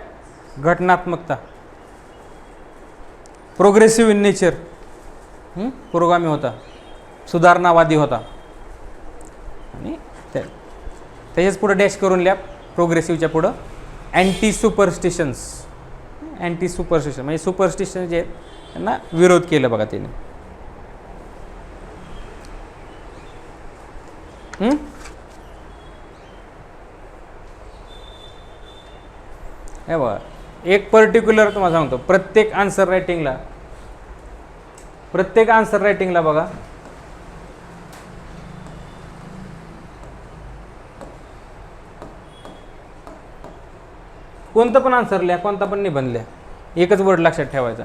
घटनात्मकता. प्रोग्रेसिव्ह इन नेचर, पुरोगामी होता, सुधारणावादी होता. आणि त्याच्याच पुढं डॅश करून लिहा प्रोग्रेसिव्हच्या पुढं अँटी सुपरस्टिशन्स. अँटी सुपरस्टिशन म्हणजे सुपरस्टिशन जे आहेत त्यांना विरोध केलं बघा त्याने. हे बघा एक पर्टिक्युलर तुम्हाला सांगतो, प्रत्येक आन्सर रायटिंगला बघा कोणतं पण आन्सर लिहा, कोणता पण निबंध लिहा, एकच वर्ड लक्षात ठेवायचा.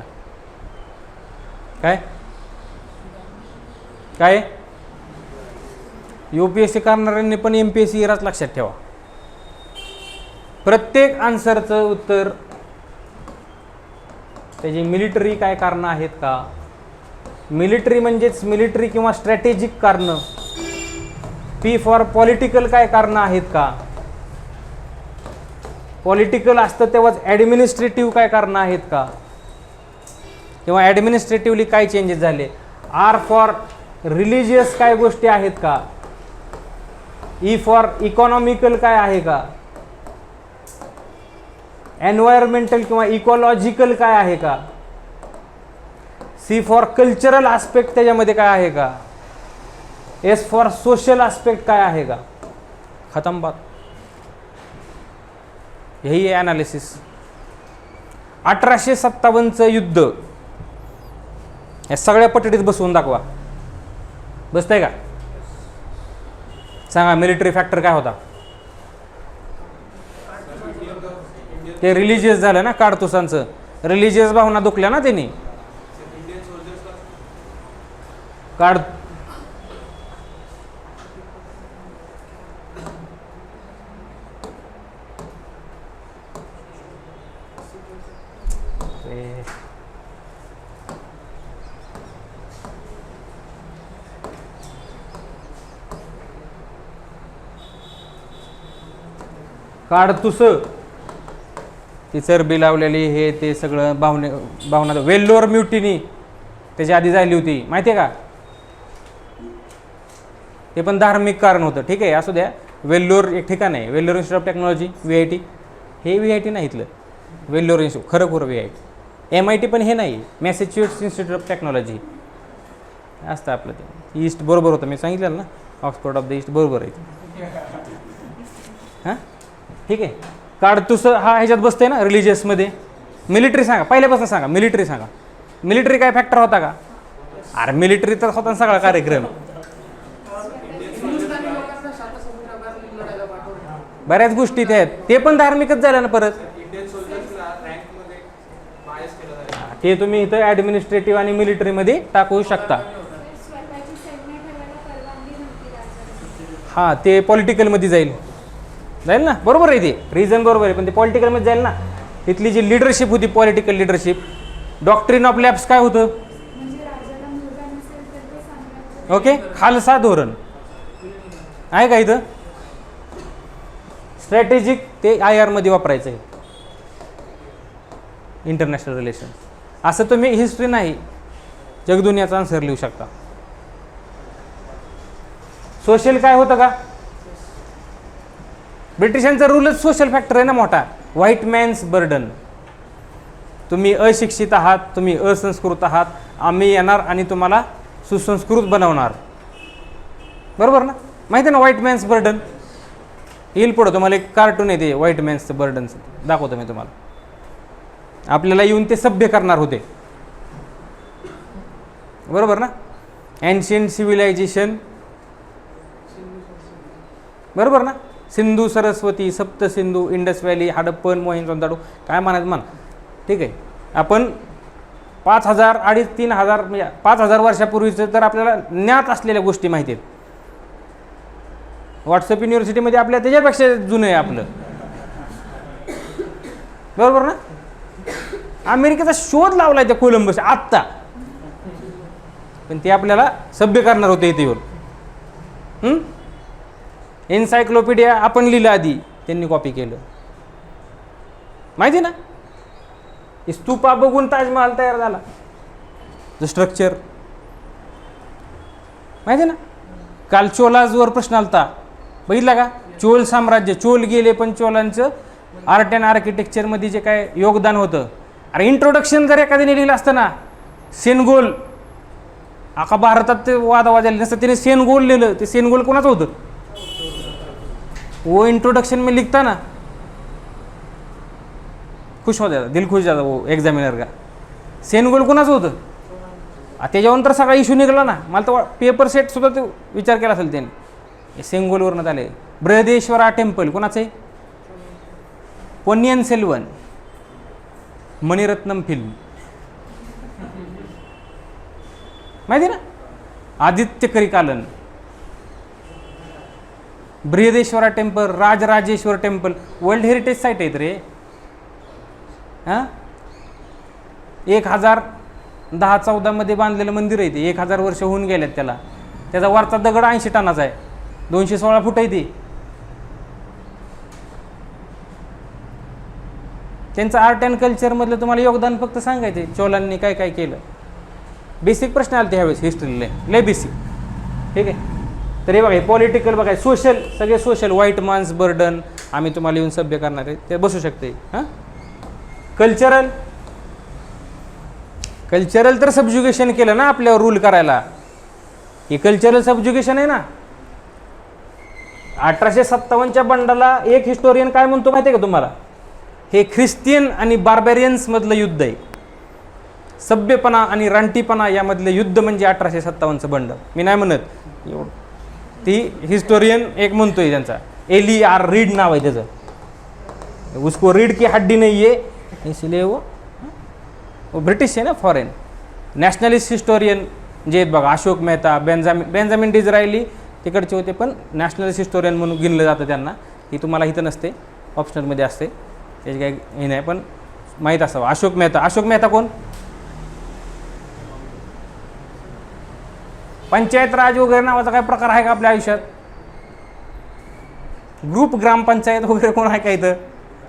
काय काय UPSC करणाऱ्यांनी पण MPSC इराच लक्षात ठेवा. प्रत्येक आन्सरचं उत्तर त्याची मिलिटरी काय कारणं आहेत का, मिलिटरी म्हणजेच मिलिटरी किंवा स्ट्रॅटेजिक कारणं. P फॉर पॉलिटिकल काय कारणं आहेत का, पॉलिटिकल असतं तेव्हाच ॲडमिनिस्ट्रेटिव्ह काय कारणं आहेत का, किंवा ॲडमिनिस्ट्रेटिव्हली काय चेंजेस झाले. R फॉर रिलिजियस काय गोष्टी आहेत का, E फॉर इकॉनॉमिकल काय आहे का, एन्व्हायरमेंटल किंवा इकॉलॉजिकल काय आहे का, C फॉर कल्चरल आस्पेक्ट त्याच्यामध्ये काय आहे का, एस फॉर सोशल आस्पेक्ट काय आहे का? खतम बात. यही आहे ॲनालिसिस. 1857चं युद्ध या सगळ्या पटडीत बसवून दाखवा. बसतंय का? सांगा मिलिटरी फॅक्टर काय होता? ते रिलिजियस झालं ना, काडतुसांचं रिलिजियस भावना दुखल्या ना त्यांनी. काड काडतुस ती चरबी लावलेली हे ते सगळं भावना वेल्लोर म्युटिनी त्याच्या आधी झाली होती माहिती आहे का? ते पण धार्मिक कारण होतं. ठीक आहे, असू द्या. वेल्लोर एक ठिकाण आहे, Vellore institute of technology VIT. हे VIT नाही इथलं, वेल्लोर इन्स्टिट्यूट खरं VIT. MIT पण हे नाही, मॅसेच्युसेट्स इन्स्टिट्यूट ऑफ टेक्नॉलॉजी असतं आपलं. ते ईस्ट बरोबर होतं, मी सांगितलं ना, ऑक्सफोर्ड ऑफ द ईस्ट बरोबर आहे. हां ठीक आहे. काडतुस हा ह्याच्यात बसते ना रिलिजियसमध्ये. मिलिटरी सांगा, पहिल्यापासून सांगा. मिलिटरी सांगा. मिलिटरी काय फॅक्टर होता का? अरे मिलिटरी तर होता सगळा कार्यक्रम. बऱ्याच गोष्टी त्या आहेत, ते पण धार्मिकच झालं ना परत. ते तुम्ही इथं ॲडमिनिस्ट्रेटिव्ह आणि मिलिटरीमध्ये टाकू शकता. हां ते पॉलिटिकलमध्ये जाईल ना, बरोबर आहे. ते रिझन बरोबर आहे, पण ते पॉलिटिकलमध्ये जाईल ना. इथली जी लिडरशिप होती, political leadership, doctrine of labs काय होतं? ओके, खालसा धोरण आहे का इथं? स्ट्रॅटेजिक ते IR मध्ये वापरायचं आहे, इंटरनॅशनल रिलेशन. असं तुम्ही हिस्ट्री नाही, जगदुनियाचा आन्सर लिहू शकता. सोशल काय होतं का? ब्रिटिशांचा रूलच सोशल फॅक्टर आहे ना मोठा. White man's burden. तुम्ही अशिक्षित आहात, तुम्ही असंस्कृत आहात, आम्ही येणार आणि तुम्हाला सुसंस्कृत बनवणार. बरोबर ना? माहिती आहे ना व्हाईट मॅन्स बर्डन? येईल पुढं तुम्हाला एक कार्टून आहे ते व्हाईट मॅन्सचं बर्डनचं, दाखवतो मी तुम्हाला. आपल्याला येऊन ते सभ्य करणार होते, बरोबर ना? एन्शियंट सिव्हिलायझेशन, बरोबर ना? सिंधू, सरस्वती, सप्त सिंधू, इंडस व्हॅली, हडप्पन, मोहेंजोदडो, काय म्हणायचं म्हणा. ठीक आहे, आपण 5000, 2500-3000 म्हणजे 5000 वर्षापूर्वीचं तर आपल्याला ज्ञात असलेल्या गोष्टी माहिती आहेत. व्हॉट्सअप युनिव्हर्सिटीमध्ये आपल्या त्याच्यापेक्षा जुनं आहे आपलं, बरोबर ना? अमेरिकेचा शोध लावलाय त्या कोलंबस आत्ता, पण ते आपल्याला सभ्य करणार होते इथे येऊन. एन्सायक्लोपीडिया आपण लिहिलं आधी, त्यांनी कॉपी केलं, माहिती ना? स्तूपा बघून ताजमहाल तयार झाला, स्ट्रक्चर माहिती ना? काल चोलाजवर प्रश्न आलता, बघितला का? चोल साम्राज्य, चोल गेले पण चोलांचं आर्ट अँड आर्किटेक्चरमध्ये जे काय योगदान होतं. अरे इंट्रोडक्शन जर एखाद्याने लिहिलं असतं ना, सेनगोल, आखा भारतात ते वादावाजायला नसतं, त्याने सेनगोल लिहिलं. ते सेनगोल कोणाचं होतं? वो इंट्रोडक्शन में लिखता ना, खुश हो जाता, दिल खुश जाता वो एग्जामिनर का. सेनगोल कोणाचं होतं? त्याच्यावरून तर सगळा इश्यू निघाला ना. मला तर पेपर सेट सुद्धा ते विचार केला असेल त्याने. सेंगोलवरनं आले. बृहदेश्वरा टेम्पल कोणाचं आहे? पोन्नियन सेल्वन, मणिरत्नम फिल्म, माहिती ना? Aditya Karikalan, Brihadeeswara temple, Rajarajeshwara temple, world heritage site आहेत रे. हां 1010-14 मध्ये बांधलेलं मंदिर आहे ते. 1000 वर्ष होऊन गेल्यात त्याला. त्याचा वरचा दगड 80 टनाचा आहे, 216 फूट आहे ते. त्यांचं आर्ट अँड कल्चरमधलं तुम्हाला योगदान फक्त सांगायचे, चोलांनी काय काय केलं. बेसिक प्रश्न आले ते ह्यावेळेस हिस्ट्रीला, लय बेसिक. ठीक आहे, तर हे बघा, हे पॉलिटिकल बघा, सोशल, सगळे सोशल. व्हाईट मान्स बर्डन, आम्ही तुम्हाला येऊन सभ्य करणार आहे, ते बसू शकते. हां कल्चरल, कल्चरल तर सबज्युगेशन केलं ना आपल्यावर रूल करायला. हे कल्चरल सबज्युगेशन आहे ना. 1857च्या बंडाला एक हिस्टोरियन काय म्हणतो माहिती आहे का तुम्हाला? हे ख्रिस्तियन आणि बार्बेरियन्स मधलं युद्ध आहे. सभ्यपणा आणि रानटीपणा यामधलं युद्ध म्हणजे 1857चं बंड. मी नाही म्हणत एवढं, ती हिस्टोरियन एक म्हणतोय त्यांचा, एली आर रीड नाव आहे त्याचं. उसको रीड की हड्डी नहीं है इसलिए वो ब्रिटिश आहे ना, फॉरेन. नॅशनलिस्ट हिस्टोरियन जे आहेत बघा, अशोक मेहता, बेंजामिन डिझरायली तिकडचे होते, पण नॅशनलिस्ट हिस्टोरियन म्हणून गिनलं जातं त्यांना. ही तुम्हाला इथं नसते, ऑप्शनलमध्ये असते, त्याची काही हे नाही, पण माहीत असावं. अशोक मेहता कोण? पंचायत राज वगैरे नावाचा काय प्रकार आहे का आपल्या आयुष्यात? ग्रुप ग्रामपंचायत वगैरे कोण आहे का इथं?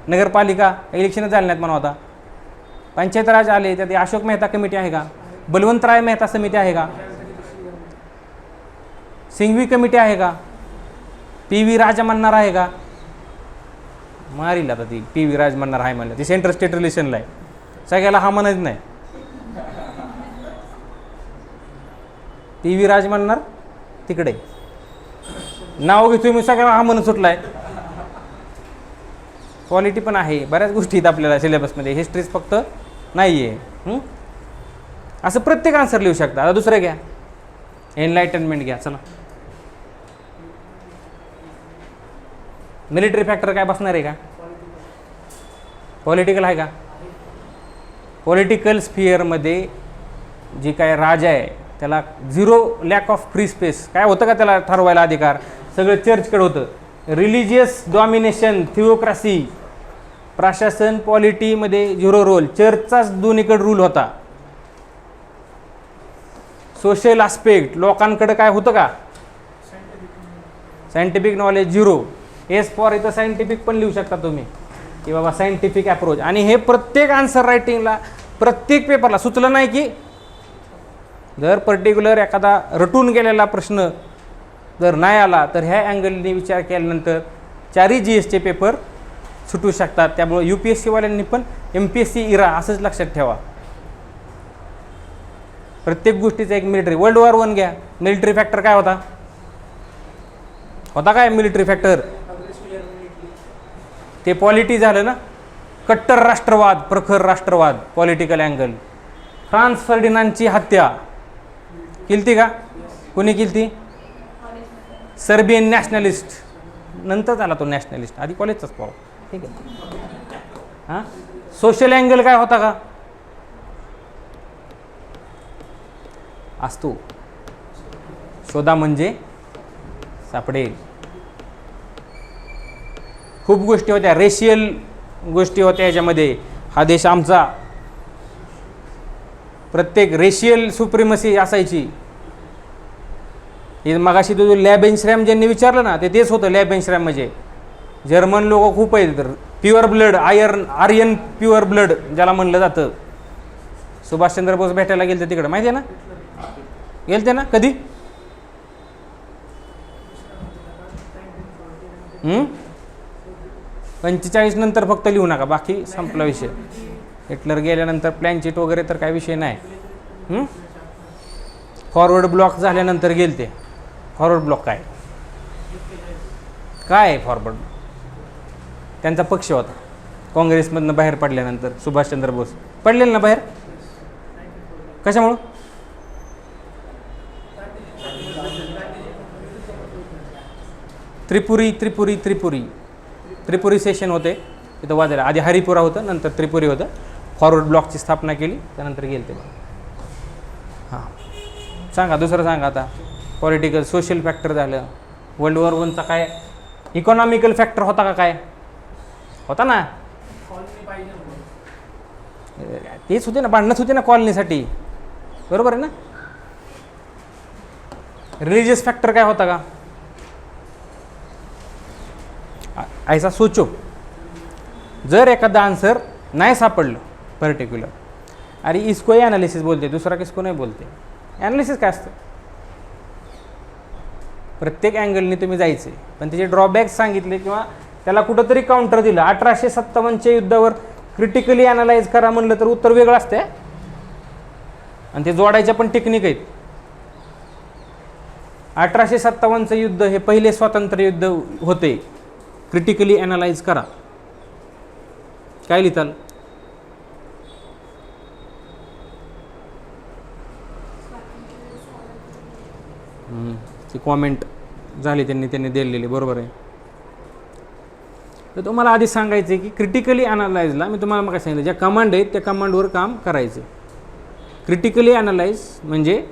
नगरपालिका इलेक्शनच झाले नाहीत म्हणा होता. पंचायत राज आले, त्यात अशोक मेहता कमिटी आहे का? बलवंतराय मेहता समिती आहे का? सिंघवी कमिटी आहे का? PV राजा म्हणणार आहे का? मारील आता ती PV राज म्हणणार आहे म्हणलं, ती सेंट्रल स्टेट रिलेशनला आहे, सगळ्याला हा म्हणत नाही. PV राज म्हणणार तिकडे नाव घेतोय मी, सगळ्याला हा म्हणत सुटलाय. क्वालिटी पण आहे, बऱ्याच गोष्टी आहेत आपल्याला सिलेबसमध्ये, हिस्ट्रीज फक्त नाही आहे. असं प्रत्येक आन्सर लिहू शकता. आता दुसरं घ्या, एनलायटनमेंट घ्या. चला, मिलिटरी फॅक्टर काय बसणार आहे का? पॉलिटिकल आहे का? पॉलिटिकल स्फिअरमध्ये जी काय राजा आहे त्याला zero lack of free space, काय होतं का त्याला ठरवायला अधिकार? सगळं चर्चकडे होतं. रिलिजियस डॉमिनेशन, थिओक्रॅसी, प्रशासन पॉलिटीमध्ये झिरो रोल, चर्चचाच दोन्हीकडे रूल होता. सोशल आस्पेक्ट, लोकांकडे काय होतं का? Scientific knowledge zero. S for इथं सायंटिफिक पण लिहू शकता तुम्ही की बाबा सायंटिफिक अप्रोच. आणि हे प्रत्येक आन्सर रायटिंगला, प्रत्येक पेपरला सुचलं नाही की जर पर्टिक्युलर एखादा रटून गेलेला प्रश्न जर नाही आला तर ह्या अँगलने विचार केल्यानंतर 4ही GSचे पेपर सुटू शकतात. त्यामुळे UPSCवाल्यांनी पण MPSC इरा असंच लक्षात ठेवा. प्रत्येक गोष्टीचा एक मिलिटरी. World War I घ्या, मिलिटरी फॅक्टर काय होता? काय मिलिटरी फॅक्टर? ते पॉलिटी झालं ना, कट्टर राष्ट्रवाद, प्रखर राष्ट्रवाद, पॉलिटिकल अँगल. फ्रान्स फर्डिनांडची हत्या केलती का? कोणी केलती? Serbian nationalist. नंतर झाला तो नॅशनलिस्ट, आधी कॉलेजचाच पाहू. ठीक आहे. हां, सोशल अँगल काय होता का? असतो, शोधा म्हणजे सापडेल. खूप गोष्टी होत्या, रेशियल गोष्टी होत्या याच्यामध्ये. हा देश आमचा, प्रत्येक रेशियल सुप्रिमसी असायची. हे मगाशी तो लॅबेन्श्रॅम ज्यांनी विचारलं ना, ते तेच होतं. लॅबेन्श्रॅम म्हणजे जर्मन लोक खूप आहेत, तर pure blood, Aryan pure blood ज्याला म्हणलं जातं. सुभाषचंद्र बोस भेटायला गेलते तिकडे, माहिती आहे ना? गेलते ना कधी? 45 नंतर फक्त लिहू नका, बाकी संपला विषय. हिटलर गेल्यानंतर प्लॅन चिट वगैरे तर काय विषय नाही. फॉरवर्ड ब्लॉक झाल्यानंतर गेलते. फॉरवर्ड ब्लॉक काय आहे? फॉरवर्ड त्यांचा पक्ष होता. काँग्रेसमधनं बाहेर पडल्यानंतर सुभाषचंद्र बोस पडलेले ना बाहेर, कशामुळं? त्रिपुरी सेशन होते तिथं वाजायला. आधी हरिपुरा होतं, नंतर त्रिपुरी होतं. फॉरवर्ड ब्लॉकची स्थापना केली, त्यानंतर गेले ते. हां, सांगा दुसरं सांगा आता. पॉलिटिकल सोशल फॅक्टर झालं. वर्ल्ड वॉर वनचा काय इकॉनॉमिकल फॅक्टर होता का? काय होता ना? तेच होते ना, भांडणच होते ना कॉलनीसाठी, बरोबर आहे ना? रिलिजियस फॅक्टर काय होता का? ऐसा सोचो. जर एखादा आन्सर नाही सापडलं पर्टिक्युलर, अरे इसको ॲनालिसिस बोलते, दुसरा किसको नाही बोलते. ॲनालिसिस काय असतं? प्रत्येक अँगलने तुम्ही जायचे, पण त्याचे ड्रॉबॅक्स सांगितले किंवा त्याला कुठंतरी काउंटर दिलं. 1857च्या युद्धावर क्रिटिकली ॲनालाइज करा म्हणलं तर उत्तर वेगळं असते. आणि ते जोडायच्या पण टेक्निक आहेत. 1857चं युद्ध हे पहिले स्वातंत्र्य युद्ध होते. क्रिटिकली ॲनालाइज करा. काय लिहिताल? ती कॉमेंट झाली त्यांनी दिलेली, बरोबर आहे. तर तुम्हाला आधी सांगायचं आहे की क्रिटिकली ॲनालाइजला मी तुम्हाला मग सांगितलं ज्या कमांड आहेत त्या कमांडवर काम करायचं. क्रिटिकली ॲनालाइज म्हणजे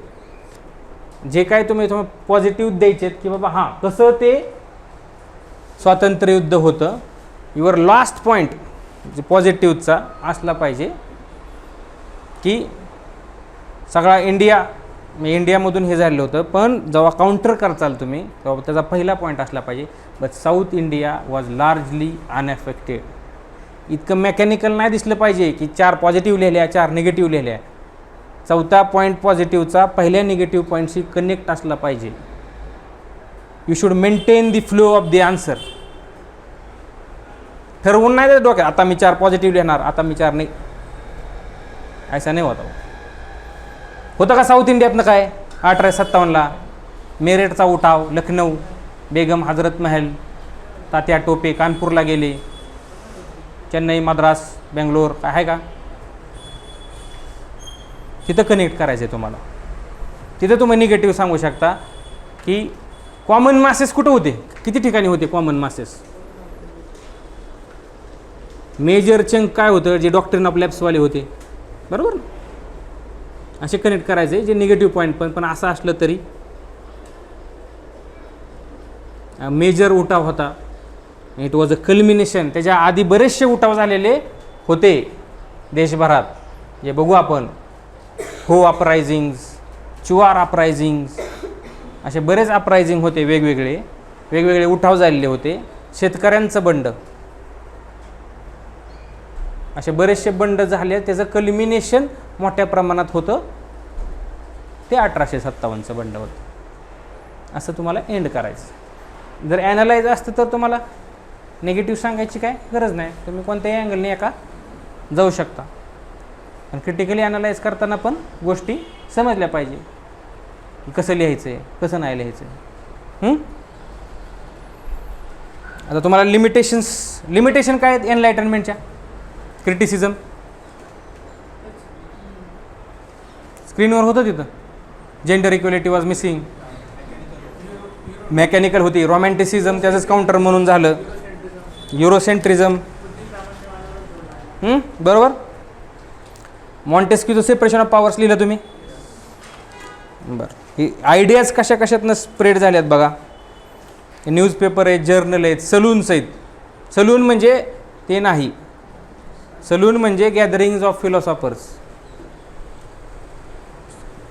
जे काय तुम्ही पॉझिटिव्ह द्यायचे आहेत की बाबा हां कसं ते स्वातंत्र्ययुद्ध होतं, युअर लास्ट पॉईंट जे पॉझिटिव्हचा असला पाहिजे की सगळा इंडियामधून हे झालं होतं, पण जेव्हा काउंटर करचाल तुम्ही तेव्हा त्याचा पहिला पॉईंट असला पाहिजे but south India was largely unaffected. इतकं मेकॅनिकल नाही दिसलं पाहिजे की 4 पॉझिटिव्ह लिहिल्या 4 निगेटिव्ह लिहिल्या. चौथा पॉईंट पॉझिटिव्हचा पहिल्या निगेटिव्ह पॉईंटशी कनेक्ट असला पाहिजे. You should maintain the flow of the answer. ठरवून नाही देत डोक्यात आता मी 4 पॉझिटिव्ह लिहिणार, आता मी 4 नाही, ऐसा नाही होता. होतं का साऊथ इंडियातनं काय 1857ला मेरठचा उठाव, लखनौ, बेगम हजरत महल, तात्या टोपे कानपूरला गेले, चेन्नई, मद्रास, बेंगलोर, काय आहे का? तिथं कनेक्ट करायचं आहे तुम्हाला. तिथं तुम्ही निगेटिव्ह सांगू शकता की कॉमन मासेस कुठं होते, किती ठिकाणी होते कॉमन मासेस. मेजर चंक काय होतं, जे डॉक्ट्रिन ऑफ लॅप्सवाले होते, बरोबर. असे कनेक्ट करायचे जे निगेटिव्ह पॉईंट पण असं असलं तरी मेजर उठाव होता. It was a culmination. त्याच्या आधी बरेचसे उठाव झालेले होते देशभरात, जे बघू आपण. हो अपरायझिंग्स, चुवार अपरायझिंग्स, असे बरेच अपरायझिंग होते, वेगवेगळे उठाव झालेले होते. शेतकऱ्यांचं बंड, असे बरेचसे बंड झाले. त्याचं कल्मिनेशन मोठ्या प्रमाणात होतं ते 1857चं बंड होतं. असं तुम्हाला एंड करायचं. जर ॲनालाइज असतं तर तुम्हाला निगेटिव्ह सांगायची काय गरज नाही, तुम्ही कोणत्याही अँगलने एका जाऊ शकता. पण क्रिटिकली ॲनालाइज करताना पण गोष्टी समजल्या पाहिजे, कसं लिहायचं आहे कसं नाही लिहायचं आहे. आता तुम्हाला लिमिटेशन काय आहेत एनलायटनमेंटच्या? क्रिटिसिझम स्क्रीनवर होतं तिथं. Gender equality was missing. Mechanical होती. रोमॅन्टिसिझम त्याचंच काउंटर म्हणून झालं. युरोसेंट्रिझम, बरोबर. मॉन्टेस्क्यूचं सेपरेशन ऑफ पॉवर्स लिहिलं तुम्ही, बरं. ही आयडियाज कशा कशातनं स्प्रेड झाल्यात बघा. न्यूजपेपर आहेत, जर्नल आहेत, सलून्स आहेत. सलून म्हणजे ते नाही, सलून म्हणजे gatherings of philosophers.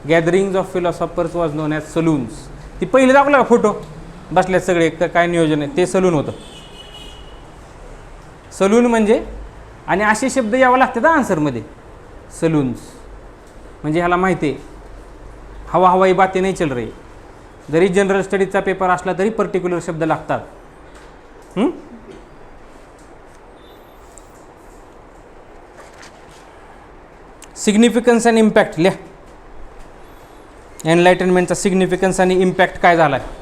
Gatherings of philosophers was non as salons. ती पहिले दाखवला का फोटो बसल्यात सगळे काय नियोजन आहे, ते सलून होतं. सलून म्हणजे, आणि असे शब्द यावं लागतात ना आन्सरमध्ये. सलून्स म्हणजे ह्याला माहिती आहे हवाई बातें नाही चल रही. जरी जनरल स्टडीजचा पेपर असला तरी पर्टिक्युलर शब्द लागतात. सिग्निफिकन्स आणि इम्पॅक्ट लिहा. एनलायटनमेंटचा सिग्निफिकन्स आणि इम्पॅक्ट काय झाला आहे?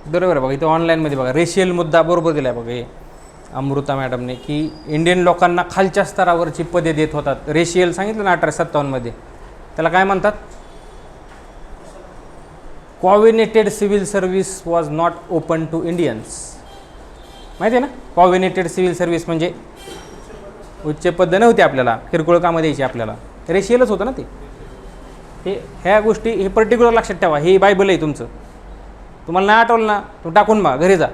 बरोबर आहे बघा. इथं ऑनलाईनमध्ये बघा रेशियल मुद्दा बरोबर दिला आहे बघा हे अमृता मॅडमने, की इंडियन लोकांना खालच्या स्तरावरची पदे देत होतात. रेशियल सांगितलं ना 1857मध्ये. त्याला काय म्हणतात? Covenanted civil service was not open to Indians. माहिती आहे ना, कॉव्हिनेटेड सिव्हिल सर्व्हिस म्हणजे उच्च पद नव्हती आपल्याला, किरकोळ कामं द्यायची आपल्याला. रेशियलच होतं ना ते. ह्या गोष्टी हे पर्टिक्युलर लक्षात ठेवा. हे बायबल आहे तुमचं. तुम्हाला नाही आठवलं ना, तुम्ही टाकून बघा, घरी जा.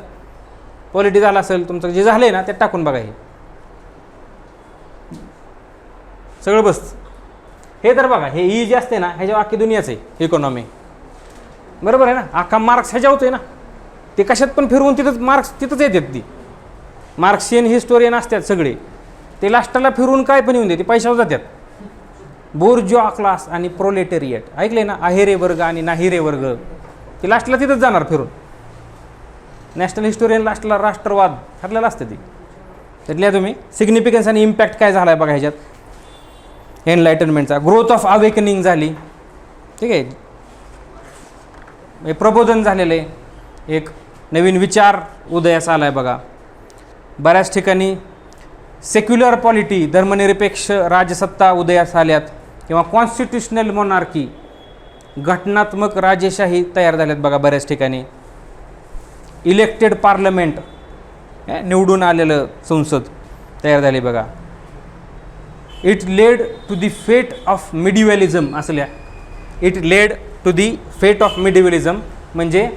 पॉलिटी झालं असेल तुमचं जे झालं आहे ना ते टाकून बघा. हे सगळं बसतं. हे तर बघा, हे ई जे असते ना ह्याच्यावर अख्खी दुनियाच आहे इकॉनॉमी. बरोबर आहे ना. अख्खा मार्क्स ह्याच्या होतोय ना. ते कशात पण फिरवून तिथंच मार्क्स तिथंच येतात. ती मार्क्सियन हिस्टोरियन असतात सगळे. ते लास्टला फिरवून काय पण येऊन देते, पैशावर जातात. बोर्जॉ क्लास आणि प्रोलेटेरिएट ऐकले ना, अहेरे वर्ग आणि नाहिरे वर्ग, ते लास्टला तिथंच जाणार फिरून. नॅशनल हिस्टोरियन लास्टला राष्ट्रवाद ठरलेलं असतं ती. त्यातल्या तुम्ही सिग्निफिकन्स आणि इम्पॅक्ट काय झाला आहे बघा ह्याच्यात. एनलायटनमेंटचा ग्रोथ ऑफ अवेकनिंग झाली, ठीक आहे, प्रबोधन झालेलं आहे, एक नवीन विचार उदयास आला आहे बघा. बऱ्याच ठिकाणी सेक्युलर पॉलिटी, धर्मनिरपेक्ष राजसत्ता उदयास आल्यात, किंवा कॉन्स्टिट्युशनल मोनार्की, घटनात्मक राजेशाही तयार झाल्यात बघा बऱ्याच ठिकाणी. इलेक्टेड पार्लमेंट, निवडून आलेलं संसद तयार झाली बघा. इट लेड टू दी फेट ऑफ मिडिव्हलिझम असल्या. इट लेड टू दी फेट ऑफ मिडिव्हलिझम म्हणजे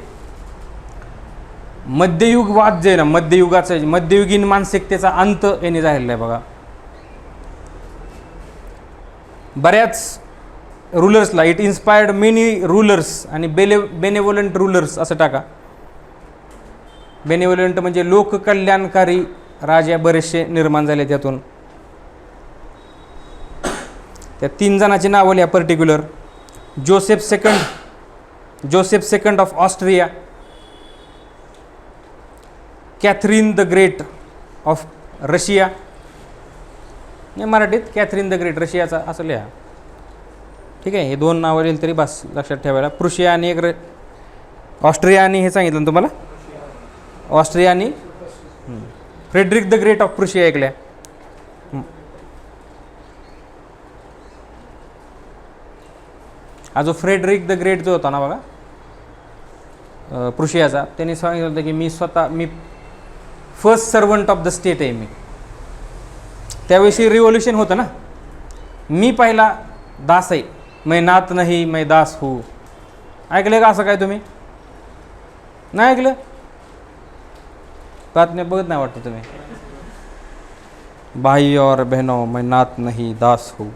मध्ययुगवाद जे ना, मध्ययुगाचं मध्ययुगीन मानसिकतेचा अंत याने झालेला आहे बघा. बऱ्याच रूलर्सला इट इन्स्पायर्ड मेनी रूलर्स आणि बेनेवोलंट रूलर्स असं टाका. बेनेवोलंट म्हणजे लोककल्याणकारी राजा बरेचसे निर्माण झाले त्यातून. त्या 3 जणांची नावं लिहा particular. Joseph second of Austria, Catherine the Great of Russia, मराठीत कॅथरीन द ग्रेट रशियाचा असं लिहा, ठीक आहे. हे 2 नावं लिहिली तरी बस लक्षात ठेवायला. प्रुशिया आणि एक ऑस्ट्रिया आणि हे सांगितलं ना तुम्हाला, ऑस्ट्रिया आणि Frederick the Great of Prussia ऐकल्या. हा जो फ्रेडरिक द ग्रेट जो होता ना बघा प्रुशियाचा, त्यांनी सांगितलं होतं की मी first servant of the state आहे मी. त्यावेळी रिव्होल्युशन होतं ना, मी पहिला दास आहे, मैं नात नाही मैं दास हूँ. ऐकलं का असं काय तुम्ही? नाही ऐकलं? बातम्या बघत नाही वाटतं तुम्ही. भाई और बहनों मैं नात नहीं दास हूँ.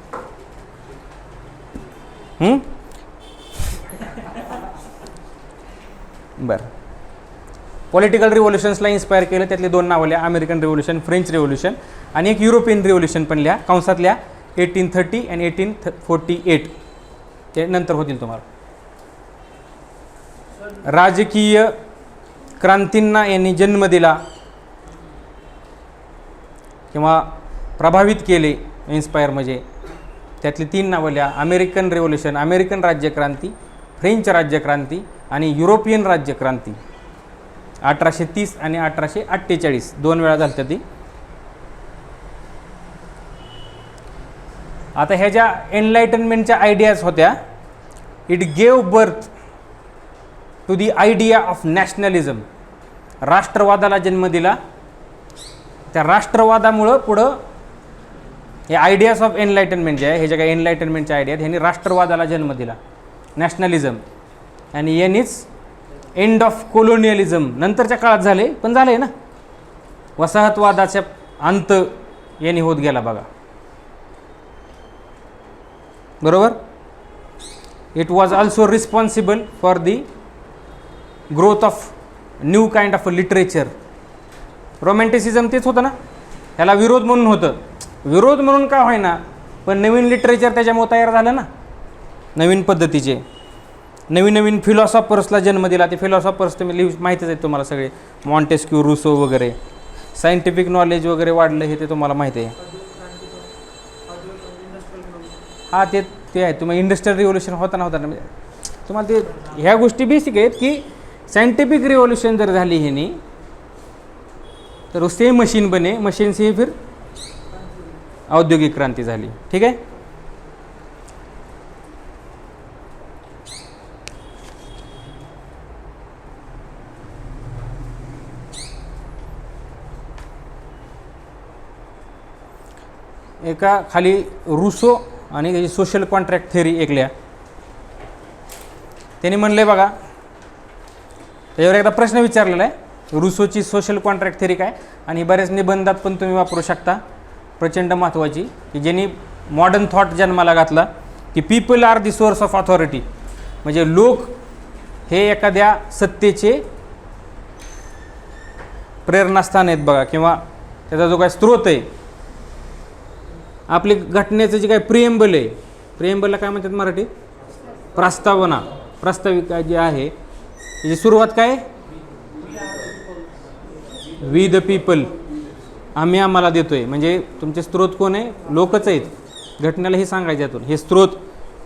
बरं, पॉलिटिकल रिव्होल्युशन्सला इन्स्पायर केलं. त्यातले 2 नावं लिहा, अमेरिकन रिव्होल्युशन, फ्रेंच रिव्होल्युशन, आणि एक युरोपियन रिव्होल्युशन पण लिहा कंसातल्या. 1830 आणि 1848 ते नंतर होतील तुम्हाला. राजकीय क्रांतींना यांनी जन्म दिला किंवा प्रभावित केले, इन्स्पायर म्हणजे त्यातली 3 नावं लिहा. अमेरिकन रिव्होल्युशन, अमेरिकन राज्यक्रांती, फ्रेंच राज्यक्रांती आणि युरोपियन राज्यक्रांती. 1830 आणि 1848 2 वेळा झाली ती. आता ह्या ज्या एनलायटनमेंटच्या आयडियाज होत्या, it gave birth to the idea of nationalism. राष्ट्रवादाला जन्म दिला. त्या राष्ट्रवादामुळं पुढं हे आयडियाज ऑफ एनलायटनमेंट जे आहे, हे जे काही एनलायटनमेंटच्या आयडिया आहेत, ह्यांनी राष्ट्रवादाला जन्म दिला, नॅशनलिझम. आणि यांनीच एंड ऑफ कोलोनियलिझम नंतरच्या काळात झाले, पण झाले ना, वसाहतवादाचा अंत यांनी होत गेला बघा. बरोबर. It was also responsible for the growth of new kind of literature. Romanticism तेच होतं ना, ह्याला विरोध म्हणून होतं. विरोध म्हणून का होईना, पण नवीन लिटरेचर त्याच्यामुळे तयार झालं ना, नवीन पद्धतीचे. नवीन फिलॉसॉफर्सला जन्म दिला. ते फिलॉसॉफर्स तुम्ही माहितीच आहेत तुम्हाला सगळे, मॉन्टेस्क्यू, रुसो वगैरे. सायंटिफिक नॉलेज वगैरे वाढलं हे ते तुम्हाला माहिती आहे. हां, ते आहे. तुम्ही इंडस्ट्रियल रिव्होल्युशन होता ना तुम्हाला ते ह्या गोष्टी बेसिक आहेत की सायंटिफिक रिव्होल्यूशन जर झाली ह्यानी तर उससे मशीन बने, मशीन से फिर औद्योगिक क्रांती झाली. ठीक आहे. एका खाली रुसो आणि त्याची सोशल कॉन्ट्रॅक्ट थेअरी ऐकल्या. त्यांनी म्हणले बघा, त्याच्यावर एकदा प्रश्न विचारलेला आहे, रुसोची सोशल कॉन्ट्रॅक्ट थेअरी काय, आणि बऱ्याच निबंधात पण तुम्ही वापरू शकता, प्रचंड महत्त्वाची, की ज्यांनी मॉडर्न थॉट जन्माला घातला, की people are the source of authority. म्हणजे लोक हे एखाद्या सत्तेचे प्रेरणास्थान आहेत बघा, किंवा त्याचा जो काय स्रोत आहे. आपली घटनेचं जे काय प्रिएम्बल आहे, प्रिएम्बलला काय म्हणतात मराठीत, प्रस्तावना, प्रास्ताविका जी आहे त्याची सुरुवात काय, वी द पीपल, आम्ही आम्हाला देतोय. म्हणजे तुमचे स्त्रोत कोण आहे? लोकच आहेत. घटनेला हे सांगायचं यातून, हे स्त्रोत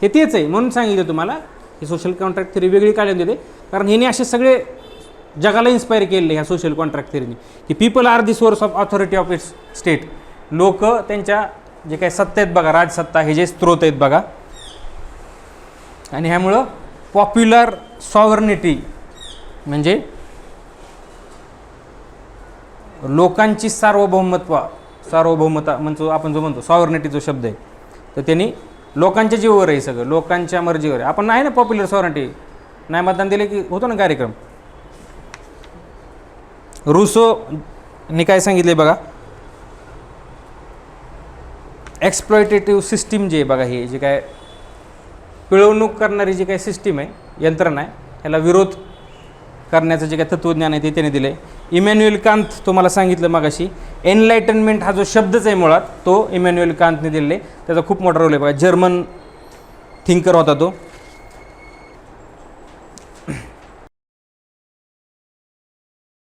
हे तेच आहे म्हणून सांगितलं तुम्हाला. ही सोशल कॉन्ट्रॅक्ट थिअरी वेगळी काढून देते, कारण हिने असे सगळे जगाला इन्स्पायर केलेले ह्या सोशल कॉन्ट्रॅक्ट थिअरीने, की people are the source of authority of its state. लोक त्यांच्या जे काही सत्ता आहेत बघा, राजसत्ता, हे जे स्त्रोत आहेत बघा. आणि ह्यामुळं पॉप्युलर सॉव्हर्निटी म्हणजे लोकांची सार्वभौमता म्हणतो आपण, जो म्हणतो सॉव्हर्निटी जो शब्द आहे, तर त्यांनी लोकांच्या जीवावर आहे सगळं, लोकांच्या मर्जीवर आहे. आपण नाही ना पॉप्युलर सॉव्हर्निटी, नाही मतदान दिले की होतो ना कार्यक्रम. रुसोनी काय सांगितले बघा, एक्सप्लॉयटेटिव्ह सिस्टीम जे आहे बघा, हे जे काय पिळवणूक करणारी जी काही सिस्टीम आहे, यंत्रणा आहे, ह्याला विरोध करण्याचं जे काही तत्त्वज्ञान आहे ते त्याने दिलं आहे. इमॅन्युएल कांत तुम्हाला सांगितलं मगाशी, एनलायटनमेंट हा जो शब्दच आहे मुळात तो इमॅन्युएल कांतने दिलेला आहे. त्याचा खूप मोठा रोल आहे बघा, जर्मन थिंकर होता तो.